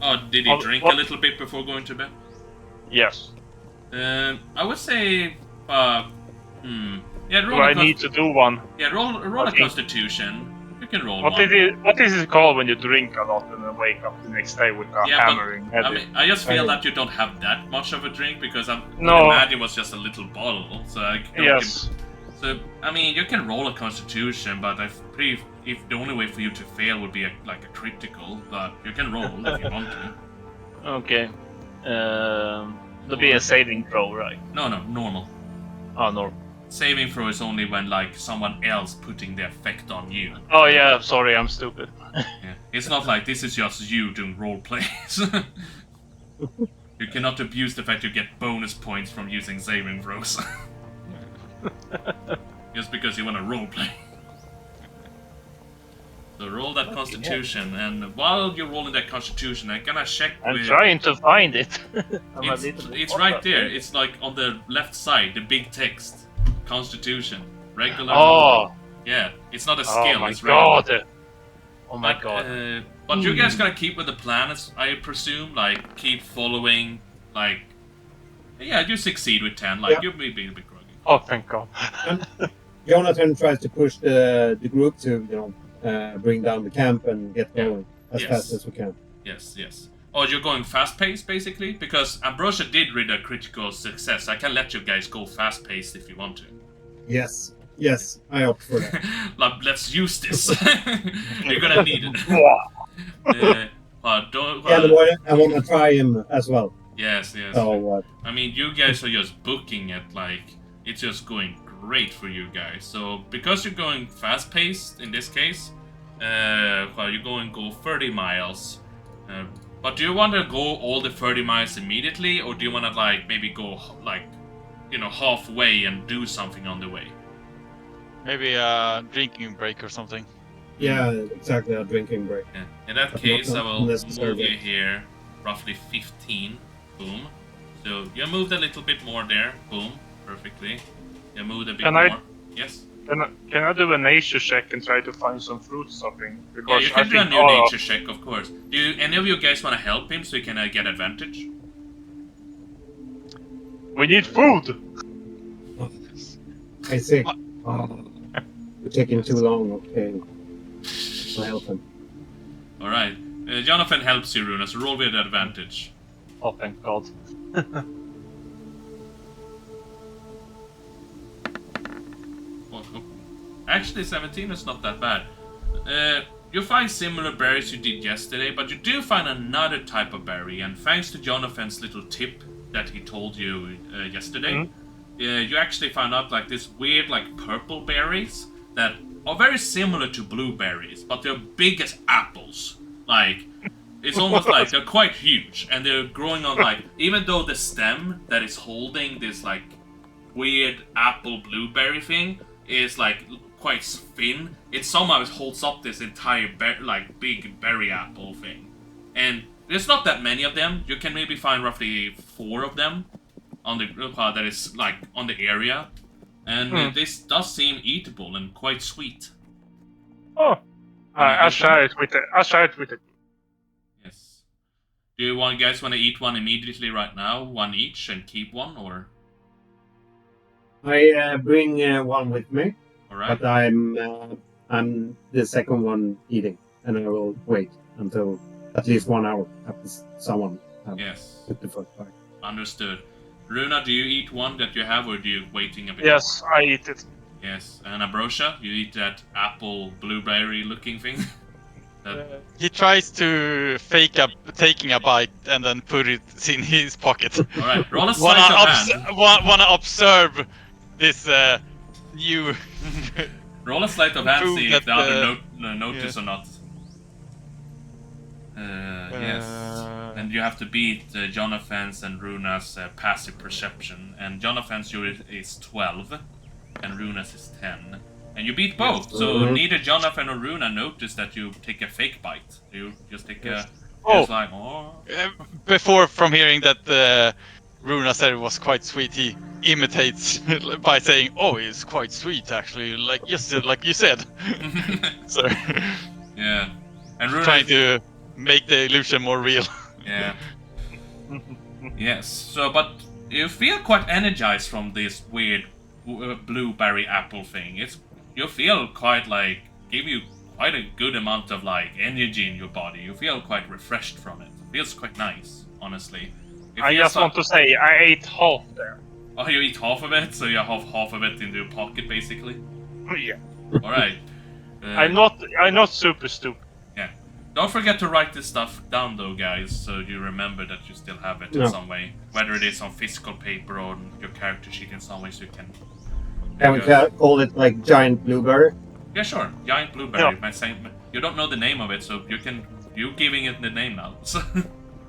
Oh, did he drink a little bit before going to bed? Yes. I would say, yeah, Do roll I a need to do one? Yeah, roll a Okay. constitution. You can roll What one. is it called when you drink a lot and then wake up the next day with a Yeah, hammering but, I headache? mean, I just feel that you don't have that much of a drink because I No. imagine it was just a little bottle. So I don't Yes. So I mean, you can roll a constitution, but if the only way for you to fail would be like a critical, but you can roll if you want to. Okay. There'll be a saving throw, right? No, normal. Oh no. Saving throw is only when like someone else putting the effect on you. Oh yeah, sorry, I'm stupid. Yeah. It's not like this is just you doing role plays. You cannot abuse the fact you get bonus points from using saving throws. Just because you want to roleplay. So roll that constitution, and while you're rolling that constitution, I'm gonna check I'm with... trying to find it. I'm a little bit It's right there. It's like on the left side, the big text. Constitution. Regular. Oh. Yeah, it's not a Oh skill, my it's regular. god. Oh my god. But you guys gotta keep with the plan, I presume. Like, keep following, like... Yeah, you succeed with 10. Like, Yeah. you may be a bit groggy. Oh, thank god. Jonathan tries to push the group to bring down the camp and get going as Yes. fast as we can. Yes. Oh, you're going fast-paced, basically? Because Ambrosia did read a critical success. I can let you guys go fast-paced if you want to. Yes, I opt for that. Let's use this. You're gonna need it. Don't... Yeah, I want to try him as well. Yes. So I mean, you guys are just booking it, like, it's just going great for you guys. So, because you're going fast-paced, in this case, Well, you go 30 miles. But do you want to go all the 30 miles immediately, or do you want to like maybe go like, halfway and do something on the way? Maybe a drinking break or something. Yeah, exactly, a drinking break. Yeah. In that But case, not I will move necessarily. you here, roughly 15. Boom. So you moved a little bit more there. Boom. Perfectly. You moved a bit Can more. I- Yes. Can I do a nature check and try to find some fruit something? Yeah, Because you I can do a think new nature check, of course. Do any of you guys want to help him so he can get advantage? we need food. I see. You're taking too long. Okay. I'll help him. Alright. Jonathan helps you, Runa, so roll with advantage. Oh, thank God. Oh. Actually, 17 is not that bad. You find similar berries you did yesterday, but you do find another type of berry, and thanks to Jonathan's little tip that he told you yesterday, you actually found out like this weird like purple berries that are very similar to blueberries, but they're big as apples. Like, it's almost like they're quite huge, and they're growing on like, even though the stem that is holding this like weird apple blueberry thing is like quite thin, it somehow holds up this entire big berry apple thing. And there's not that many of them. You can maybe find roughly 4 of them on the that is like on the area, and this does seem eatable and quite sweet. Oh, I'll share it with it. I'll share it with it. Yes. Do you guys want to eat one immediately right now, one each, and keep one, or? I bring one with me, All right. but I'm the second one eating, and I will wait until at least 1 hour after someone Yes. put the first bite. Understood. Runa, do you eat one that you have, or do you waiting a bit? Yes, I eat it. Yes. And Ambrosia, you eat that apple blueberry looking thing? He tries to fake taking a bite and then put it in his pocket. Alright, roll a sleight of hand. Wanna observe this new. Roll a sleight of hand, Prove see if the that, other notice or not. Yes. And you have to beat Jonathan's and Runa's passive perception. And Jonathan's is 12, and Runa's is 10. And you beat both, so neither Jonathan or Runa notice that you take a fake bite. You just take a... Oh. It's like, oh. Before, from hearing that Runa said it was quite sweet, he imitates by saying, "Oh, it's quite sweet, actually, like you said." So, Yeah. And Runa trying to make the illusion more real. Yeah. Yes. So, but you feel quite energized from this weird blueberry apple thing. You feel quite like give you quite a good amount of like energy in your body. You feel quite refreshed from it. It feels quite nice, honestly. I just want to say I ate half there. Oh, you eat half of it, so you have half of it in your pocket, basically. Yeah. All right. I'm not super stupid. Yeah. Don't forget to write this stuff down, though, guys, so you remember that you still have it in some way. Whether it is on physical paper or on your character sheet in some ways you can... And we can call it like giant blueberry. Yeah, sure. Giant blueberry. Yeah. You don't know the name of it, so you're giving it the name now.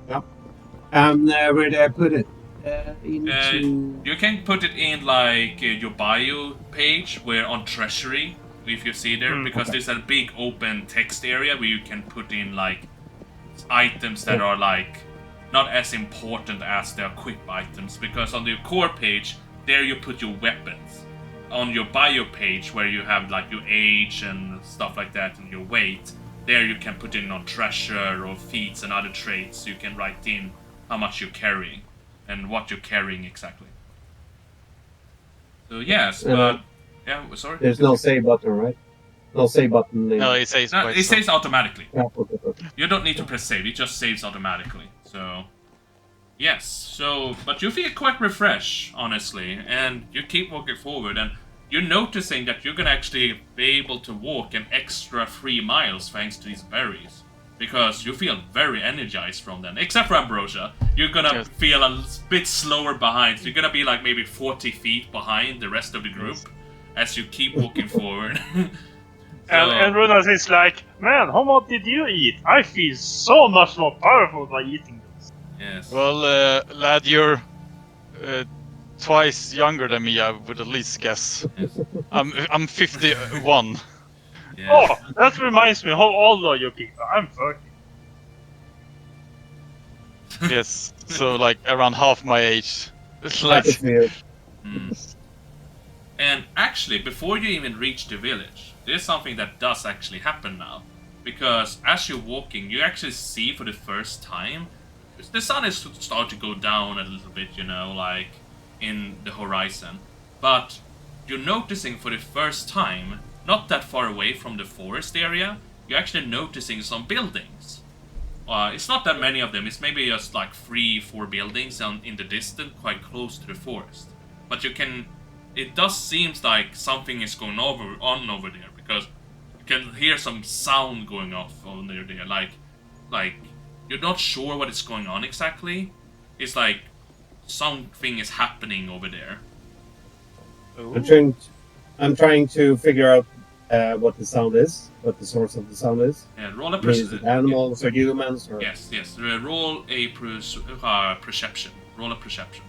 Yeah. Where did I put it? Into... you can put it in like your bio page, where on Treasury, if you see there, because there's a big open text area where you can put in like items that are like not as important as the equip items, because on the core page there you put your weapons. On your bio page, where you have like your age and stuff like that and your weight, there you can put in on treasure or feats and other traits. You can write in how much you're carrying and what you're carrying exactly. So yes, but yeah, sorry. There's no save button, right? No save button. No, it says. No, it saves automatically. Yeah, okay. You don't need to press save; it just saves automatically. So yes, so but you feel quite refreshed, honestly, and you keep walking forward, and you're noticing that you're gonna actually be able to walk an extra 3 miles thanks to these berries. Because you feel very energized from them. Except for Ambrosia. You're gonna feel a bit slower behind. So you're gonna be like maybe 40 feet behind the rest of the group as you keep walking forward. And Runas is like, man, how much did you eat? I feel so much more powerful by eating this. Yes. Well, lad, you're twice younger than me. I would at least guess. Yes. I'm 51. Yes. Oh, that reminds me, how old are you people? I'm 30. Yes, so like around half my age. It's like Happy for you. Mm. And actually, before you even reach the village, there's something that does actually happen now. Because as you're walking, you actually see for the first time, the sun is starting to go down a little bit, you know, like in the horizon. But you're noticing for the first time, not that far away from the forest area, you're actually noticing some buildings. It's not that many of them, it's maybe just like 3-4 buildings in the distance, quite close to the forest. But it does seem like something is going on over there, because you can hear some sound going off over there, like you're not sure what is going on exactly. It's like something is happening over there. I'm trying to figure out what the sound is, what the source of the sound is. Yeah, roll a Is it animals or humans? Or... Yes. Roll a perception. Roll a perception.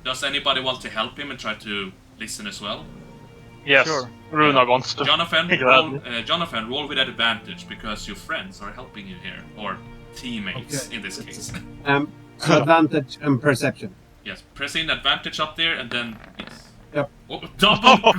Does anybody want to help him and try to listen as well? Yes, Sure. Runa wants to. Jonathan, roll with advantage because your friends are helping you here, or teammates in this case. Advantage and perception. Yes, press in advantage up there and then yes. Yep. Oh, double.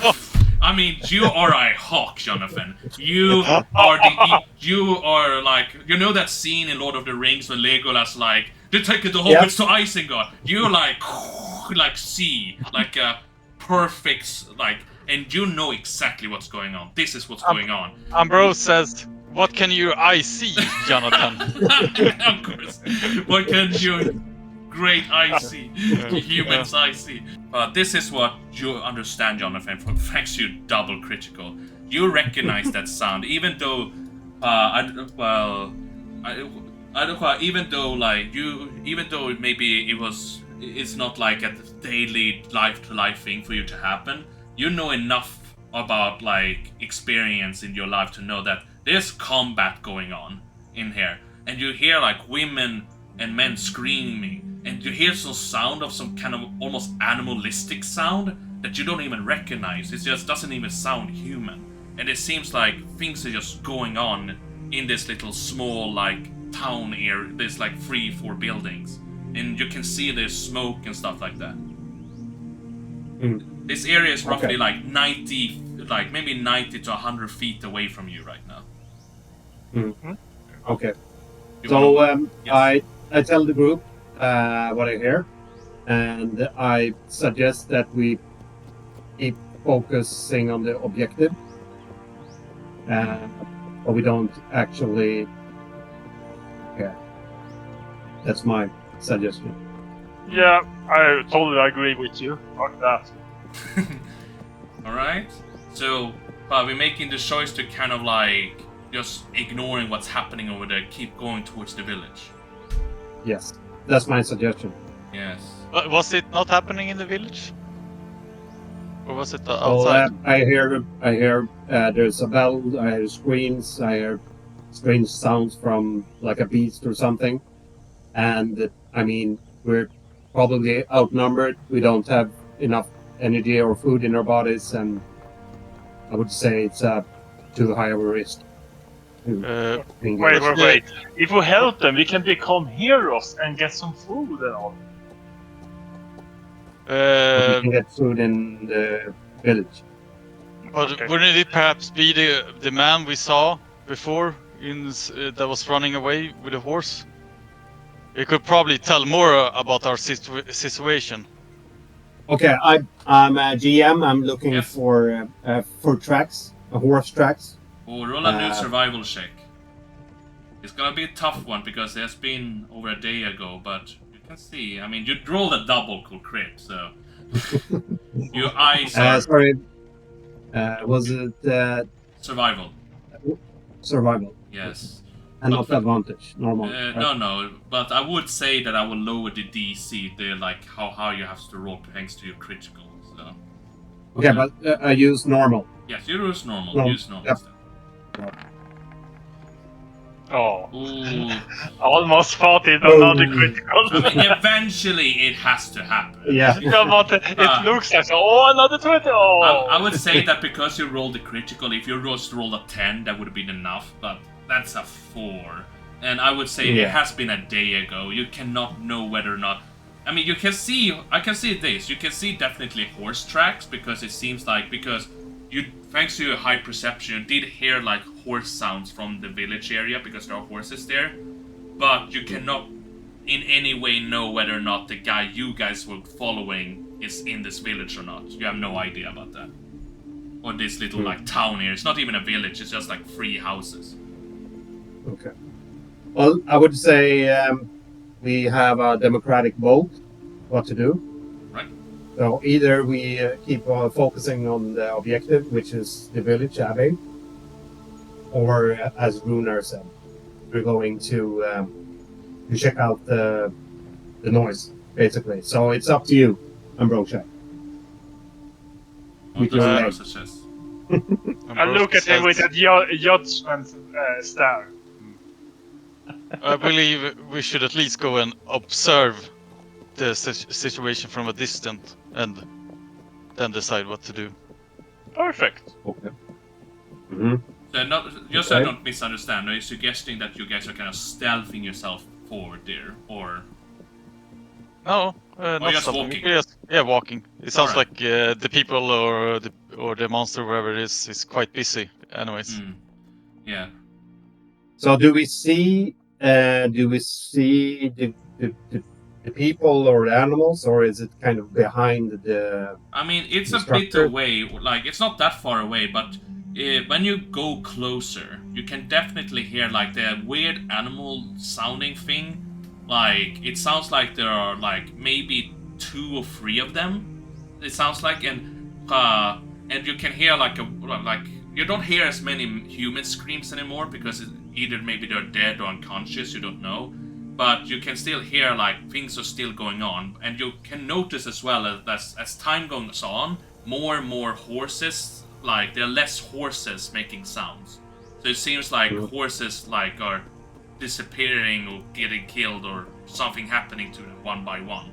I mean, you are a hawk, Jonathan. You are like, you know that scene in Lord of the Rings when Legolas like, they take the hobbits to Isengard. You like see like a perfect like, and you know exactly what's going on. This is what's going on. Ambrose says, "What can your eye see, Jonathan?" Of course. What can your great eye see? Human's eye see. This is what you understand, Jonathan, thanks to your double critical. You recognize that sound, even though, even though maybe it's not like a daily life-to-life thing for you to happen. You know enough about like experience in your life to know that there's combat going on in here, and you hear like women and men screaming, and you hear some sound of some kind of almost animalistic sound that you don't even recognize. It just doesn't even sound human, and it seems like things are just going on in this little small like town area. There's like 3-4 buildings, and you can see there's smoke and stuff like that. This area is roughly like 90, like maybe 90 to 100 feet away from you right now. Okay. So yes. I tell the group what I hear, and I suggest that we keep focusing on the objective, but we don't actually. Yeah, that's my suggestion. Yeah, I totally agree with you. Fuck that. Alright, so we're making the choice to kind of like just ignoring what's happening over there, keep going towards the village. Yes, that's my suggestion. Yes. Was it not happening in the village? Or was it outside? I hear there's a bell, I hear screams, I hear strange sounds from like a beast or something. And I mean, we're probably outnumbered. We don't have enough energy or food in our bodies, and I would say it's too high of a risk. Wait. If we help them, we can become heroes and get some food and all. We can get food in the village. But wouldn't it perhaps be the man we saw before that was running away with a horse? We could probably tell more about our situation. Okay, I'm a GM. I'm looking for tracks, horse tracks. Oh, roll a new survival check. It's gonna be a tough one because it has been over a day ago, but you can see. I mean, you rolled a double crit, so your eyes are. Sorry, was it survival? Survival. Yes. And not advantage, normal. Right? No, but I would say that I will lower the DC, like how you have to roll thanks to your critical. So. Okay, but I use normal. Yes, you use normal. Use normal. Yep. Oh, Ooh. almost fought it another critical. I mean, eventually it has to happen. Yeah. Yeah, but it looks like another 20. Oh, I would say that because you rolled a critical, if you just rolled a 10, that would have been enough, but that's a 4. And I would say it has been a day ago. You cannot know whether or not... I mean, you can see... I can see this. You can see definitely horse tracks, because it seems like... Because you, thanks to your high perception, you did hear, like, horse sounds from the village area, because there are horses there. But you cannot in any way know whether or not the guy you guys were following is in this village or not. You have no idea about that. Or this little, like, town here. It's not even a village, it's just, like, 3 houses. Okay. Well, I would say we have a democratic vote what to do. Right. So either we keep focusing on the objective, which is the village abbey, or as Runar said, we're going to check out the noise, basically. So it's up to you, Ambrosia. What does Ambrosia says? I look at him with a judgment stare. I believe we should at least go and observe the situation from a distance and then decide what to do. Perfect. Okay. Mm-hmm. So just so I don't misunderstand, are you suggesting that you guys are kind of stealthing yourself forward there, or... No, not just stopping. walking? Walking. It sounds Alright. like the people or the monster, wherever it is quite busy. Anyways. Yeah. So do we see the people or the animals, or is it kind of behind the... I mean, it's a structure? bit away, like, it's not that far away, but when you go closer, you can definitely hear, like, the weird animal sounding thing. Like, it sounds like there are, like, maybe 2 or 3 of them, it sounds like, and you can hear, like, you don't hear as many human screams anymore, because either maybe they're dead or unconscious, you don't know. But you can still hear, like, things are still going on. And you can notice as well, as time goes on, more and more horses, like, there are less horses making sounds. So it seems like horses, like, are disappearing or getting killed or something happening to them one by one.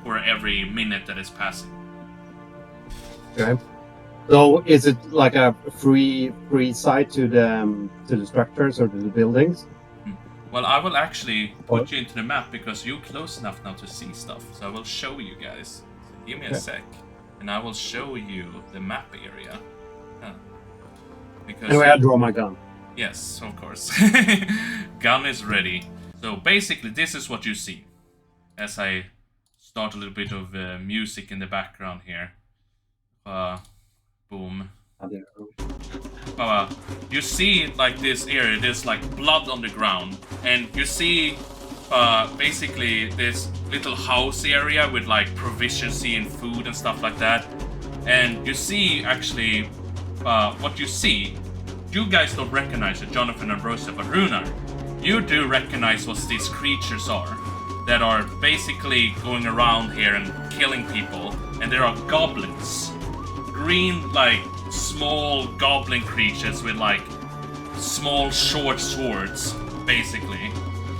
For every minute that is passing. Okay. So is it like a free side to the structures or to the buildings? Well, I will actually put you into the map because you're close enough now to see stuff. So I will show you guys. So give me a sec, and I will show you the map area. Because Anyway, I draw my gun. yes, of course. Gun is ready. So basically, this is what you see. As I start a little bit of music in the background here. Boom. You see, like, this area, there's like blood on the ground, and you see basically this little house area with like provisions and food and stuff like that. And you see, actually, what you see, you guys don't recognize it, Jonathan and Rosa, but Runar, you do recognize what these creatures are that are basically going around here and killing people. And there are goblins, green, like, small goblin creatures with, like, small short swords, basically.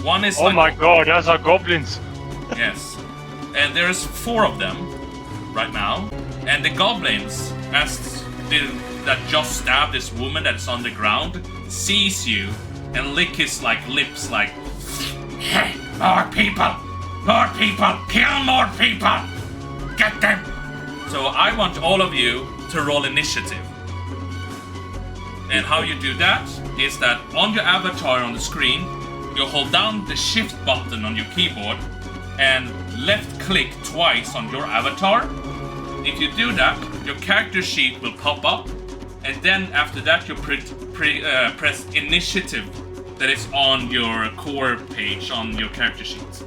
One is Oh my god, those are goblins! Yes. And there's 4 of them right now. And the goblins, that just stabbed this woman that's on the ground, sees you and lick his, like, lips like, hey, more people, kill more people, get them. So I want all of you to roll initiative. And how you do that is that on your avatar on the screen, you hold down the shift button on your keyboard and left click twice on your avatar. If you do that, your character sheet will pop up, and then after that you press initiative that is on your core page on your character sheet.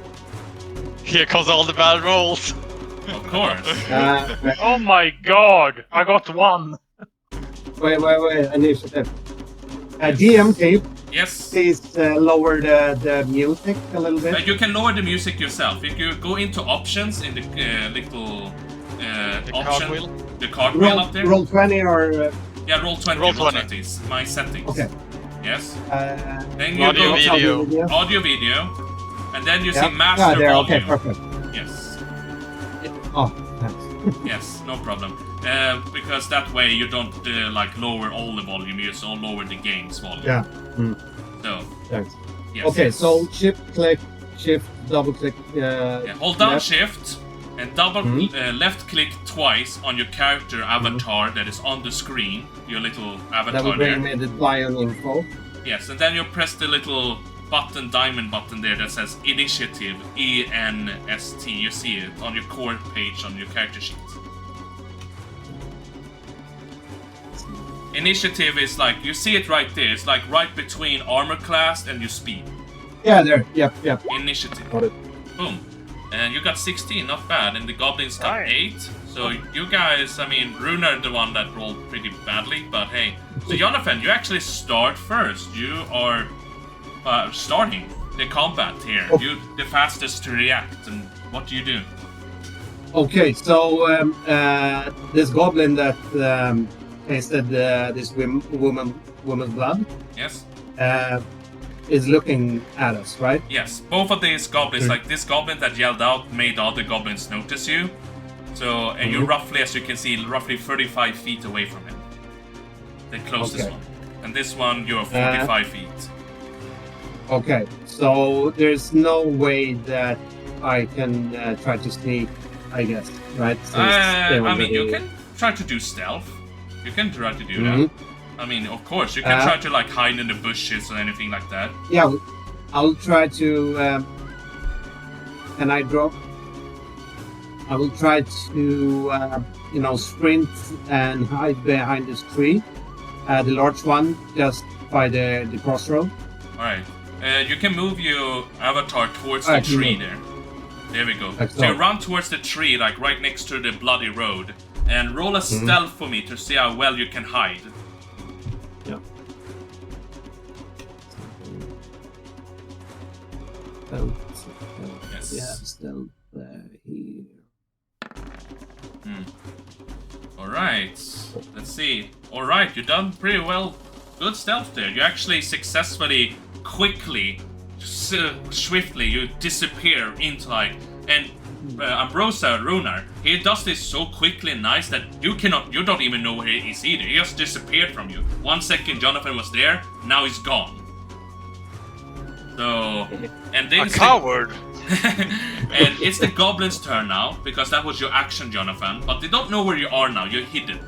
Here comes all the bad rolls. Of course. Oh my god, I got 1! Wait, initiative. GM tape. Yes. Please lower the music a little bit. You can lower the music yourself. If you go into options in the little option, cartwheel? the cartwheel up there. Roll 20 or Yeah, roll 20. Roll Roll 20. 20. It's my settings. Okay. Yes. Uh, Then you Audio, go video. audio video, and then you yeah. see master there. volume. Okay, perfect. Yes. Oh, thanks. Yes, no problem. Because that way you don't like lower all the volume, you just lower the game's volume. Yeah. So, Thanks. yes. Okay, so shift, double click. Yeah, hold down left. shift and double left click twice on your character avatar that is on the screen, your little That will avatar bring there. me the Lion info. Yes, and then you press the little button, diamond button there that says initiative, ENST. You see it on your core page on your character sheet. Initiative is like, you see it right there, it's like right between armor class and your speed. Yeah, there. Yep. Initiative. Got it. Boom. And you got 16, not bad, and the goblins got Right. 8. So you guys, I mean, Runar the one that rolled pretty badly, but hey. So Jonathan, you actually start first. You are starting the combat here. Oh. You the fastest to react, and what do you do? Okay, so this goblin that tasted this woman's blood Yes? is looking at us, right? Yes. Both of these goblins, Mm. like this goblin that yelled out, made the other goblins notice you. So, and you're roughly, as you can see, roughly 35 feet away from him. The closest Okay. one. And this one, you're 45 feet. Okay, so there's no way that I can try to sneak, I guess, right? Since they I mean, you already- can try to do stealth. You can try to do Mhm. that. I mean, of course, you can try to like hide in the bushes or anything like that. Yeah, I'll try to. Can I drop? I will try to, sprint and hide behind this tree, the large one, just by the crossroad. All right. You can move your avatar towards the I can tree move. there. There we go. Excellent. So you run towards the tree, like right next to the bloody road, and roll a stealth for me to see how well you can hide. Yeah. Yes. Yeah, stealth here. All right. Let's see. All right, you've done pretty well. Good stealth there. You actually successfully, quickly, swiftly, you disappear into like, and Ambrosia Runar, he does this so quickly and nice that you don't even know where he is either. He just disappeared from you. 1 second Jonathan was there, now he's gone. So, and then A coward. and it's the goblin's turn now, because that was your action, Jonathan. But they don't know where you are now, you're hidden.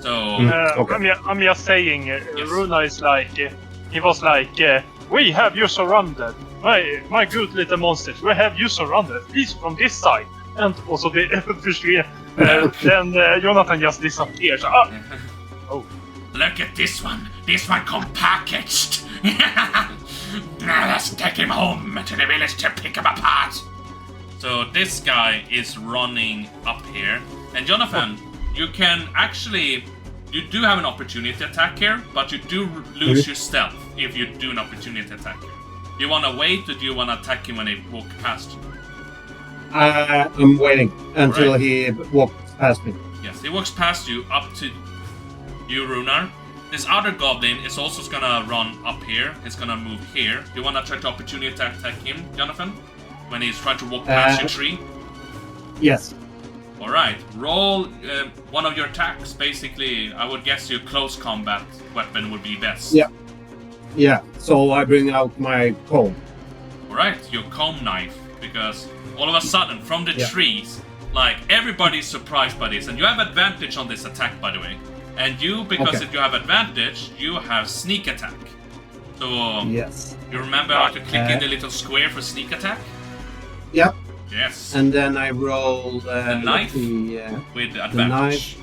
So, Okay. I'm just saying, Runa is like, he was like, we have you surrounded. My good little monsters, we have you surrounded. Please from this side. And also the försvinner. Then Jonathan just disappears. Oh. look at this one. This one come packaged. Now let's take him home to the village to pick him apart. So this guy is running up here. And Jonathan, you can actually... You do have an opportunity attack here, but you do lose your stealth if you do an opportunity attack here. Do you want to wait, or do you want to attack him when he walks past you? I'm waiting until Alright. he walks past me. Yes, he walks past you, up to you, Runar. This other goblin is also gonna run up here. He's gonna move here. Do you want to try to opportunity attack him, Jonathan? When he's trying to walk past your tree? Yes. Alright, roll one of your attacks. Basically, I would guess your close combat weapon would be best. Yeah. Yeah. So I bring out my comb. Alright, your comb knife. Because all of a sudden, from the Yeah. trees, like, everybody's surprised by this. And you have advantage on this attack, by the way. And you, because Okay. if you have advantage, you have sneak attack. So, Yes. you remember how to click in the little square for sneak attack? Yep. Yes, And then I roll knife? with the advantage. knife.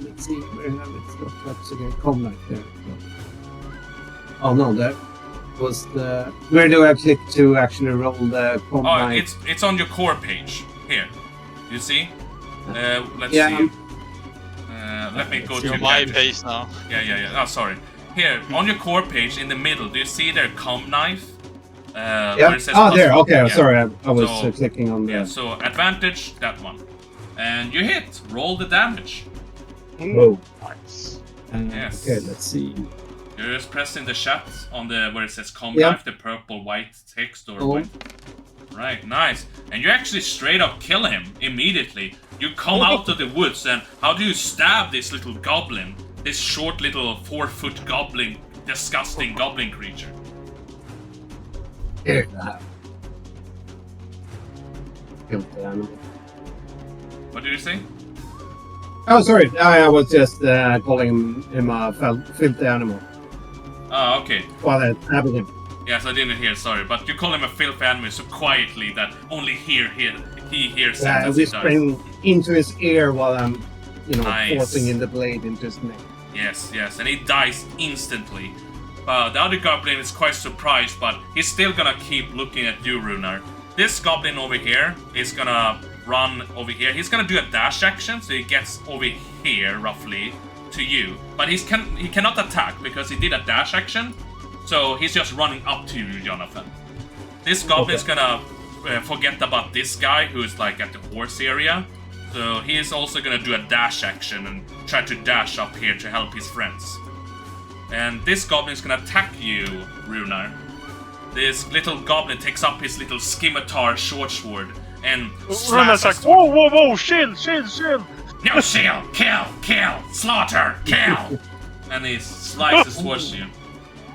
Let's see. Where have it? That's again comb knife there. Oh no, that was the. Where do I click to actually roll the comb Oh, knife? it's on your core page. Here. You see? Let's Yeah, see. Let me go to You're your my character. pace now. Yeah. Oh, sorry. Here, on your core page in the middle, do you see their comb knife? Yeah. Where it says There. plus- Okay. yeah. Sorry, I was So- clicking on the. Yeah, so advantage, that one. And you hit. Roll the damage. Oh. Nice. Yes. Okay, let's see. You're just pressing the chat on the where it says "Com Yeah. Knife," the purple white text or Oh. white. Right, nice. And you actually straight up kill him immediately. You come out of the woods, and how do you stab this little goblin? This short little 4-foot goblin, disgusting goblin creature. Here. Killed the animal. What did you say? Oh, sorry. I was just calling him a filthy animal Oh, okay. while I stabbing him. Yes, I didn't hear, sorry. But you call him a filthy animal so quietly that only he hears it as he dies. Whispering into his ear while I'm, Nice. forcing in the blade into his neck. Yes, and he dies instantly. The other goblin is quite surprised, but he's still gonna keep looking at you, Runar. This goblin over here is gonna run over here. He's gonna do a dash action, so he gets over here, roughly, to you. But he cannot attack, because he did a dash action, so he's just running up to you, Jonathan. This goblin's gonna forget about this guy, who's like at the horse area. So he is also gonna do a dash action and try to dash up here to help his friends. And this goblin's gonna attack you, Runar. This little goblin takes up his little scimitar short sword and Runar's like, whoa, shield. No shield! Kill! Slaughter! Kill! And he slices towards you.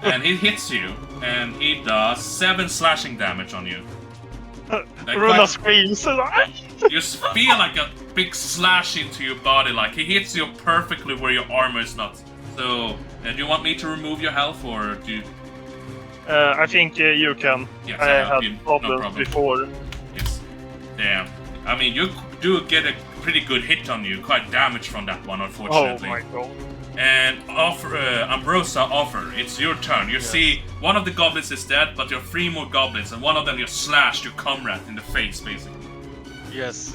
And he hits you, and he does 7 slashing damage on you. Runar screams. You feel like a big slash into your body, like he hits you perfectly where your armor is not. So, do you want me to remove your health, or do you... I think you can. Yes, I had no problems problem. before. Yes. Damn. I mean, you do get a pretty good hit on you, quite damage from that one, Oh unfortunately. my god. And Ambrosia offer, it's your turn. You see, one of the goblins is dead, but there are 3 more goblins, and one of them you slashed your comrade in the face, basically. Yes,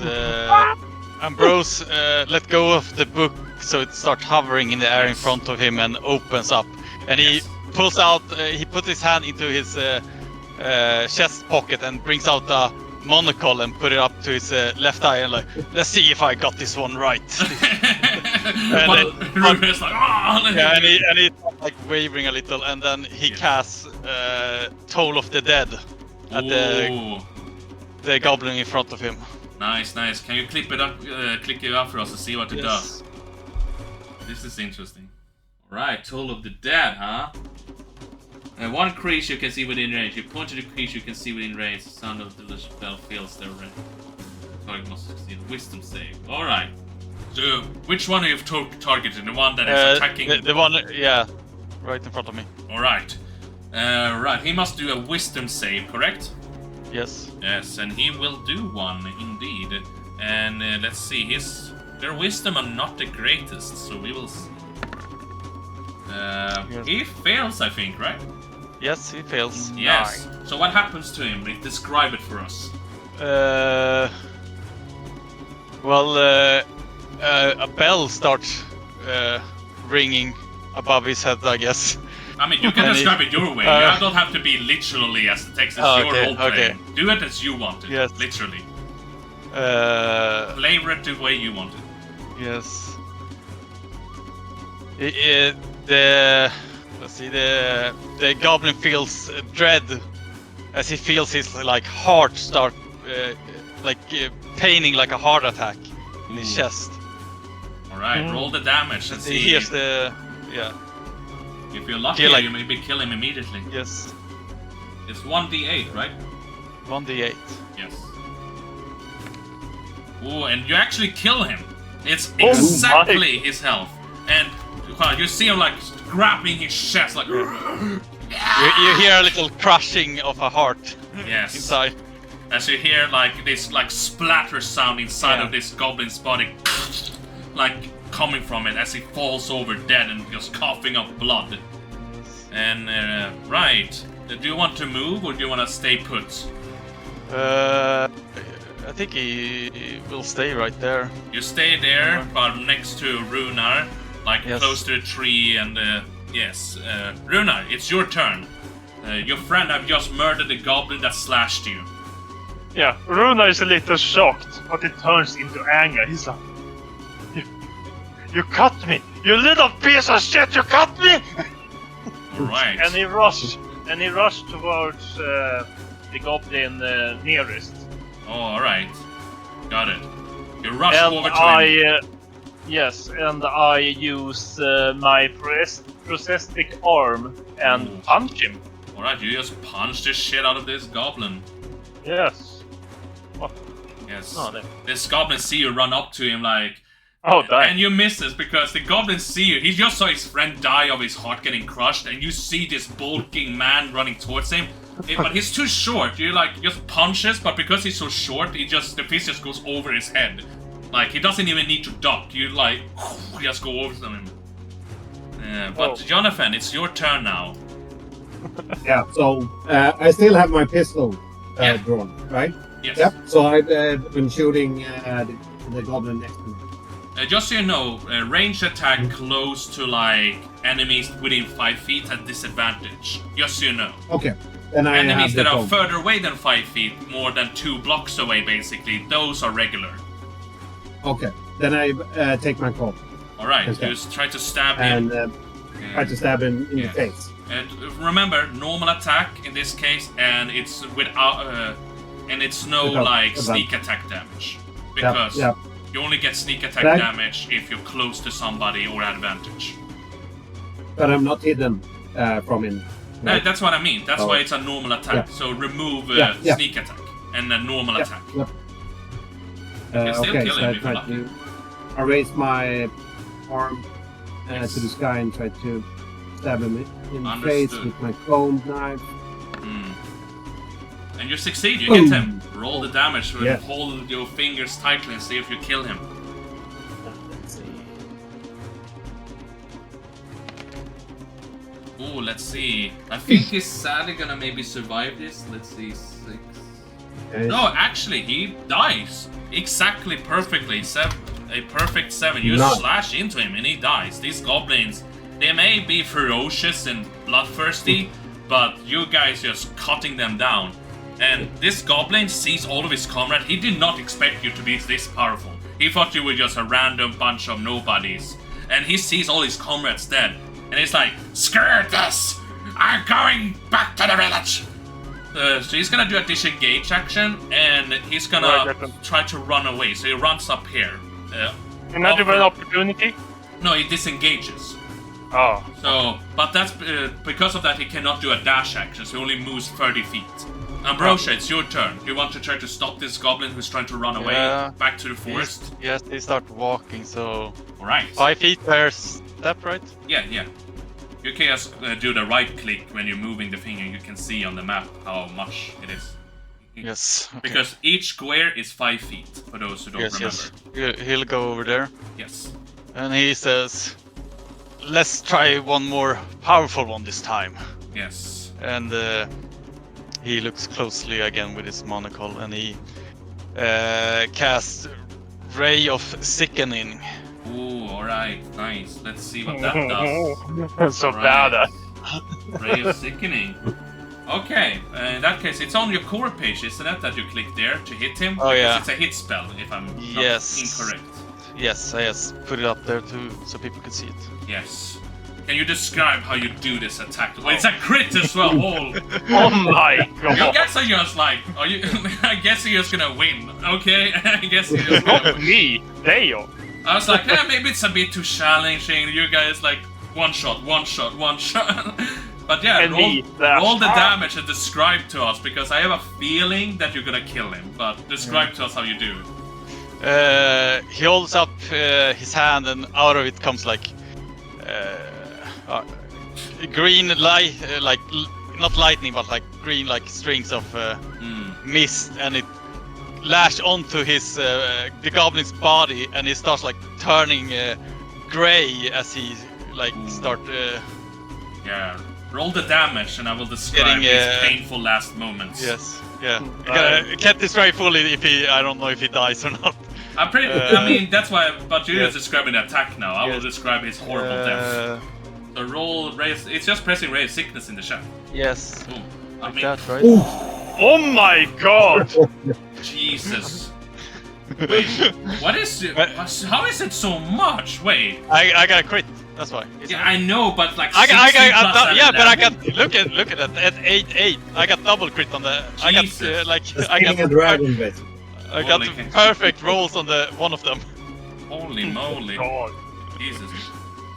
Ambrose let go of the book so it starts hovering in the air in front of him and opens up. And he pulls out, he puts his hand into his chest pocket and brings out a monocle and put it up to his left eye and like, let's see if I got this one right. Ruben's like, oh! Yeah, and he's like wavering a little, and then he casts Toll of the Dead at the goblin in front of him. Nice. Can you click it up for us to see what it does? This is interesting. Alright, Toll of the Dead, huh? One creature you can see within range. You point to the creature you can see within range. The sound of the spell fills their range. Target must succeed. Wisdom save. Alright. So, which one are you targeting? The one that is attacking? The one, yeah, right in front of me. Alright. Right, he must do a wisdom save, correct? Yes. Yes, and he will do one, indeed. And let's see, their wisdom are not the greatest, so we will see. He fails, I think, right? Yes, he fails. Yes. So what happens to him? Describe it for us. A bell starts ringing above his head, I guess. I mean, you can describe it your way. You don't have to be literally as the text is your role playing. Do it as you want it. Yes. Literally. Flavor it the way you want it. Yes. The goblin feels dread as he feels his like heart start paining like a heart attack in his chest. Alright, roll the damage and see. He hears If you're lucky, you maybe kill him immediately. Yes. It's 1d8, right? 1d8. Yes. Ooh, and you actually kill him. It's exactly his health. And you see him like grabbing his chest like... You hear a little crushing of a heart inside. As you hear like this like splatter sound inside of this goblin's body. Like coming from it as he falls over dead and just coughing up blood. And right, do you want to move or do you want to stay put? I think he will stay right there. You stay there, but next to Runar, like close to the tree. And Runar, it's your turn. Your friend have just murdered the goblin that slashed you. Yeah, Runar is a little shocked, but it turns into anger. He's like, You cut me! You little piece of shit! You cut me! Alright. And he rushed towards the goblin nearest. Oh, alright. Got it. You rush And over to him. Yes, and I use my prosthetic arm and punch him. Alright, you just punch the shit out of this goblin. Yes. Oh, Yes. no, This goblin see you run up to him like... oh damn. And you miss this because the goblin see you. He just saw his friend die of his heart getting crushed, and you see this bulking man running towards him. But he's too short. You like just punches, but because he's so short, the fist just goes over his head. Like he doesn't even need to duck. You like just go over to him. But Jonathan, it's your turn now. Yeah. So I still have my pistol drawn, right? Yes. Yep. So I've been shooting the goblin next to me. Just so you know, range attack close to like enemies within 5 feet at disadvantage. Just so you know. Okay. Then I Enemies have that are the further away than 5 feet, more than 2 blocks away, basically, those are regular. Okay. Then I take my call Alright, Okay. just try to stab him. and try to stab him in the face. And remember, normal attack in this case, and it's without, and it's no Without like sneak attack damage, Yep, because yep. you only get sneak attack Right. damage if you're close to somebody or advantage. But I'm not hidden from him. No, Right? that's what I mean. That's Oh. why it's a normal attack. Yeah. So remove Yeah. sneak attack and a normal Yep, attack. yep. can still Okay, kill so him I if you try like. to. I raise my arm Yes. to the sky and try to stab him in the face Understood. with my combed knife. And you succeed, you hit him. Boom. Roll the damage, Yeah. hold your fingers tightly and see if you kill him. Let's see. Oh, let's see. I think he's sadly gonna maybe survive this. Let's see, 6. Okay. No, actually, he dies. Exactly perfectly. A perfect 7. You Nice. slash into him and he dies. These goblins, they may be ferocious and bloodthirsty, but you guys just cutting them down. And this goblin sees all of his comrades. He did not expect you to be this powerful. He thought you were just a random bunch of nobodies. And he sees all his comrades dead. And he's like, screw this! I'm going back to the village! So he's gonna do a disengage action, and he's gonna try to run away. So he runs up here. Another Offer- opportunity? No, he disengages. Oh. So, but that's because of that he cannot do a dash action, so he only moves 30 feet. Ambrosia, it's your turn. Do you want to try to stop this goblin who's trying to run away Yeah. back to the forest? Yes, they start walking, so Alright. 5 feet per step, right? Yeah. You can just do the right click when you're moving the finger. You can see on the map how much it is. Yes. Okay. Because each square is 5 feet, for those who don't remember. He'll go over there, Yes. and he says, "Let's try one more powerful one this time." Yes. And he looks closely again with his monocle, and he casts Ray of Sickening. Ooh, alright, nice. Let's see what that does. So Right. bad. Ray of Sickening. Okay, in that case, it's on your core page, isn't it? That you click there to hit him? Oh, yeah. It's a hit spell, if I'm not Yes. incorrect. Yes, I just put it up there too, so people can see it. Yes. Can you describe how you do this attack? Well, it's a crit as well. Oh, Oh my you god. guys are just like, are you? I guess you're just gonna win. Okay, I guess you're just gonna Not win. me. Dale. I was like, maybe it's a bit too challenging. You guys like one shot. But yeah, And me, that- roll the damage and describe to us, because I have a feeling that you're gonna kill him. But describe to us how you do it. He holds up his hand, and out of it comes like green light, not lightning, but like green, like strings of mist, and it lash onto his the goblin's body, and he starts like turning gray as he like start. Yeah. Roll the damage, and I will describe Getting, his painful last moments. Yes, yeah. I can't describe fully if I don't know if he dies or not. I'm pretty. I mean, that's why. But you're yes. just describing the attack now. I will Yes. describe his horrible death. So roll raise. It's just pressing raise sickness in the chat. Yes, Boom. I like mean, that, right? Oh my god. Jesus. Wait, what is it? How is it so much? Wait. I got a crit. That's why. Yeah, I know, but like I 16 plus yeah, but I 11? got look at that at 8. I got double crit on the. Jesus. I got like Just I killing got a dragon, basically. I got Holy the cow. perfect rolls on the one of them. Holy moly. God. Jesus.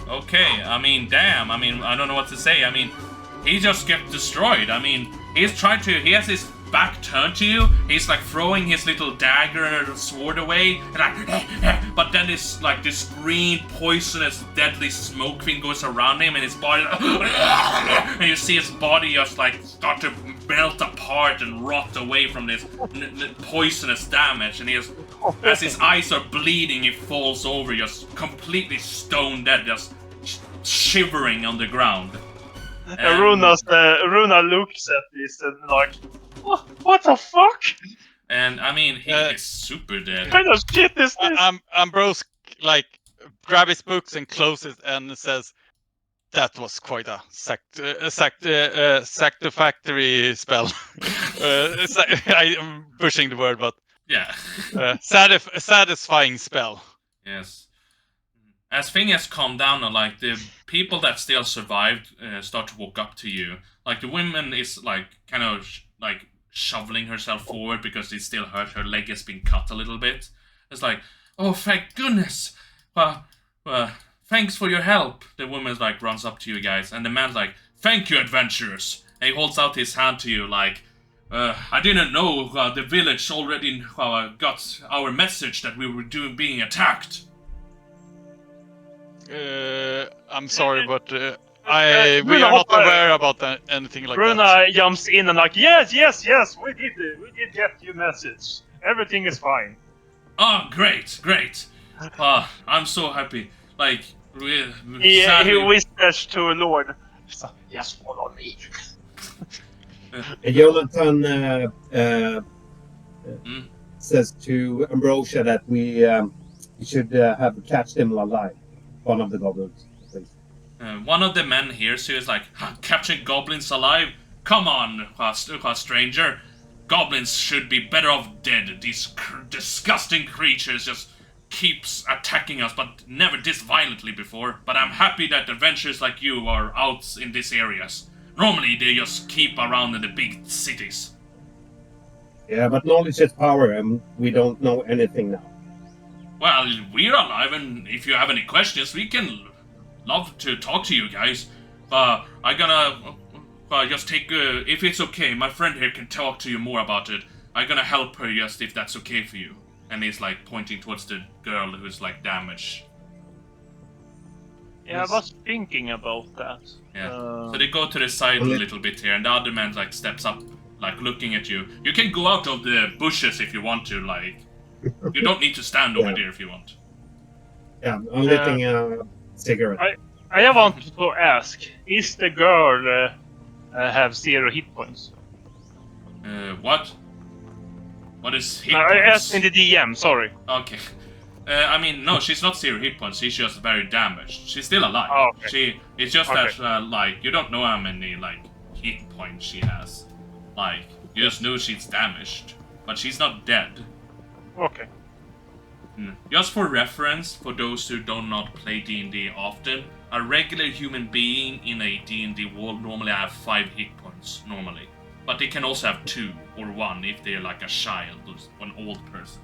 Okay, I mean, damn. I mean, I don't know what to say. I mean, he just get destroyed. I mean, he has his back turned to you. He's like throwing his little dagger and sword away. And like, but then this like this green, poisonous, deadly smoke thing goes around him, and his body, and you see his body just like start to melt apart and rot away from this poisonous damage. And he has, as his eyes are bleeding, he falls over, just completely stone dead, just shivering on the ground. Runa looks at this and like, what the fuck? And I mean, he is super dead. What kind of shit is this? Ambrose like grab his books and close it and says, "That was quite a satisfactory spell." I'm pushing the word, but Yeah. satisfying spell. Yes. As things has calmed down, like the people that still survived start to walk up to you. Like the woman is like kind of like shoveling herself forward because it's still hurt. Her leg has been cut a little bit. It's like, oh, thank goodness. Thanks for your help. The woman like runs up to you guys, and the man's like, thank you, adventurers. And he holds out his hand to you like, I didn't know the village already got our message that we were being attacked. I'm sorry, but we Runa are not Hopper- aware about anything like that. Runa jumps in and like, yes, we did get your message. Everything is fine. Oh, great. I'm so happy. Like, He sadly, whispers to Lord, yes, follow me. Jonathan says to Ambrosia that we should have catched him alive. One of the goblins, please. one of the men here is like, capturing goblins alive? Come on, stranger. Goblins should be better off dead. These disgusting creatures just keeps attacking us, but never this violently before. But I'm happy that adventurers like you are out in these areas. Normally they just keep around in the big cities. Yeah, but knowledge is power, and we don't know anything now. Well, we're alive, and if you have any questions, we can love to talk to you guys. I'm gonna just take, if it's okay, my friend here can talk to you more about it. I'm gonna help her just if that's okay for you. And he's like pointing towards the girl who's like damaged. Yeah, I was thinking about that. Yeah. So they go to the side a little bit here, and the other man like steps up, like looking at you. You can go out of the bushes if you want to, like. You don't need to stand over there if you want. Yeah, I'm lighting a cigarette. I want to ask, is the girl have 0 hit points? What? What is hit I points? asked in the DM, sorry. Okay. I mean, no, she's not 0 hit points. She's just very damaged. She's still alive. Oh, okay. It's just Okay. that, like, you don't know how many, like, hit points she has. Like, you just know she's damaged. But she's not dead. Okay. Just for reference, for those who do not play D&D often, a regular human being in a D&D world normally have 5 hit points, normally. But they can also have 2 or 1 if they're like a child or an old person.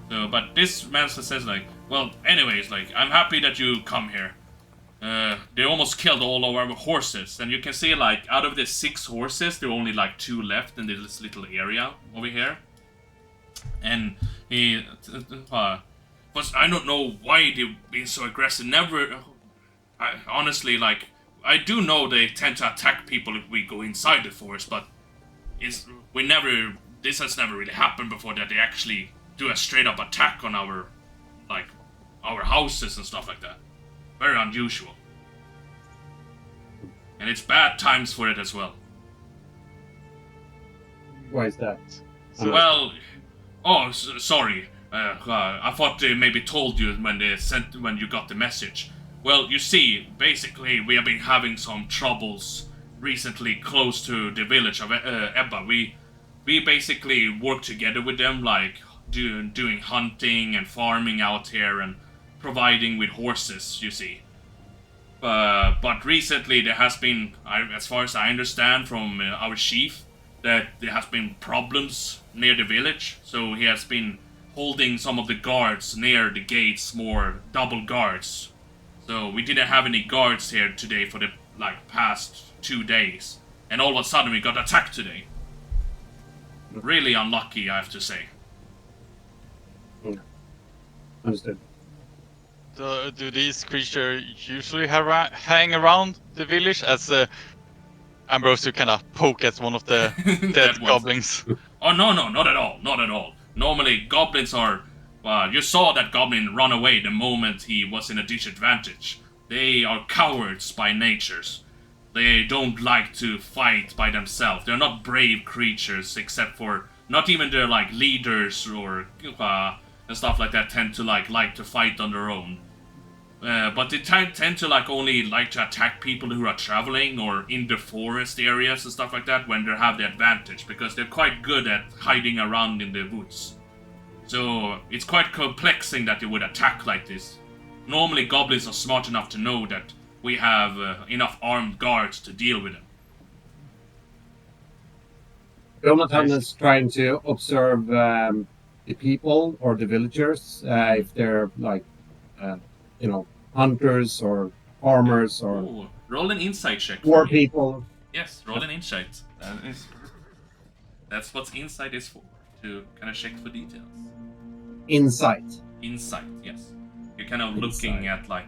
So, but this man says like, well, anyways, like, I'm happy that you come here. They almost killed all of our horses, and you can see like, out of the 6 horses, there are only like 2 left in this little area over here. And he was, I don't know why they've been so aggressive. Honestly, like, I do know they tend to attack people if we go inside the forest, but this has never really happened before, that they actually do a straight up attack on our houses and stuff like that. Very unusual. And it's bad times for it as well. Why is that? Well, sorry. I thought they maybe told you when you got the message. Well, you see, basically we have been having some troubles recently close to the village of Ebba. We basically work together with them, like doing hunting and farming out here and providing with horses, you see. But recently there has been, as far as I understand from our chief, that there has been problems near the village. So he has been holding some of the guards near the gates, more double guards. So we didn't have any guards here today for the past 2 days. And all of a sudden we got attacked today. Really unlucky, I have to say. Understood. So, do these creatures usually hang around the village as Ambrosio kind of poke at one of the dead goblins? Oh, no, not at all, not at all. Normally, goblins are... you saw that goblin run away the moment he was in a disadvantage. They are cowards by natures. They don't like to fight by themselves. They're not brave creatures, except for... Not even their, leaders or... and stuff like that tend to, like to fight on their own. But they tend to, only like to attack people who are traveling or in the forest areas and stuff like that when they have the advantage, because they're quite good at hiding around in the woods. So, it's quite complexing that they would attack like this. Normally, goblins are smart enough to know that we have enough armed guards to deal with them. Jonathan is trying to observe the people or the villagers, if they're hunters or farmers or Ooh, roll an insight check. war For me. people. Yes, roll an insight. That's what insight is for, to kind of check for details. Insight. Insight, yes. You're kind of looking Insight. at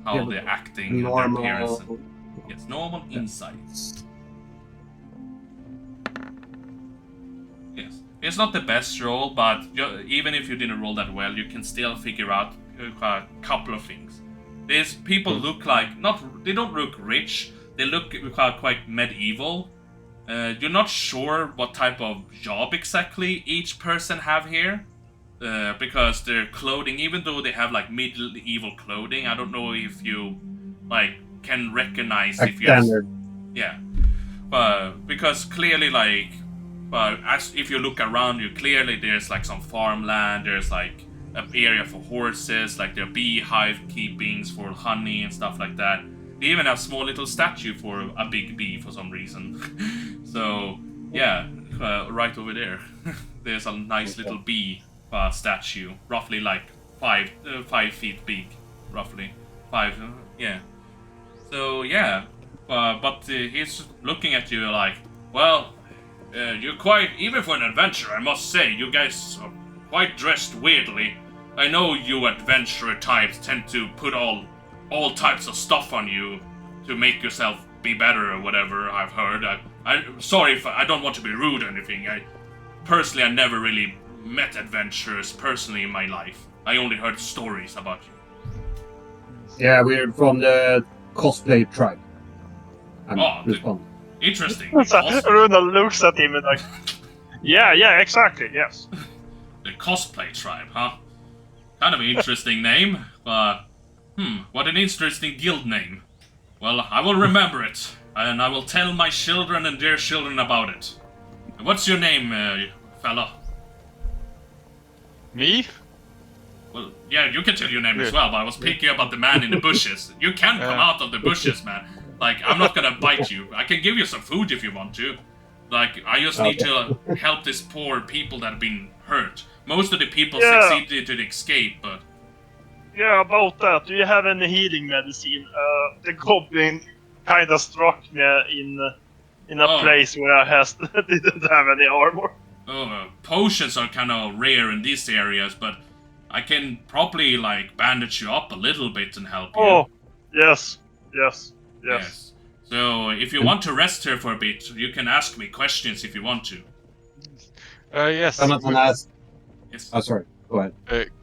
how they're acting, Normal. their appearance. Yes, normal insight. Yes, it's not the best roll, but even if you didn't roll that well, you can still figure out a couple of things. These people look they don't look rich. They look quite medieval. You're not sure what type of job exactly each person have here, because their clothing, even though they have medieval clothing, I don't know if you can recognize if you Standard. yeah, because clearly as if you look around you, clearly there's some farmland. There's an area for horses, there are beehive keepings for honey and stuff like that. They even have small little statue for a big bee for some reason. So yeah, right over there, there's a nice little bee statue, roughly 5 feet big, roughly 5. Yeah. So yeah, but he's looking at you well, you're quite, even for an adventurer, I must say, you guys are quite dressed weirdly. I know you adventurer types tend to put all types of stuff on you to make yourself be better or whatever, I've heard. I'm sorry if I don't want to be rude or anything. I never really met adventurers personally in my life. I only heard stories about you. Yeah, we're from the cosplay tribe. Interesting. So Runa looks at him and yeah, exactly, yes. The cosplay tribe, huh? Kind of an interesting name, but what an interesting guild name. Well, I will remember it, and I will tell my children and their children about it. What's your name, fella? Me? Well, yeah, you can tell your name as well, but I was picking about the man in the bushes. You can come out of the bushes, man. I'm not gonna bite you. I can give you some food if you want to. I just need to help these poor people that have been hurt. Most of the people succeeded to escape, but... Yeah, about that. Do you have any healing medicine? The goblin kind of struck me in a place where I didn't have any armor. Potions are kind of rare in these areas, but I can probably bandage you up a little bit and help you. Oh, yes. So if you want to rest here for a bit, you can ask me questions if you want to. Yes. Jonathan asked. Yes. Oh, sorry. Go ahead.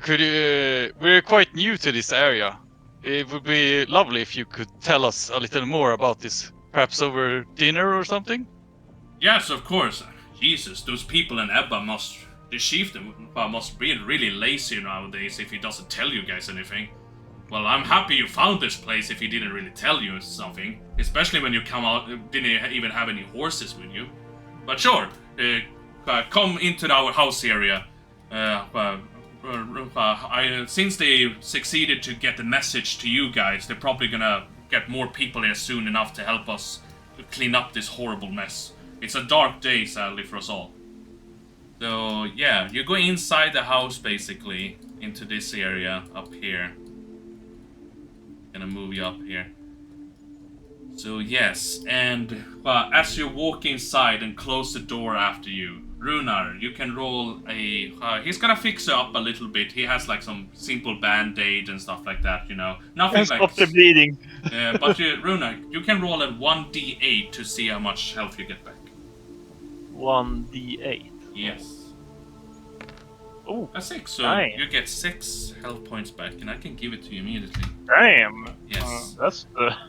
Could you? We're quite new to this area. It would be lovely if you could tell us a little more about this, perhaps over dinner or something. Yes, of course. Jesus, those people in Ebba the chieftain must be really lazy nowadays if he doesn't tell you guys anything. Well, I'm happy you found this place if he didn't really tell you something. Especially when you come out, didn't even have any horses with you. But sure, come into our house area. Since they succeeded to get the message to you guys, they're probably gonna get more people here soon enough to help us clean up this horrible mess. It's a dark day, sadly, for us all. So, yeah, you go inside the house, basically, into this area up here. Gonna move you up here. So, yes, and as you walk inside and close the door after you, Runar, you can roll a... he's gonna fix you up a little bit. He has, like, some simple band-aid and stuff like that, you know. Nothing And like... stop the bleeding. but, Runar, you can roll a 1d8 to see how much health you get back. 1d8. Yes. Oh, A 6, so nice. you get 6 health points back, and I can give it to you immediately. Damn. Yes. That's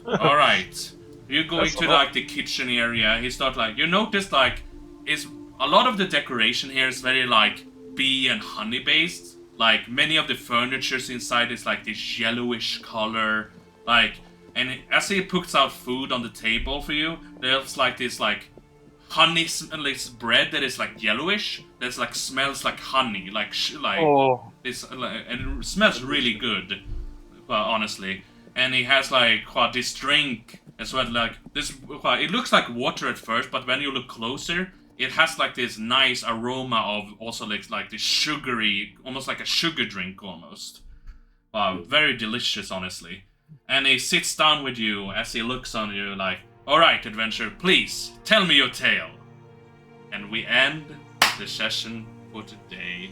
Alright. You go That's into a lot. like the kitchen area. He start like you notice like is a lot of the decoration here is very like bee and honey based. Like many of the furnitures inside is like this yellowish color. Like and as he puts out food on the table for you, there's like this like honey this bread that is like yellowish. That's like smells like honey, like Oh, this and it smells really good, honestly. And he has like this drink as well. Like this, it looks like water at first, but when you look closer, it has like this nice aroma of also like this sugary, almost like a sugar drink almost. Wow, very delicious, honestly. And he sits down with you as he looks on you like, "All right, adventurer, please tell me your tale." And we end the session for today.